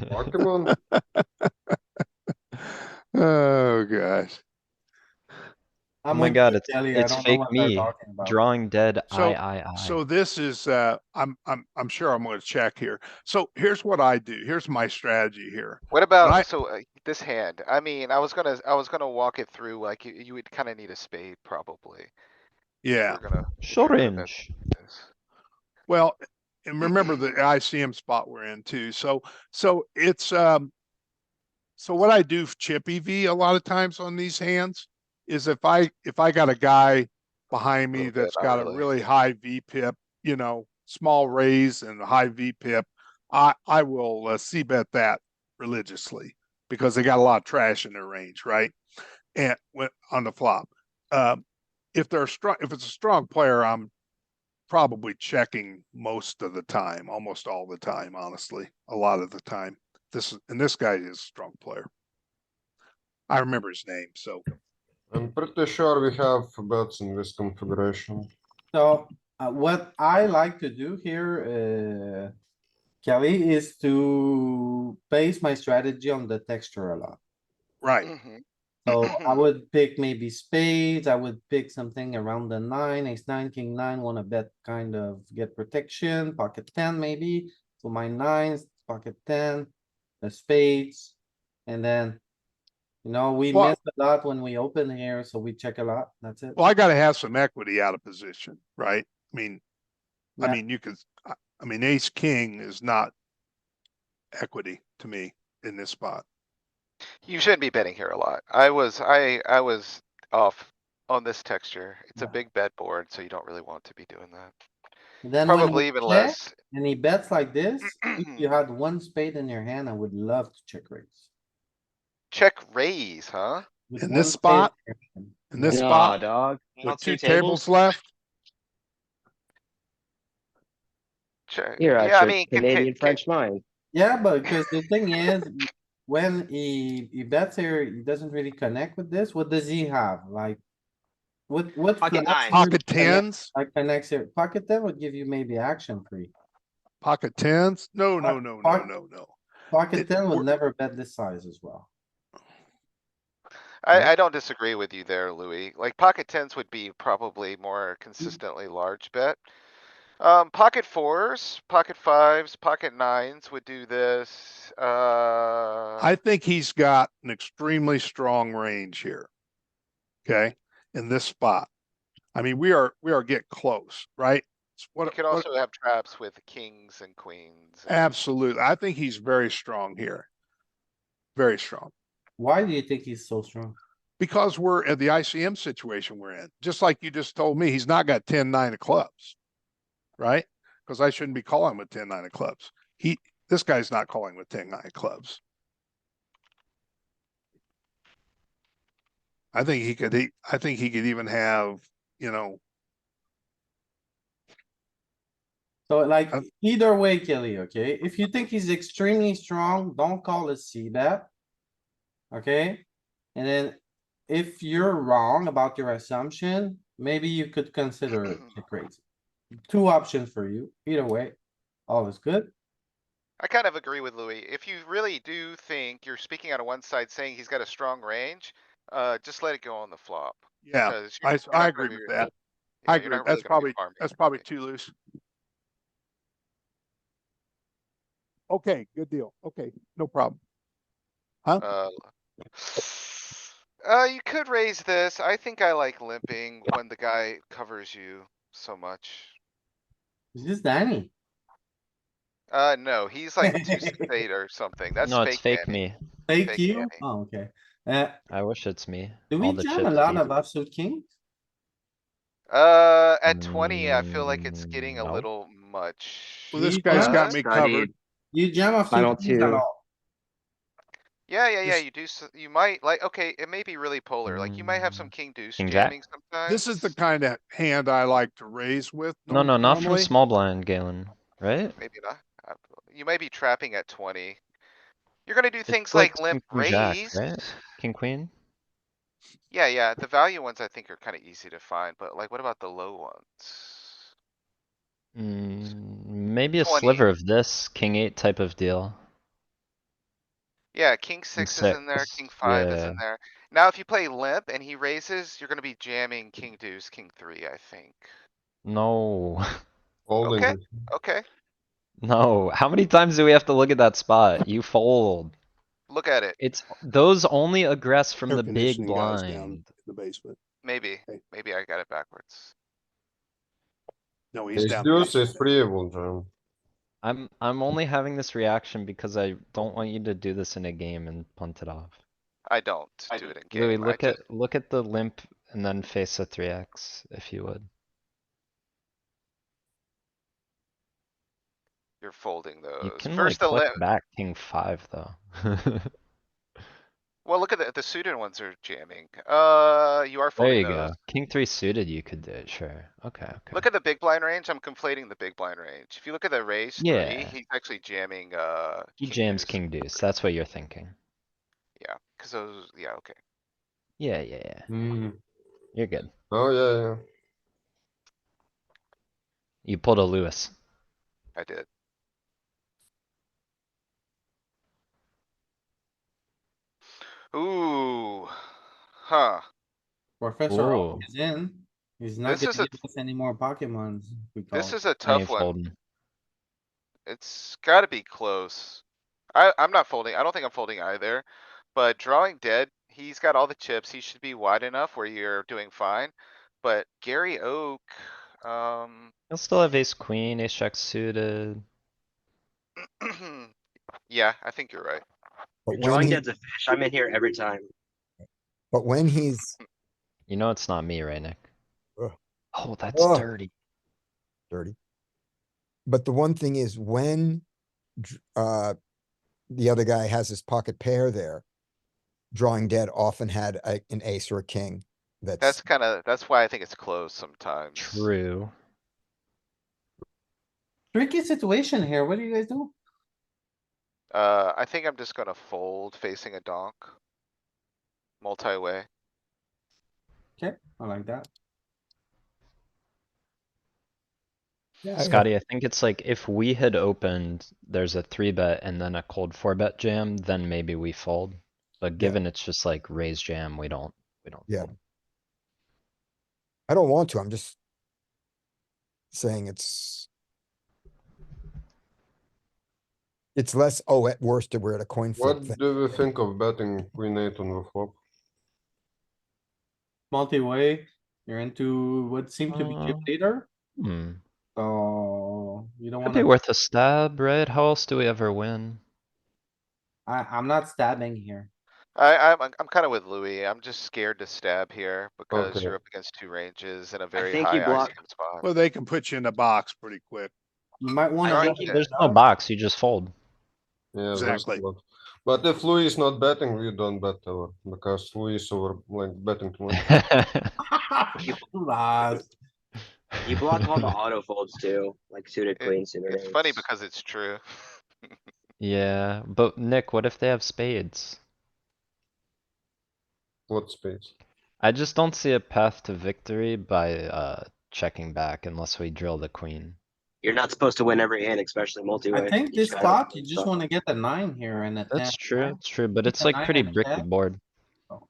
Pokemon. Oh, gosh. Oh I'm my with god, you, Kelly. I it's don't know fake what they're me. talking about. Drawing dead, So- I. So this is, I'm sure I'm gonna check here. So here's what I do. Here's my strategy here. What I- about, so this hand? I mean, I was gonna walk it through, like you would kinda need a spade probably. if Yeah. you're gonna- if Short you're gonna bet range. this. Well, and remember the ICM spot we're in too. So it's, so what I do chip EV a lot of times on these hands is if I got a guy behind me Little bit, that's not got a really. really high VPIP, small raise and a high VPIP, I will c-bet that religiously because they got a lot of trash in their range, right? And on the flop, if it's a strong player, I'm probably checking most of the time, almost all the time, honestly, a lot of the time. This guy is a strong player. I remember his name, so. I'm pretty sure we have bets in this configuration. So, what I like to do here, Kelly, is to base my strategy on the texture a lot. Right. Mhm. So I would pick maybe spades, I would pick something around the nine, ace nine, king nine, wanna bet kind of get protection, pocket ten maybe. So my nines, pocket ten, the spades, and then. We Well- miss a lot when we open here, so we check a lot, that's it. Well, I gotta have some equity out of position, right? I mean, Yeah. you could, ace king is not equity to me in this spot. You shouldn't be betting here a lot. I was off on this texture. It's a Yeah. big bet board, so you don't really want to be doing that. Then when Probably we even check, less. and he bets like this, if you had one spade in your hand, I would love to check raise. Check raise, huh? With In one this spade spot? in your hand. In this Yeah. Nah, spot dog. with Want 2 two tables left, Check. You're out Yeah, I your mean, Canadian French mind. Yeah, but because the thing is, when he bets here, he doesn't really connect with this. What does he have? Like, what Pocket flats nine. pocket do connect- tens, Like connects here? Pocket ten would give you maybe action free. pocket tens. No. Pocket ten would We're- never bet this size as well. Yeah. I don't disagree with you there, Louis. Like pocket tens would be probably more consistently large bet. Pocket fours, pocket fives, pocket nines would do this. I think he's got an extremely strong range here. Okay, in this spot. I mean, we are getting close, right? You could also have traps with kings and queens. Absolutely. I think he's very strong here. Very strong. Why do you think he's so strong? Because we're at the ICM situation we're in. Just like you just told me, he's not got 10-9 of clubs. Right? Because I shouldn't be calling with 10-9 of clubs. This guy's not calling with 10-9 of clubs. I think he could even have, you know. So like, either way, Kelly, okay? If you think he's extremely strong, don't call it C bet. Okay? And then if you're wrong about your assumption, maybe you could consider check raise. Two options for you, either way, all is good. I kind of agree with Louis. If you really do think you're speaking out of one side saying he's got a strong range, just let it go on the flop. Yeah, 'Cause I you're not agree gonna with be- that. yeah, I you're agree. not really gonna be farming That's that probably many. too loose. Okay, good deal. Okay, no problem. Huh? You could raise this. I think I like limping when the guy covers you so much. Is this Danny? No, he's like 2-8 or something. That's No, it's fake fake Danny. me. Fake Fake you? Danny. Oh, okay. Uh, I wish it's me. do All we the jam a chips lot beat. of offsuit kings? At 20, I feel like it's getting a No. little much. Well, this You guy's jam- got me covered. You jam Final offsuit kings at two. all? Yeah, This- you do, you might, like, okay, it may be really polar, like, you might have some king deuce King jack? jamming sometimes. This is the kind of hand I like to raise with. No, not from normally. small blind, Galen, right? Maybe not. You might be trapping at 20. You're gonna do It's things like limp king jack, raise. right? King queen? Yeah, the value ones I think are kinda easy to find, but like, what about the low ones? Maybe a 20. sliver of this king eight type of deal. Yeah, king King 6 is in there, six, king 5 is yeah. in there. Now, if you play limp and he raises, you're gonna be jamming king deuce, king 3, I think. No, Folding. Okay, okay, no. How many times do we have to look at that spot? You fold. look at it. It's, those only aggress from Air the big conditioning guys down blind. in the basement. Maybe, Okay. maybe I got it backwards. No, he's Ace down. deuce is pre-able jam. I'm only having this reaction because I don't want you to do this in a game and punt it off. I don't do it in Louis, game. I just, look at the limp and then face a 3x if you would. you're folding You those. can like First the click limp. back king 5 though. Well, look at the suited ones are jamming. You are There folding you those. go. King 3 suited, you could do it, sure. Okay, Look okay. at the big blind range. I'm conflating the big blind range. If you look at the raise 3, Yeah. he's actually jamming, He king jams deuce. king deuce, that's what you're thinking. Yeah, cuz those, yeah, okay. Yeah. Hmm. You're good. Oh, yeah. You pulled a Lewis. I did. Ooh, huh. Professor O Ooh. is in. He's not This gonna is a- give us any more Pokemons. We call This it. is a I tough ain't one. folding. It's gotta be close. I'm not folding. I don't think I'm folding either. But drawing dead, he's got all the chips. He should be wide enough where you're doing fine. But Gary Oak, He'll still have ace queen, ace jack suited. yeah, I think you're right. But when Drawing he, dead's a fish. I'm in here every time. but when he's You know it's not me, right, Nick? Ugh. Oh, that's Ugh. dirty. dirty. But the one thing is when the other guy has his pocket pair there, drawing dead often had an ace or a king. That's why I think it's close sometimes. True. Tricky situation here. What do you guys do? I think I'm just gonna fold facing a donk. Multi-way. Okay, I like that. Yeah, I- Scotty, I think it's like if we had opened, there's a 3-bet and then a cold 4-bet jam, then maybe we fold. But given it's just like raise jam, we don't Yeah. fold. I don't want to, I'm just saying it's less, oh, at worst, we're at a coin flip What thing. do we think of betting queen eight on the flop? Multi-way, you're into what seemed to be chip leader, Hmm, so you don't could be wanna, worth a stab, right? How else do we ever win? I'm not stabbing here. I'm kinda with Louis. I'm just scared to stab here because Okay. you're up against two ranges in a very think you high block- ICM spot. Well, they can put you in the box pretty quick. You might wanna. I bet think the There's no jug. box, you just fold. Yeah, Exactly. there's a lot. But if Louis is not betting, we don't bet ever because Louis is over like betting too much. Last. You block all the auto folds too, like suited It- queen, suited It's funny eights. because it's true. Yeah, but Nick, what if they have spades? What spades? I just don't see a path to victory by checking back unless we drill the queen. You're not supposed to win every hand, especially multi-way. I think You this just gotta- spot, you just wanna get the 9 here and a 10. That's true, right? it's true, but Get it's the like 9 pretty and a bricky 10. board. Oh.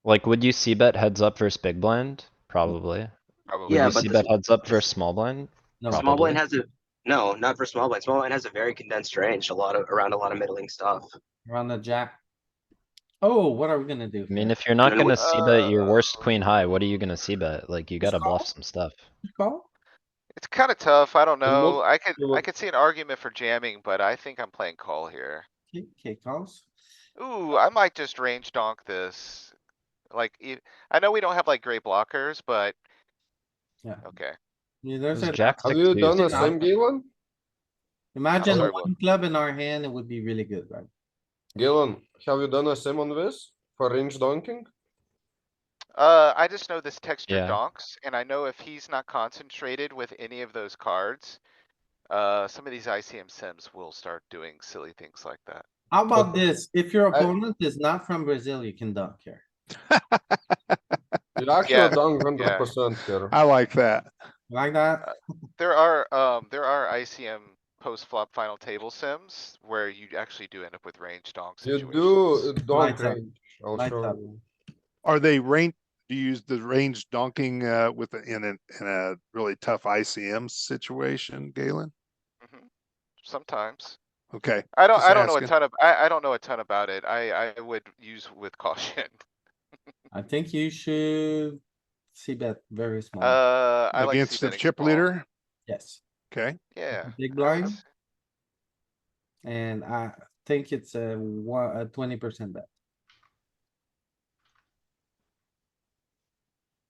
Like, would you see bet heads up versus big blind? Probably. Probably. Yeah, Would you but see the bet heads up versus small blind? No. small blind Probably. has a, no, not for small blind. Small blind has a very condensed range, around a lot of middling stuff. Around the jack. Oh, what are we gonna do? I mean, here? if you're not then gonna we- see bet your worst queen high, what are you gonna see bet? Like, you Just gotta bluff call? some stuff. Call? It's kinda tough. I don't And know. what- I could see an argument for jamming, but I think I'm playing call here. Okay, calls. Ooh, I might just range donk this. Like, I know we don't have like great blockers, but. Yeah. Okay. Yeah, It there's was a, jack Have six you deuce. done the Yeah. same Galen? imagine sorry, one club in our hand, it would be really good, right? Galen, have you done a sim on this for range donking? I just know this texture Yeah. donks, and I know if he's not concentrated with any of those cards. Some of these ICM sims will start doing silly things like that. How about But- this? If your I- opponent is not from Brazil, you can dunk here. You actually Yeah, done 100% here. I like that. You like that? There are ICM post-flop final table sims where you actually do end up with range donk You situations. do donk Lights up. range. I'll Lights show up. you. Are they range, do you use the range donking with in a really tough ICM situation, Galen? Mhm. Sometimes. Okay. I just don't know a asking. ton of, I don't know a ton about it. I would use with caution. I think you should see bet very small. I like Against the c-betting chip small. leader? Yes, Okay. Yeah. Big I would blind? s- and I think it's a 20% bet.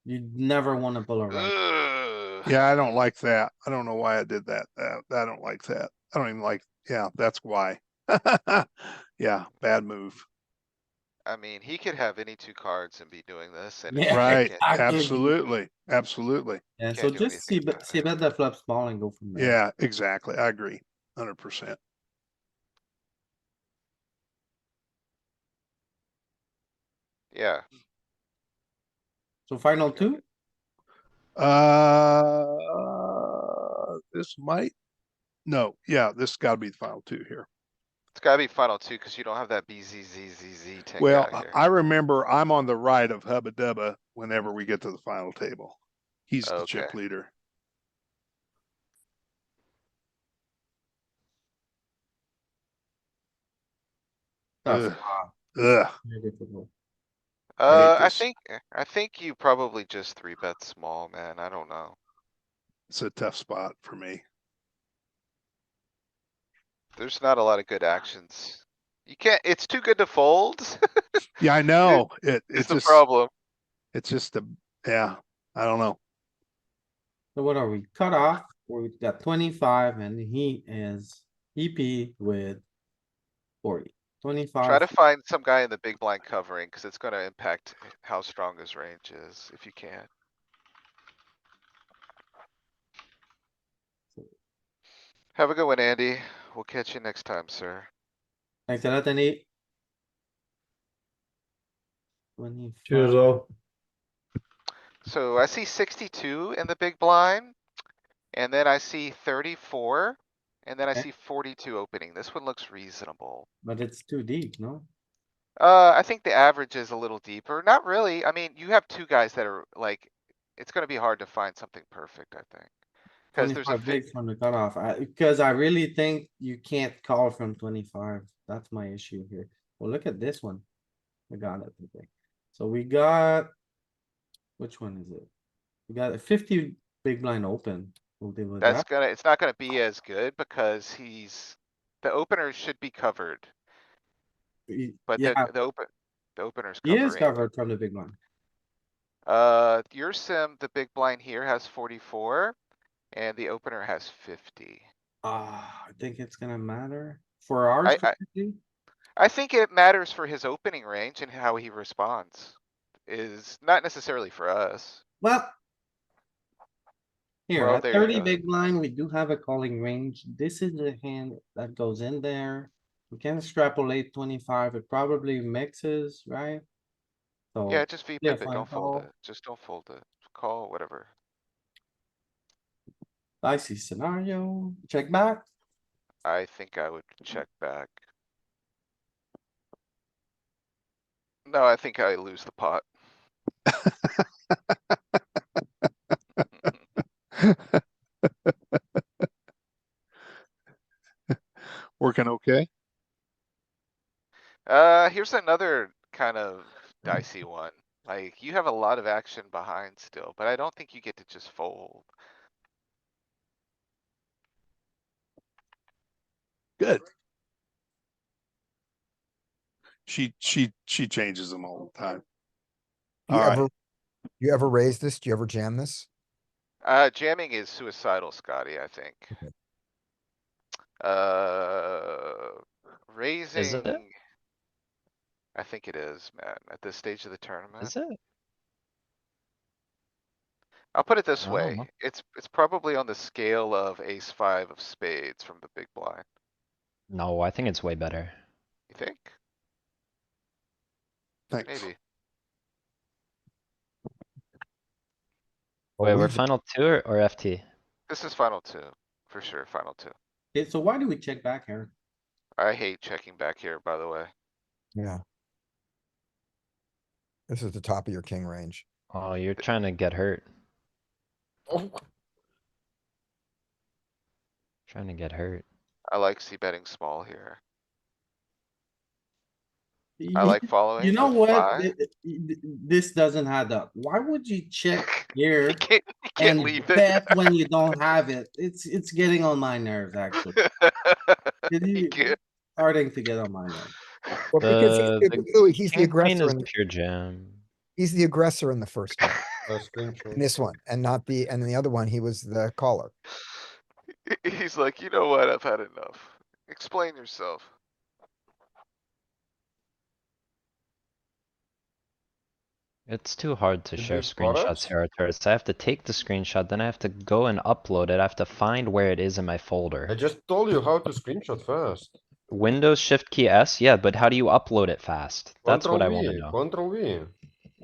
You never wanna polarize. Ugh. Yeah, I don't like that. I don't know why I did that. I don't like that. I don't even like, yeah, that's why. Yeah, bad move. I mean, he could have any two cards and be doing this and. Yeah, Right, exactly. absolutely, absolutely. And so Can't do just see anything about see bet the flop small and go from there. Yeah, exactly. I agree. 100%. Yeah. So final two, This might, no, yeah, this gotta be the final two here. It's gotta be final two, cause you don't have that BZZZZ tank Well, out here. I remember I'm on the right of Hubba Dubba whenever we get to the final table. He's the chip Okay. leader. tough Ugh, spot. ugh. Very difficult. hate I this. think you probably just three bet small, man. I don't know. It's a tough spot for me. There's not a lot of good actions. You can't, it's too good to fold. Yeah, I know. It's It's the just, problem. it's just a, yeah, I don't know. So what are we? Cut off, we've got 25 and he is EP with 40. 25. Try to find some guy in the big blind covering, cause it's gonna impact how strong his range is, if you can. Have a good one, Andy. We'll catch you next time, sir. Thanks a lot, Andy. Cheers 25. all. So I see 62 in the big blind. And then I see 34. And then I Okay. see 42 opening. This one looks reasonable. But it's too deep, no? I think the average is a little deeper. Not really. I mean, you have two guys that are like, it's gonna be hard to find something perfect, I think. Cause there's a 25 bigs from the cutoff, because I really think you can't call from 25. That's my issue here. Well, look at this one. We got it, okay. So we got, which one is it? We got a 50 big blind open. We'll deal with that. it's not gonna be as good because the opener should be covered, but Yeah, the opener's he is covering. covered from the big blind. Your sim, the big blind here has 44 and the opener has 50. I think it's gonna matter for our I- strategy. I think it matters for his opening range and how he responds. Is not necessarily for us. Well. Here, Well, at there you 30 go. big blind, we do have a calling range. This is the hand that goes in there. We can extrapolate 25. It probably mixes, right? So. Yeah, just yeah, VPip it, fine don't fold call. it. Just don't fold it. Call, whatever. Dicey scenario, check back. I think I would check back. No, I think I lose the pot. Working okay? Here's another kind of dicey one. Like, you have a lot of action behind still, but I don't think you get to just fold. Good. She changes them all the time. You All right. ever, you ever raise this? Do you ever jam this? Jamming is suicidal, Scotty, I think. Okay. Raising. I think it is, man, at this stage of the tournament. Is it? I'll put it this I don't way. know. It's probably on the scale of ace five of spades from the big blind. No, I think it's way better. You think? Thanks. Maybe. Wait, we're Always- final two or FT? This is final two, for sure, final two. Okay, so why do we check back here? I hate checking back here, by the way. Yeah. This is the top of your king range. Oh, you're trying to get hurt. Trying to get hurt. I like c betting small here. I like following. You know with what? five. This doesn't add up. Why would you check here You can't and leave it. bet when you don't have it? It's getting on my nerves, actually. You can't. Starting to get on my nerves. Well, because Louis, he's the king queen aggressor is in the, pure jam. he's the aggressor in the first one, Screenshot. in this one, and not the, and in the other one, he was the caller. He's like, you know what? I've had enough. Explain yourself. It's too hard to Did share you spot screenshots it? here, Arturus. I have to take the screenshot, then I have to go and upload it. I have to find where it is in my I folder. just told you how to screenshot first. Windows Shift key S, yeah, but how do you upload it fast? That's what I Control wanna V, know. Control V.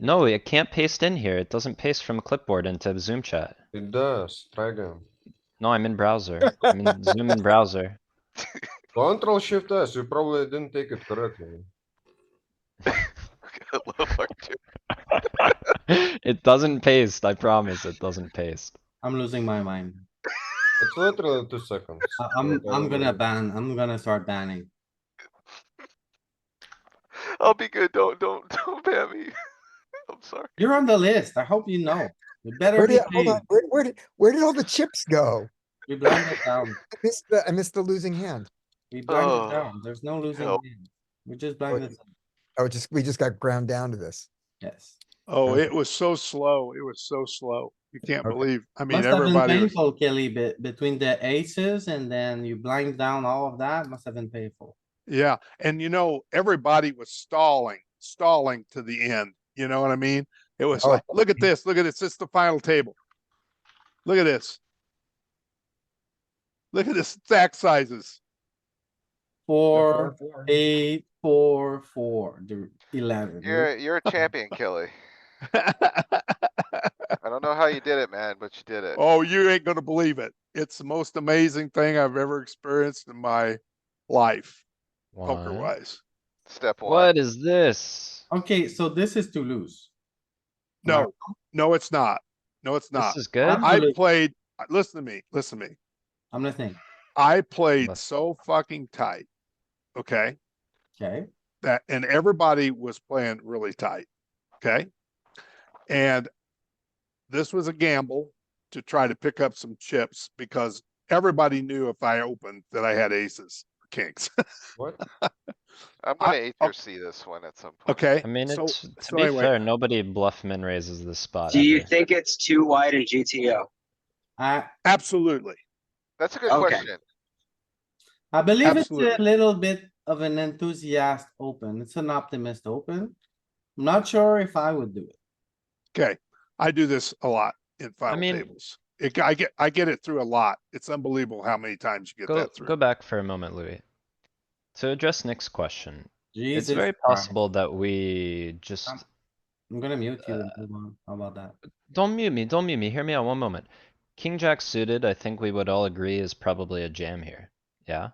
No, it can't paste in here. It doesn't paste from clipboard into Zoom chat. It does. Try again. No, I'm in browser. I'm in Zoom in browser. Control Shift S. You probably didn't take it correctly. I love Artur. It doesn't paste, I promise, it doesn't paste. I'm losing my mind. It's literally 2 seconds. I'm gonna ban, I'm gonna start banning. I'll be good. Don't ban me. I'm sorry. You're on the list. I hope you know. You better Where be did, hold on, paid. where did all the chips go? We blinded down. I missed the losing hand. We blinded Oh, down. There's no losing help. hand. We just blinded. Oh, we just got ground down to this. Yes. Oh, Okay. it was so slow. It was so slow. You can't Okay. believe, I mean, Must have been everybody was, painful, Kelly, between the aces and then you blind down all of that. Must have been painful. yeah. And you know, everybody was stalling to the end. You know what I mean? It was Oh. like, look at this, it's the final table. Look at this. Look at this stack sizes. 4, 8, 4, 4, 11. You're a champion, Kelly. I don't know how you did it, man, but you did it. Oh, you ain't gonna believe it. It's the most amazing thing I've ever experienced in my life, poker One. wise. Step one. What is this? Okay, so this is to lose. Am I No, no, it's not. No, it's This not. is good. Absolutely. I played, listen to me. I'm listening. I played Let's- so fucking tight. Okay. Okay, That, and everybody was playing really tight. Okay. And this was a gamble to try to pick up some chips because everybody knew if I opened that I had aces or kings. What? I'm I- gonna HRC this one at some point. Okay. I mean, So, it's, to so be anyway, fair, nobody bluff min raises this spot Do you ever. think it's too wide in GTO? I, absolutely. That's a good Okay. question. I believe it's Absolutely. a little bit of an enthusiast open. It's an optimist open. I'm not sure if I would do it. Okay. I do this a lot in final mean- tables. I get it through a lot. It's unbelievable how many times you get Go, that through. go back for a moment, Louis. To address Nick's question, it's Jesus very Christ. possible that we just, I'm gonna mute you and move on. How about that? don't mute me, hear me out one moment. King Jack suited, I think we would all agree is probably a jam here. Yeah?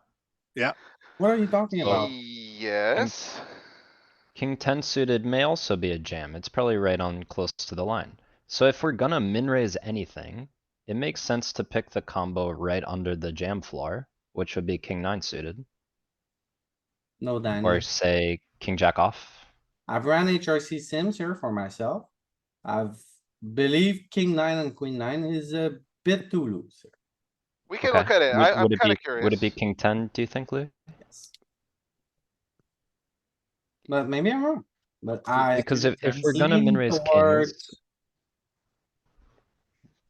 What are you talking about? Yes. King 10 suited may also be a jam. It's probably right on close to the line. So if we're gonna min raise anything, it makes sense to pick the combo right under the jam floor, which would be King 9 suited, No, or Danny. say King Jack off. I've ran HRC sims here for myself. I've believed king nine and queen nine is a bit too loose. here. We can Okay. look at it. Would, I'm would it kinda be, would it be curious. King 10, do you think, Lou? Yes. But maybe I'm wrong, but I. Because if we're I'm gonna min leaning raise towards- kings,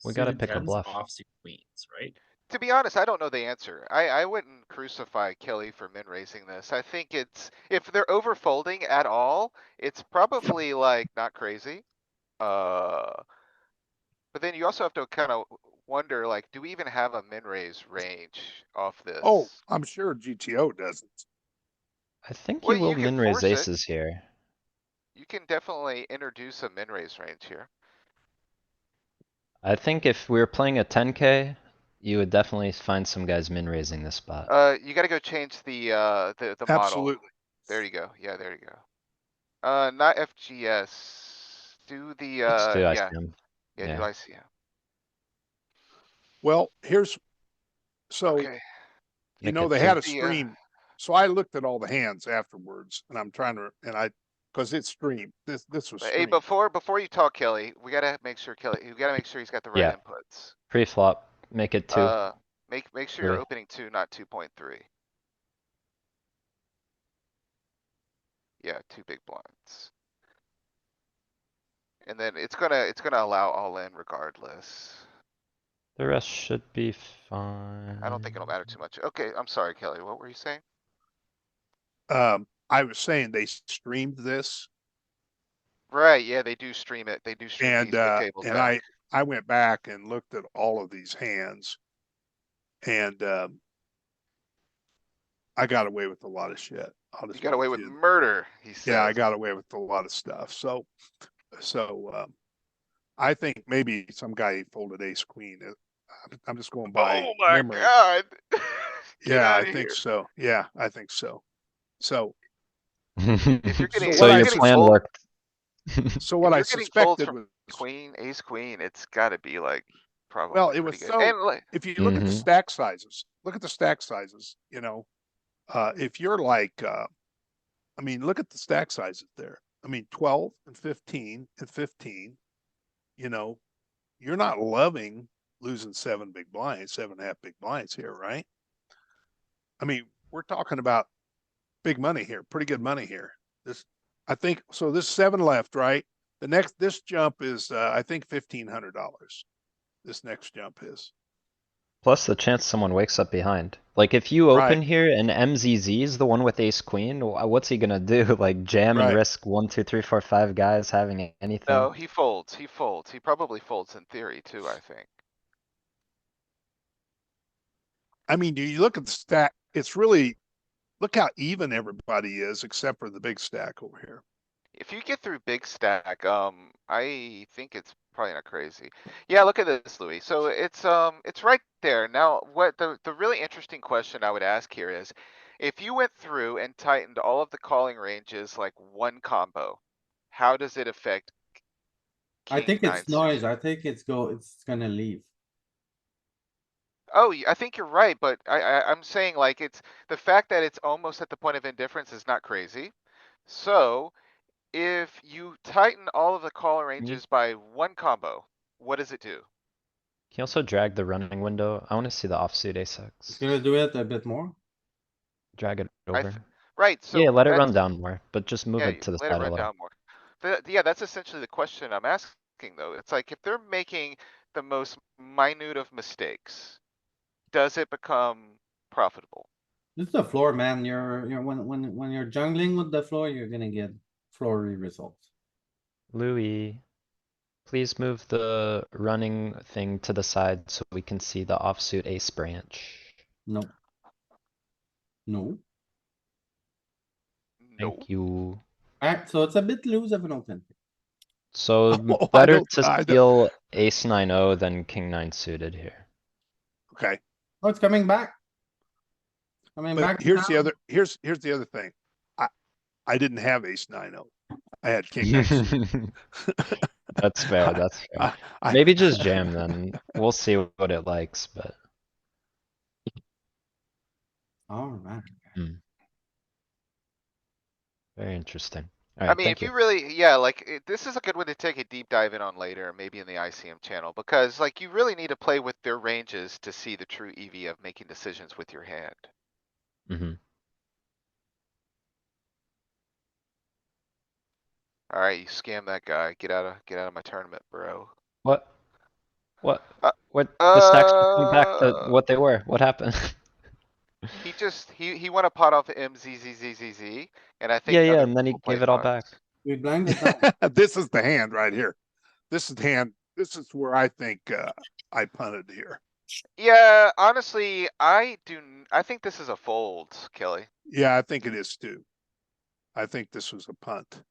we gotta Suited pick a tens, bluff. Offsuit queens, right? To be honest, I don't know the answer. I wouldn't crucify Kelly for min raising this. I think it's, if they're over folding at all, it's probably like not crazy. But then you also have to kind of wonder, like, do we even have a min raise range off this? Oh, I'm sure GTO doesn't. I think Well, you will you can min raise force it. aces here. You can definitely introduce a min raise range here. I think if we were playing a 10K, you would definitely find some guys min raising this spot. You gotta go change the model. Absolutely. There you go. Yeah, there you go. Not FGS. Do the, Let's do yeah, ICM. yeah, do Yeah. ICM. Well, so, Okay. you Make know, it they two. had a The, stream. So I looked at all the hands afterwards and I'm trying to, cause it's streamed. This was Hey, streamed. before you talk, Kelly, we gotta make sure you gotta make sure he's got the right Yeah. inputs. Pre-flop, make it 2. Make sure you're Louis. opening 2, not 2.3. Yeah, 2 big blinds. And then it's gonna allow all in regardless. The rest should be fine. I don't think it'll matter too much. Okay, I'm sorry, Kelly. What were you saying? I was saying they streamed this Right, yeah, they do stream it. They do stream and, these big tables and back. I went back and looked at all of these hands and, I got away with a lot of shit. I'll You just got be away with you. murder, he says. Yeah, I got away with a lot of stuff. So, I think maybe some guy folded ace queen. I'm just going by Oh my memory. god. Get Yeah, I outta think here. so. Yeah, I think so. So, If you're getting, So what I your getting plan fold- worked. so what if I you're getting folds suspected from was, queen, ace, queen, it's gotta be like probably well, it pretty was good. so, And like, if you look at the Mhm. stack sizes, you know, if you're like, I mean, look at the stack sizes there. I mean, 12 and 15 and 15, you know, you're not loving losing 7 big blinds, 7.5 big blinds here, right? I mean, we're talking about big money here, pretty good money here. I think, so this 7 left, right? This jump is, I think $1,500. This next jump is. Plus the chance someone wakes up behind. Like if you open Right. here and MZZ is the one with ace queen, what's he gonna do? Like jam and Right. risk 1, 2, 3, 4, 5 guys having anything? no, he folds. He folds. He probably folds in theory too, I think. I mean, do you look at the stack? It's really, look how even everybody is except for the big stack over here. If you get through big stack, I think it's probably not crazy. Yeah, look at this, Louis. So it's right there. Now, what the really interesting question I would ask here is, if you went through and tightened all of the calling ranges like one combo, how does it affect I king think nine it's noise. suited? I think it's gonna leave. Oh, I think you're right, but I'm saying like it's the fact that it's almost at the point of indifference is not crazy. So if you tighten all of the call you, ranges by one combo, what does it do? can you also drag the running window? I wanna see the offsuit ace It's X. gonna do it a bit more. Drag it I over. th- Right, Yeah, so let it that's, run down more, but just move yeah, it to the let it side a run little. down more. Yeah, that's essentially the question I'm asking though. It's like if they're making the most minute of mistakes, does it become profitable? This is the floor, man. You're when you're jungling with the floor, you're gonna get floory results. Louis, please move the running thing to the side so we can see the offsuit ace branch. No. No. No. Thank you. Alright, so it's a bit loose of an open. So Oh, better to steal ace 9-0 than king 9 suited here. Okay, Oh, it's coming back. Coming but back. here's the now. other, here's the other thing. I didn't have ace 9-0. I had king 9 suited. That's fair, that's fair. I- Maybe just jam then. We'll see what it likes, but Alright. very interesting. I Alright, mean, thank if you. you really, yeah, like this is a good one to take a deep dive in on later, maybe in the ICM channel, because like you really need to play with their ranges to see the true EV of making decisions with your hand. hmm Alright, you scam that guy. Get out of my tournament, bro. What? What? Uh, What? The stacks just went back to what they were. What happened? He just, he won a pot off MZZZZZ, and I Yeah, think yeah, other and then he people gave played it all back. cards. We blinded that. This is the hand right here. This is the hand. This is where I think, I punted here. Yeah, honestly, I think this is a fold, Kelly. Yeah, I think it is too. I think this was a punt.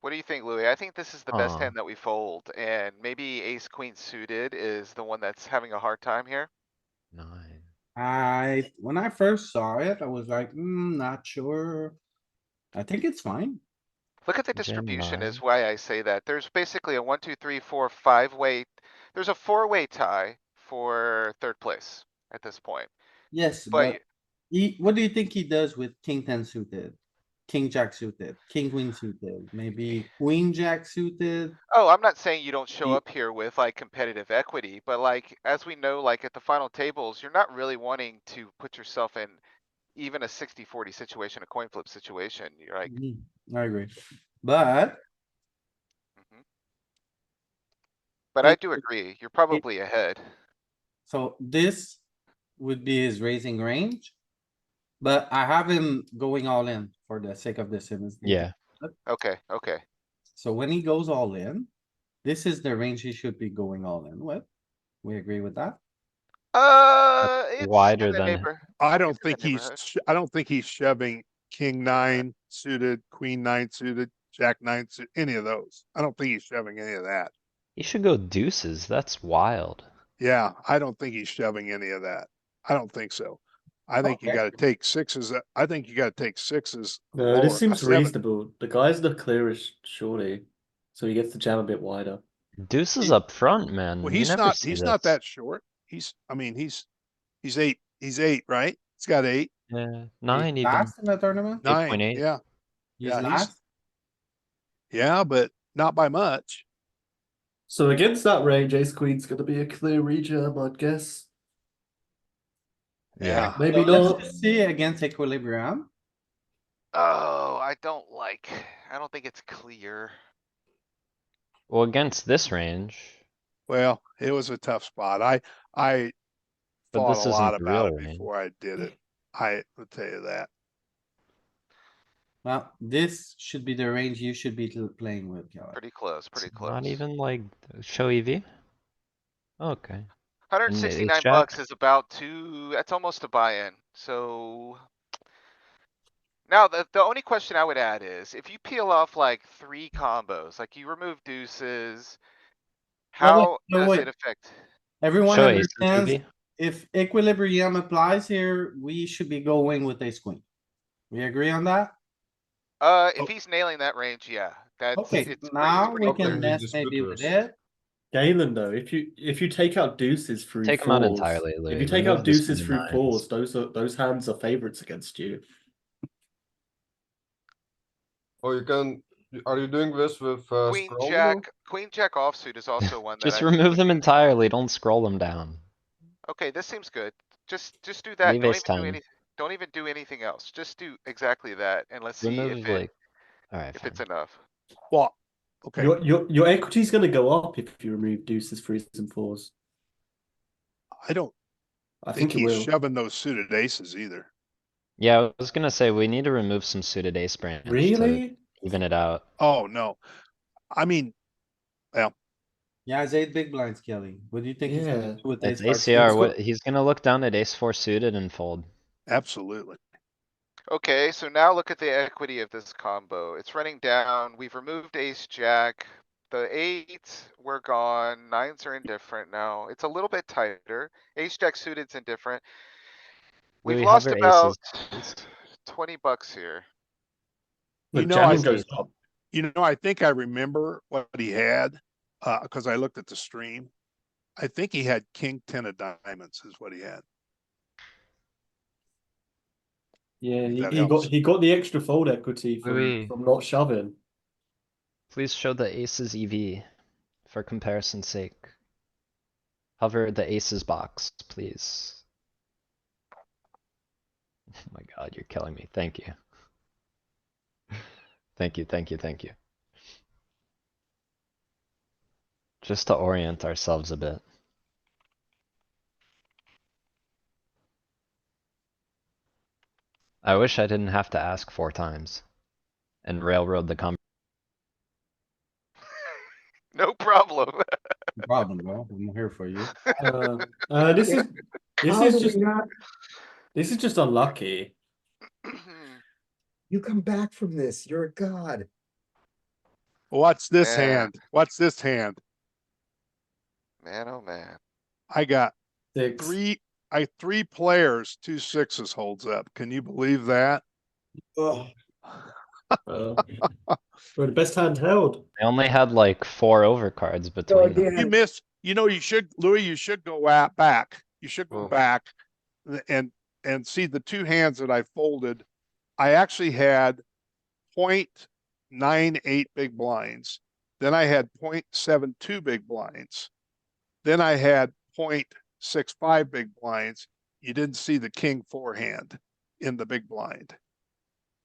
What do you think, Louis? I think this is the best Aw. hand that we fold, and maybe ace queen suited is the one that's having a hard time here. 9. When I first saw it, I was like, not sure. I think it's fine. Look at the Jam distribution 9. is why I say that. There's basically a 1, 2, 3, 4, 5-way, there's a 4-way tie for third place at this point. Yes, But but what do you think he does with king ten suited? King jack suited, king queen suited, maybe queen jack suited? oh, I'm not saying you don't show Ye- up here with like competitive equity, but like, as we know, like at the final tables, you're not really wanting to put yourself in even a 60-40 situation, a coin flip situation. You're like, I agree, but mhm. But I it, do agree, you're it, probably ahead. so this would be his raising range. But I have him going all in for the sake of this. Yeah. Okay, okay. So when he goes all in, this is the range he should be going all in with. We agree with that? It's in Wider the than neighbor. I It's don't in the think neighborhood. I don't think he's shoving king 9 suited, queen 9 suited, jack 9 suited, any of those. I don't think he's shoving any of that. he should go deuces. That's wild. Yeah, I don't think he's shoving any of that. I don't think so. I think you Okay. gotta take sixes. I think you gotta take sixes. No, lower, this seems seven. reasonable. The guy's the clearest, surely. So he gets to jam a bit wider. Deuces He- up front, man. Well, You never see he's this. not that short. I mean, he's 8, right? He's got 8, Yeah, He's 9 even. last in the tournament? 9, 8.8. yeah. He's Yeah, last? Yeah, but not by much. So against that range, Ace Queen's gonna be a clear rejam, I'd guess. Yeah. Maybe So let's not. just see against equilibrium. Oh, I don't think it's clear. Well, against this range, Well, it was a tough spot. I but thought this a isn't lot the about real it range. before I did it. I will tell you that. Well, this should be the range you should be playing with, Kelly. Pretty close, pretty It's close. not even like show EV. Okay. Hundred and And ace 69 jack. bucks is about that's almost a buy-in, so. Now, the only question I would add is, if you peel off like 3 combos, like you remove deuces, How no, does wait. it affect? Everyone Show aces, understands maybe? if equilibrium applies here, we should be going with ace queen. We agree on that? If he's nailing that range, yeah, that's, Okay, it's now pretty we Okay, can we mess maybe with dispute it. Galen, though, if you take out deuces through Take them out fours, entirely, if Louis. you take Remove out the deuces suited through nines. fours, those hands are favorites against you. Oh, you can. Are you doing this with Queen, scroll though? queen, jack offsuit is also one that Just I think remove would them be. entirely, don't scroll them down. Okay, this seems good. Just do that. Leave Don't ace even do 10. anything. Don't even do anything else. Just do exactly that and let's see if Remove it, like, alright, if fine. it's enough. Well, okay, Your equity's gonna go up if you remove deuces, threes, and fours. I don't I think think it he's will. shoving those suited aces either. Yeah, I was gonna say, we need to remove some suited ace branch to Really? even it out. Oh, no. I mean, Yeah, it's 8 big blinds, Kelly. What do you think he's gonna Yeah. do with It's ace five ACR, suited? what, he's gonna look down at ace 4 suited and fold. absolutely. Okay, so now look at the equity of this combo. It's running down. We've removed ace jack. The eights were gone. Nines are indifferent now. It's a little bit tighter. Ace jack suited's indifferent. We've Louis, lost hover about aces, please. $20 here. You Look, know, I jamming goes think, up. I think I remember what he had, cause I looked at the stream. I think he had king 10 of diamonds is what he had. Yeah, If that he helps. got the extra fold equity Louis. from not shoving. Please show the aces EV for comparison's sake. Hover the aces box, please. Oh my god, you're killing me. Thank you. Thank you, thank you, thank you. Just to orient ourselves a bit. I wish I didn't have to ask 4 times and railroad the No problem. No problem, bro. I'm here for you. This is this How is do we just not, this is just unlucky. you come back from this, you're a god. What's this Man. hand? What's this hand? Man, oh man. I got Six. three players, 2 sixes holds up. Can you believe that? Ugh. We're the best hand held. I only had like 4 overcards So between them. You again, miss, you should, Louis, you should go back. You should go Oh. back and see the 2 hands that I folded. I actually had 0.98 big blinds. Then I had 0.72 big blinds. Then I had 0.65 big blinds. You didn't see the king 4 hand in the big blind.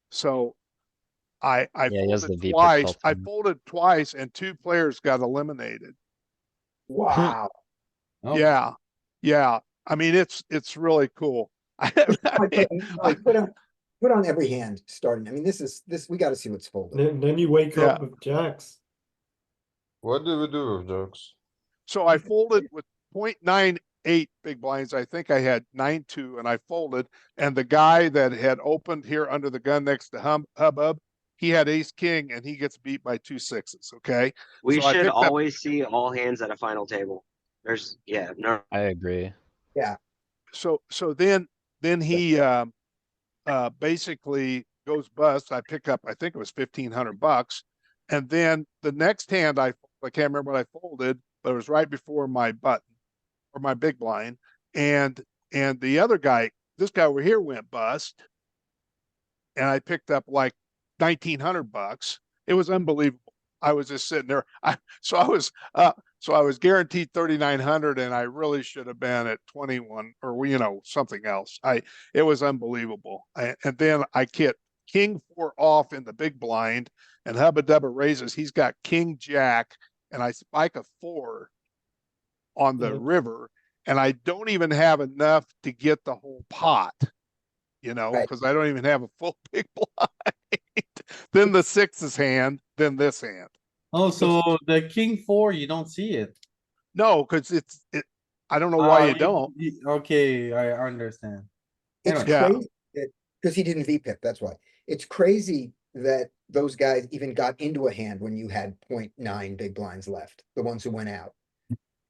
So I Yeah, he has folded the VPIP twice. built I in. folded twice and 2 players got eliminated. wow. Okay. Yeah. I mean, it's really cool. I Like, put on every hand starting. I mean, this, we gotta see what's folded. Then you wake Yeah. up with jacks. What do we do with jokes? So I folded with 0.98 big blinds. I think I had 9-2 and I folded. And the guy that had opened here under the gun next to Hubbub, he had ace king and he gets beat by 2 sixes. Okay. We So I should picked up, always see all hands at a final table. No. I agree. so then he, basically goes bust. I pick up, I think it was $1,500. And then the next hand I can't remember what I folded, but it was right before my button or my big blind. And the other guy, this guy over here went bust. And I picked up like $1,900. It was unbelievable. I was just sitting there. So I was guaranteed 3,900 and I really should have been at 21 or, something else. It was unbelievable. And then I get king 4 off in the big blind and Hubba Dubba raises. He's got king jack and I spike a 4 on the river and I don't even have enough to get the whole pot, Right. because I don't even have a full big blind. Then the 6's hand, then this hand. Oh, so the king 4, you don't see it. No, because I don't know why you don't. Okay, I understand. It's Anyway. Yeah. crazy because he didn't VPIP, that's why. It's crazy that those guys even got into a hand when you had 0.9 big blinds left, the ones who went out.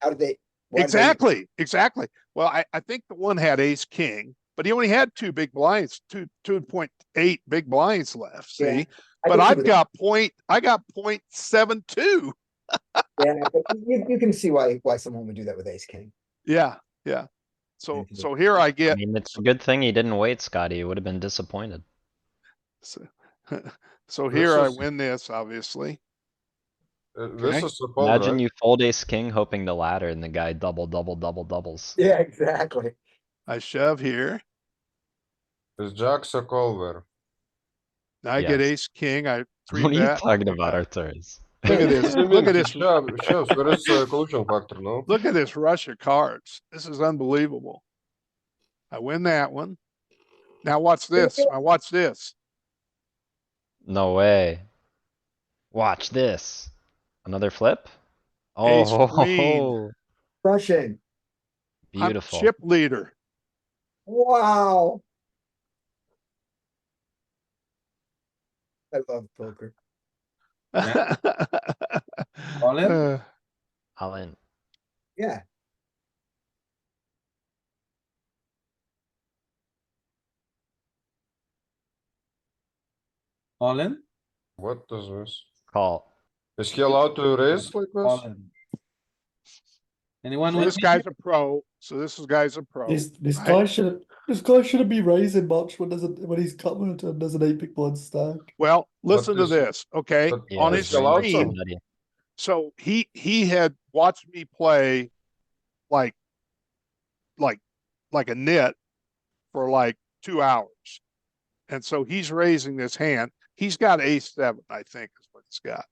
How did they? Why did they- Exactly. Well, I think the one had ace king, but he only had two big blinds, 2.8 big blinds left, Yeah, see? I But think he I've was- got I got 0.72. Yeah, but you can see why someone would do that with ace king. Yeah. So here I I get, mean, it's a good thing he didn't wait, Scotty. He would have been disappointed. so, so This here I is- win this, obviously. This Okay. is a call, Imagine right? you fold ace king hoping to ladder and the guy doubles. Yeah, exactly. I shove here. Is jacks a call there? Now I get Yes. ace king. I three What are you bet. talking about, Arturus? Look at this. What do you Look mean? at He this. shoves. There is a collusion factor, no? Look at this rush of cards. This is unbelievable. I win that one. Now watch this. Now watch this. No way. Watch this. Another flip? Ace Oh, queen. Crushing. I'm beautiful. chip leader. Wow. I love poker. All in? All in. Yeah. All in? What is this? Call. Is he allowed to raise like All this? in. Anyone So with this me? guy's a pro. So this guy's a pro. This right? guy shouldn't be raising much when he's covered and there's an 8 big blind stack. Well, listen to this- this, okay? but On is his he allowed stream, some? so he had watched me play like a nit for like 2 hours. And so he's raising this hand. He's got ace seven, I think is what he's got.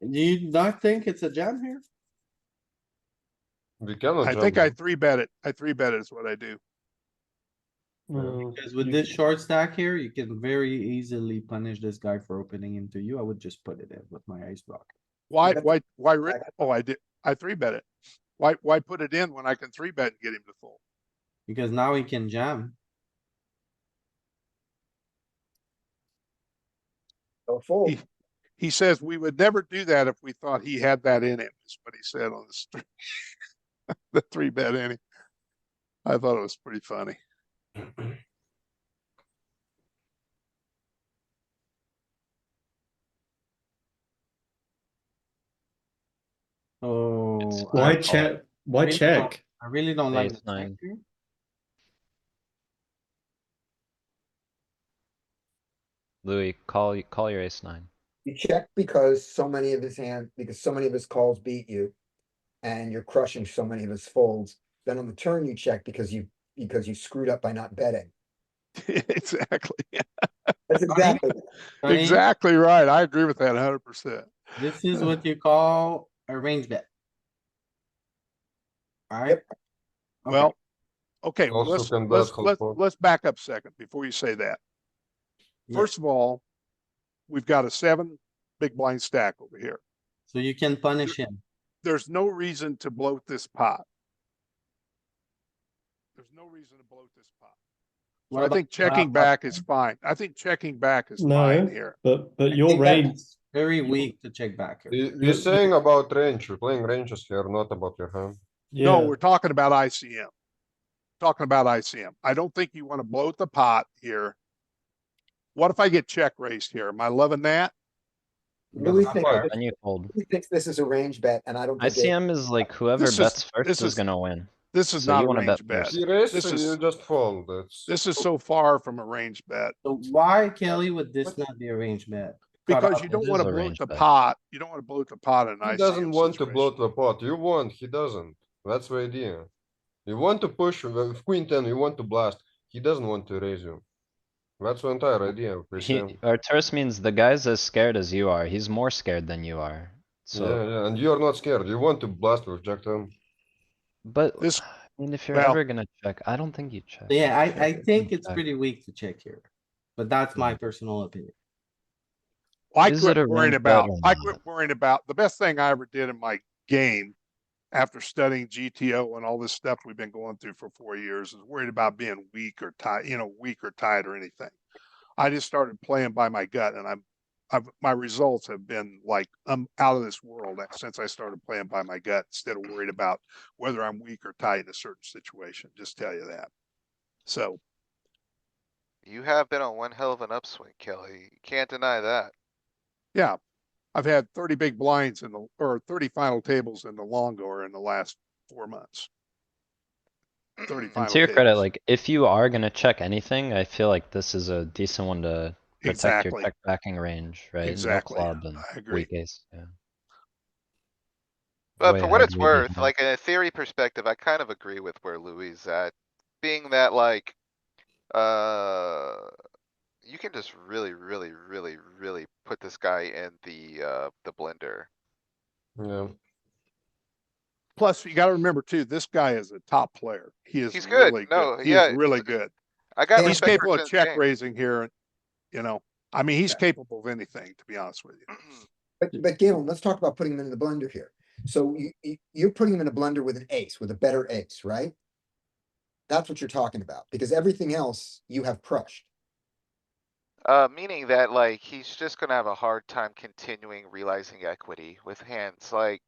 Do you not think it's a jam here? We cannot I jump. think I three bet it. I three bet it is what I do. Because with this short stack here, you can very easily punish this guy for opening into you. I would just put it in with my ace block. Why, Yeah. oh, I did. I three bet it. Why put it in when I can three bet and get him to fold? Because now he can jam. Go full. He says we would never do that if we thought he had that in him, is what he said on the stream. The three bet in him. I thought it was pretty funny. Oh. Why I- check? Why really check? don't- I really don't like Ace the check nine. here. Louis, call your ace nine. You check because so many of his calls beat you. And you're crushing so many of his folds. Then on the turn, you check because you screwed up by not betting. Exactly. That's exactly. Sonny, Exactly right. I agree with that 100%. this is what you call a range bet. Alright? Okay. Well, okay, well, Also can bet full pot. let's back up a second before you say that. Yeah. First of all, we've got a 7 big blind stack over here. So you can punish him. There's no reason to bloat this pot. There's no reason to bloat this pot. So What I about think checking back is fine. I think checking back is fine No, here. but I your think range. that's very weak to check back here. We're saying about range. We're playing ranges here, not about your hand. No, Yeah, we're talking about ICM. Talking about ICM. I don't think you want to bloat the pot here. What if I get check raised here? Am I loving that? Louis That's thinks, fine. Then you fold. Louis thinks this is a range bet, and I don't think it. ICM is like whoever This is- bets first this is is- gonna win. This is So you not a wanna range bet bet. first. He raised, This so is- you just fold. That's This is so far from a range bet. So why, Kelly, would this not be a range bet? Cut Because off you don't is want a to bloat range the bet. pot. You don't want to bloat the pot in he ICM doesn't want to situation. bloat the pot. You want, he doesn't. That's the idea. You want to push with queen 10, you want to blast. He doesn't want to raise you. That's the entire idea of ICM. Arturus means the guy's as scared as you are. He's more scared than you are. So, Yeah, and you're not scared. You want to blast with Jack 10. but This- I mean, if you're well- ever gonna check, I don't think you check. Yeah, I Check, think it's check. pretty weak to check here. But that's my personal opinion. I Is it quit a worrying range bet about, or I not? quit worrying about, the best thing I ever did in my game after studying GTO and all this stuff we've been going through for 4 years is worried about being weak or tight, weak or tight or anything. I just started playing by my gut and my results have been like, out of this world since I started playing by my gut instead of worried about whether I'm weak or tight in a certain situation. Just tell you that. So, You have been on one hell of an upswing, Kelly. You can't deny that. yeah, I've had 30 big blinds or 30 final tables in the long goer in the last 4 months. 30 And final to your credit, tables. like, if you are gonna check anything, I feel like this is a decent one to protect your Exactly. check backing range, right? No Exactly. club and I agree. weak ace, yeah. But Way for what ahead it's we need worth, now. like in a theory perspective, I kind of agree with where Louis is at. Being that like, you can just really, really, really, really put this guy in the blender. Yeah. Plus, you got to remember too, this guy is a top player. He is He's good. really good. No, He is yeah, really good. I got Yeah, He's respect for capable of Chin's check game. raising here. You know, I mean, he's capable of anything, to be honest with you. But Galen, let's talk about putting him in the blender here. So you're putting him in a blender with an ace, with a better ace, right? That's what you're talking about, because everything else you have crushed. Meaning that like, he's just gonna have a hard time continuing realizing equity with hands like.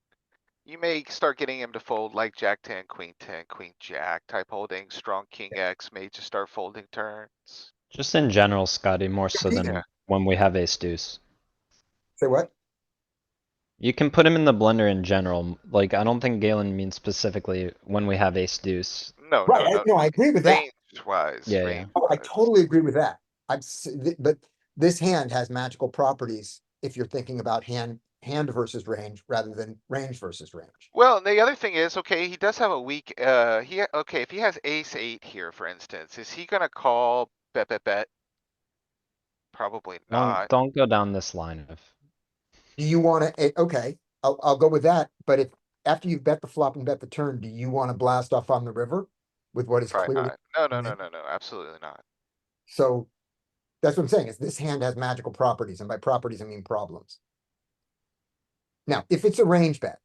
You may start getting him to fold like Jack 10, Queen 10, Queen Jack type holding, strong King X may just start folding turns. Just in general, Scotty, more so Yeah. than when we have ace deuce. Say what? You can put him in the blender in general, like, I don't think Galen means specifically when we have ace deuce. No, Right, no, no. no, I agree with that. Range wise, Yeah, yeah. range Oh, I wise. totally agree with that. But this hand has magical properties if you're thinking about hand versus range rather than range versus range. Well, and the other thing is, okay, he does have a weak, okay, if he has ace 8 here, for instance, is he gonna call bet? Probably not. Don't go down this line of, Do you want to, okay, I'll go with that, but if after you've bet the flop and bet the turn, do you want to blast off on the river with what is Probably clearly? not. No, absolutely not. So that's what I'm saying, is this hand has magical properties, and by properties I mean problems. Now, if it's a range bet,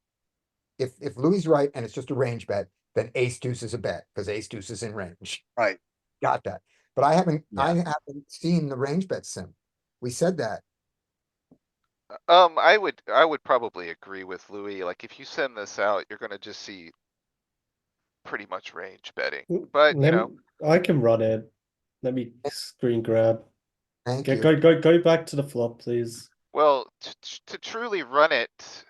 if Louis is right and it's just a range bet, then ace deuce is a bet, because ace deuce is in range. Right. Got that. But I haven't Yeah. seen the range bet sim. We said that. I would probably agree with Louis, like if you send this out, you're gonna just see. Pretty much range betting, but you know, I can run it. Let me screen grab. Thank you. Go back to the flop, please. well, to truly run it,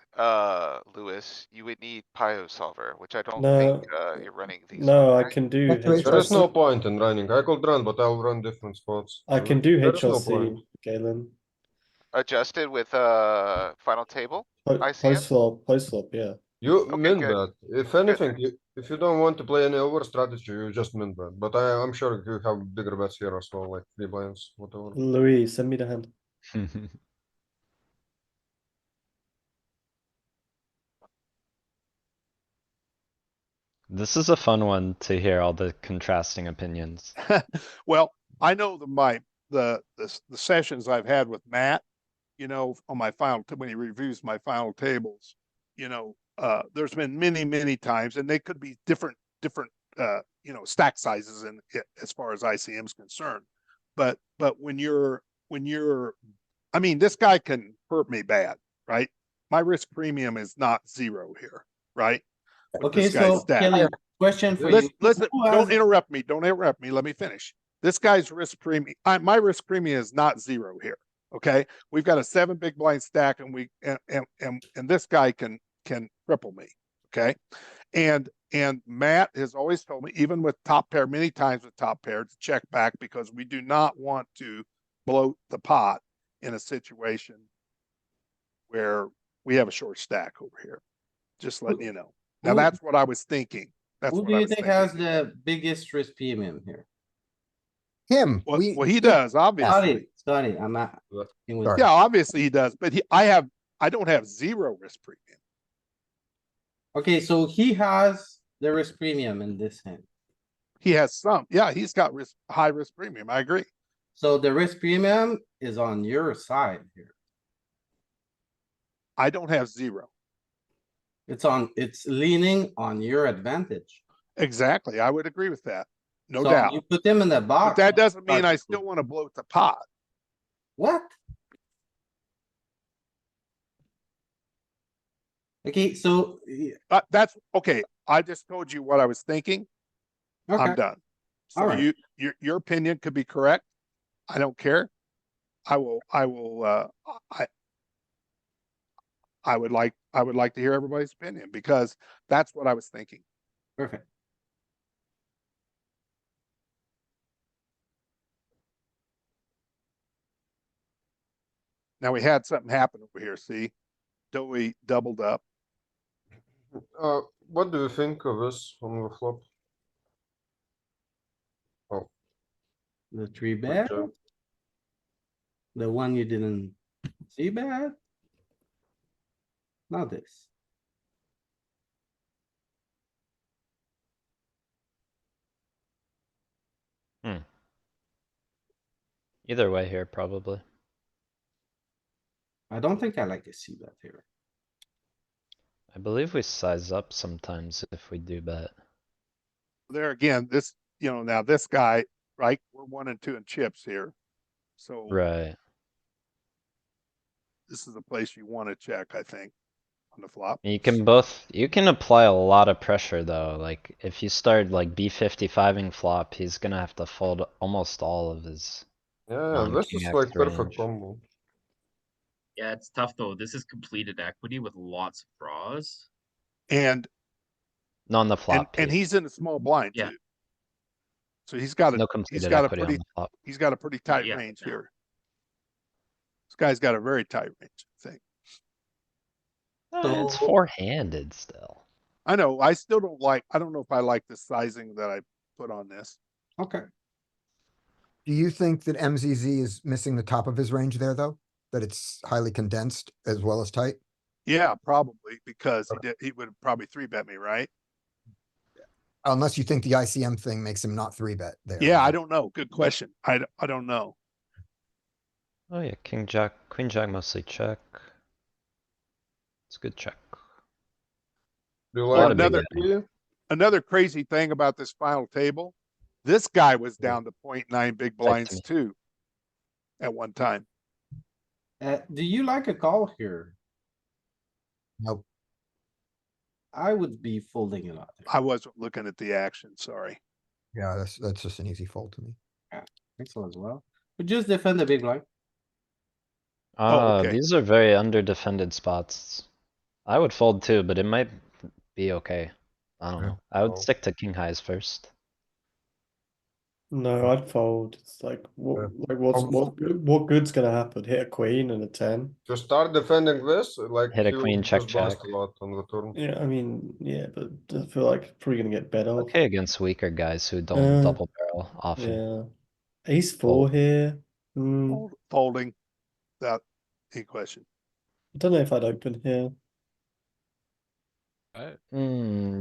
Louis, you would need Pio Solver, which I don't think, you're running these. No, ones, I right? can do That's right. There is no HLC. point in running. I could run, but I'll run different spots. I can do There is no HLC, point. Galen. Adjusted with, final table, ICM? Post flop, yeah. You Okay, min good. bet. If anything, if you don't want to play any over strategy, you just min bet. But I'm sure you have bigger bets here as well, like 3 blinds, whatever. Louis, send me the hand. This is a fun one to hear all the contrasting opinions. Well, I know the sessions I've had with Matt, you know, on my when he reviews my final tables, you know, there's been many times, and they could be different, you know, stack sizes and as far as ICM is concerned. But when you're, I mean, this guy can hurt me bad, right? My risk premium is not 0 here, right? With Okay, this guy's so stack. Kelly, question for you. Listen, Who has- don't interrupt me. Don't interrupt me. Let me finish. This guy's risk premium, my risk premium is not 0 here. Okay, we've got a 7 big blind stack, and this guy can cripple me. Okay, and Matt has always told me, even with top pair, many times with top pair, to check back, because we do not want to bloat the pot in a situation where we have a short stack over here. Just letting you know. Now Who- that's what I was thinking. That's Who what do I you was think thinking. has the biggest risk premium here? Him. Well, he does, obviously. Scotty, I'm not. Sorry. Yeah, obviously he does, but I don't have 0 risk premium. Okay, so he has the risk premium in this hand. He has some. Yeah, he's got high risk premium. I agree. So the risk premium is on your side here. I don't have 0. It's leaning on your advantage. Exactly. I would agree with that. No So doubt. you put them in the But box. that doesn't mean I still want to bloat the pot. What? Okay, so, That's, okay, I just told you what I was thinking. I'm okay, done. So Alright. your opinion could be correct. I don't care. I will, I would like to hear everybody's opinion because that's what I was thinking. perfect. Now we had something happen over here, see? Doughy doubled up. What do you think of this on the flop? Oh, The three good bet, job. the one you didn't see bet. Not this. Either way here, probably. I don't think I like to see bet here. I believe we size up sometimes if we do bet. There again, this, now this guy, right? We're 1 and 2 in chips here. So Right. this is a place you want to check, I think, on the flop. You can apply a lot of pressure though, like if you start like B55ing flop, he's gonna have to fold almost all of his Yeah, this non-king is X like perfect range. combo. Yeah, it's tough though. This is completed equity with lots of draws. And No, on the flop. and he's in a small blind Yeah. too. So he's got No completed equity on the flop. he's got a pretty tight Yeah. range here. This guy's got a very tight range, I think. It's So- four-handed still. I know, I still I don't know if I like the sizing that I put on this. Okay, Do you think that MZZ is missing the top of his range there, though? That it's highly condensed as well as tight? Yeah, probably because he would probably 3-bet me, right? Unless you think the ICM thing makes him not 3-bet there. Yeah, I don't know. Good question. I don't know. Oh yeah, king jack, queen jack mostly check. It's a good check. Do you Well, like another- the Another crazy thing about this final table, this guy was down to 0.9 big blinds me. too. At one time. do you like a call here? Nope. I would be folding a lot. here. I wasn't looking at the action, sorry. Yeah, that's just an easy fold to me. Think so as well. We just defend the big blind. okay. These are very under-defended spots. I would fold too, but it might be okay. I don't Yeah. know. I would Oh. stick to king highs first. No, I'd fold. It's like Yeah. what good's gonna happen? Hit a queen and a 10. To start defending this, like Hit a you queen, check, just bust check. a lot on the turn. Yeah, I mean, yeah, but I feel like it's probably gonna get better. Okay against weaker guys who don't Uh, double barrel often. Yeah. Ace 4 here. Folding. That a question. I don't know if I'd open here.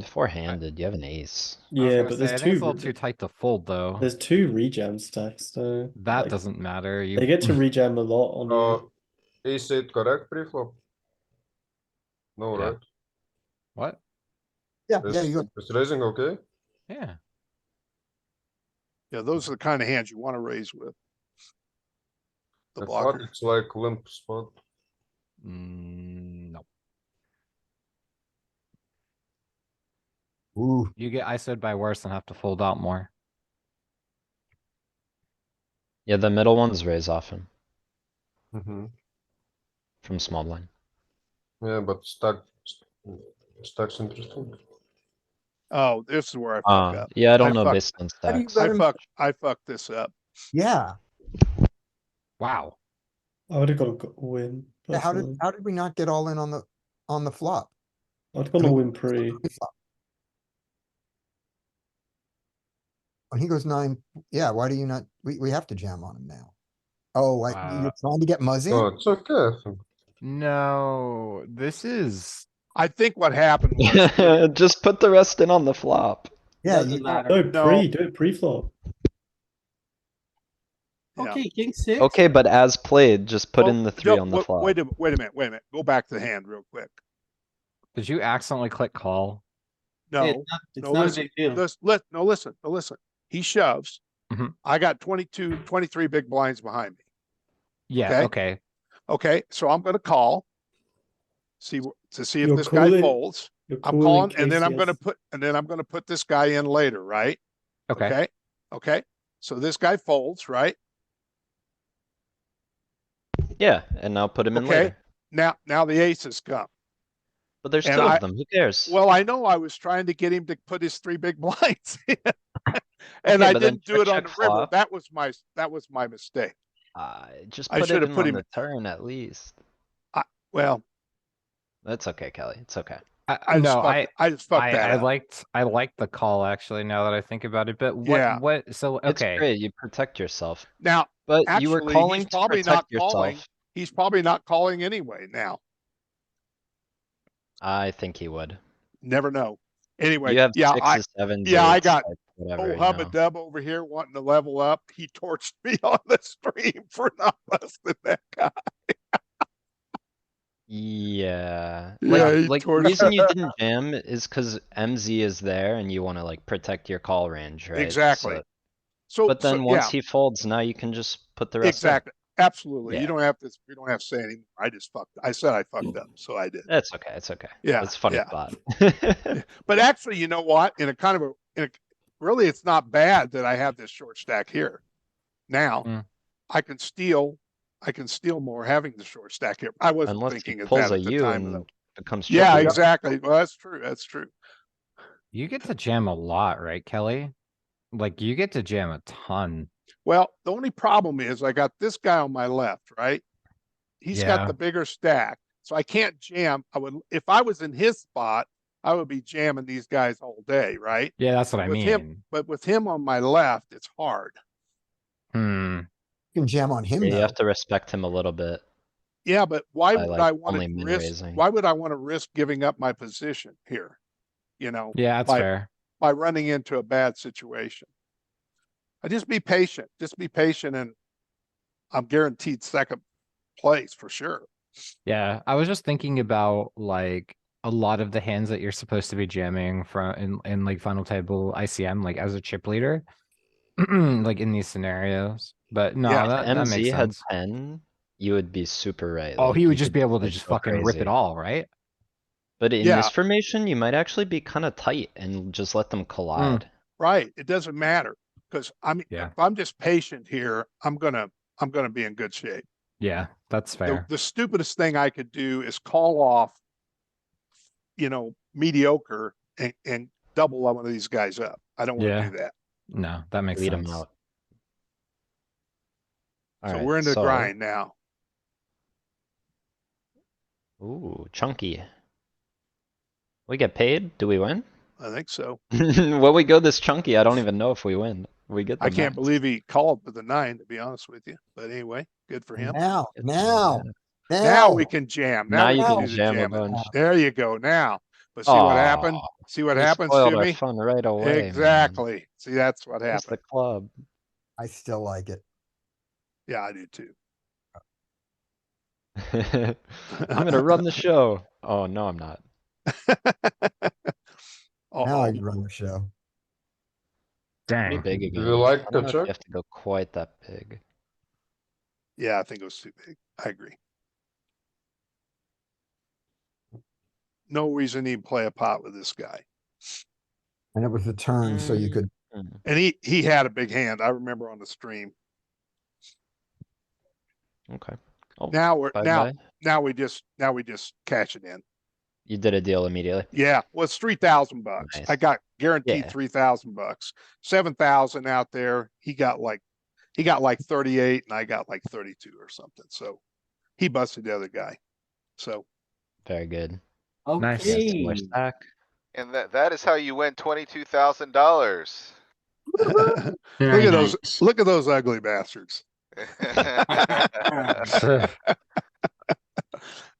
Four-handed, you have an ace. Yeah, I but there's think it's a little two. too tight to fold though. There's two rejam stacks, so That like, doesn't matter. You they get to rejam a lot on you. Ace 8 correct pre-flop? No, Yeah. right? what? Yeah, Is raising okay? Yeah. Yeah, those are the kind of hands you want to raise with. The I thought blocker. it's like limp spot. No. Ooh, You get ISO'd by worse and have to fold out more. Yeah, the middle ones raise often Mm-hmm. from small blind. Yeah, but stack's interesting. Oh, this is where I fuck up. Yeah, I don't know fucked- based on How do you stacks. let him- I fucked this up. yeah. Wow. I would have got a win. Yeah, Personally. how did we not get all in on the flop? I'd have gone I a mean, win pre. When he goes 9, yeah, why do you not, we have to jam on him now. Oh, you're trying to get Muzz No, in? it's okay, I think. No, this is I think what happened was, Just put the rest in on the flop. Yeah, Doesn't you, matter. No, No. do it pre-flop. yeah. Okay, king 6. Okay, but as played, just put Oh, in the 3 no, on the flop. Wait a minute. Go back to the hand real quick. Did you accidentally click call? No, It's no, not a listen, big deal. listen. He shoves. Mhm. I got 22, 23 big blinds behind me. Yeah, Okay. okay. Okay, so I'm gonna call. See to see if You're this guy calling- folds. You're I'm calling, calling and then I'm gonna KCS. put this guy in later, right? Okay. Okay, so this guy folds, right? Yeah, and I'll put him in Okay. later. Now the aces come. But there's And two I- of them. Who cares? Well, I know I was trying to get him to put his 3 big blinds in. And Okay, I but then didn't do it on check the river. flop. That was my mistake. Just I put should it have in put on him- the turn at least. Well, That's okay, Kelly. It's okay. I just fucked that up. I liked the call actually, now that I think about it, but Yeah. so, It's okay. great. You protect yourself. Now, But you were actually, calling he's to probably protect not calling. yourself. He's probably not calling anyway now. I think he would. Never know. Anyway, You have yeah, sixes, sevens, yeah, I eights, got like, whatever, oh, you Hubba know. Dub over here wanting to level up. He torched me on the stream for not busting that guy. Yeah. Yeah, he Like the torched- reason you didn't jam is because MZ is there and you want to like protect your call range, right? Exactly. So, So, but then so, once yeah, he folds, now you can just put the rest in. exactly. Absolutely. Yeah. You don't have to say anything. I said I fucked up, so I did. That's okay. It's okay. Yeah, It's a funny yeah. spot. But actually, you know what? Really, it's not bad that I have this short stack here. Now, Mm. I can steal more having the short stack here. I wasn't Unless he thinking of pulls that a at the U time. and Though. becomes Yeah, triple. exactly. Well, that's true. That's true. You get to jam a lot, right, Kelly? Like you get to jam a ton. Well, the only problem is I got this guy on my left, right? He's got Yeah. the bigger stack, so I can't jam. If I was in his spot, I would be jamming these guys all day, right? Yeah, that's what I With mean. him, but with him on my left, it's hard. Hmm. You can jam on him Yeah, you though. have to respect him a little bit. Yeah, but why By, would like, I want only to min risk? raising. Why would I want to risk giving up my position here? You know, Yeah, that's by, fair. by running into a bad situation. I just be patient. Just be patient, and I'm guaranteed second place for sure. Yeah, I was just thinking about like a lot of the hands that you're supposed to be jamming from in like final table ICM, like as a chip leader, like in these scenarios. But no, Yeah, that MZ makes had sense. 10, you would be super right. Oh, like, he you would just could be able to like, just go fucking rip it crazy. all, right? But in Yeah. this formation, you might actually be kind of tight and just let them collide. Right. It doesn't matter because Yeah. if I'm just patient here, I'm gonna be in good shape. Yeah, that's fair. The stupidest thing I could do is call off, mediocre and double one of these guys up. I don't want to Yeah. do that. No, that makes Lead them sense. out. So Alright, we're in the so- grind now. Ooh, chunky. We get paid? Do we win? I think so. When we go this chunky, I don't even know if we win. We get the I can't max. believe he called with the 9, to be honest with you. But anyway, good for him. Now, It's now, Now now. we can jam. Now Now we you can can do the jam a jamming. bunch. There you go. Now, but see what happened? Aw, See what you happens spoiled to our me? fun right away, man. Exactly. See, that's what Where's happened. the club? I still like it. Yeah, I do too. I'm gonna run the show. Oh, no, I'm not. Now I Uh-oh. can run the show. Pretty Dang. big Do again. you like I don't know if you check? have to go quite that big. Yeah, I think it was too big. I agree. No reason to even play a pot with this guy. And it was the turn, so you could, Mm. And he had a big hand. I remember on the stream. Okay. Oh, Now we're bye-bye. now we just cash it in. You did a deal immediately. Yeah, well, it's $3,000. Nice. I got guaranteed Yeah. $3,000. 7,000 out there. He got like 38 and I got like 32 or something. So he busted the other guy. So Very good. Nice. Similar Okay. stack. And that is how you win $22,000. look at those ugly bastards.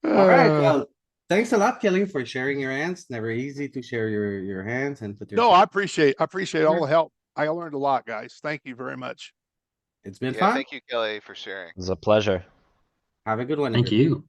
All right, Uh, well, thanks a lot, Kelly, for sharing your hands. Never easy to share your hands and put your. No, I appreciate all the help. I learned a lot, guys. Thank you very much. It's been Yeah, fun. thank you, Kelly, for sharing. It was a pleasure. Have a good one. Thank everybody. you.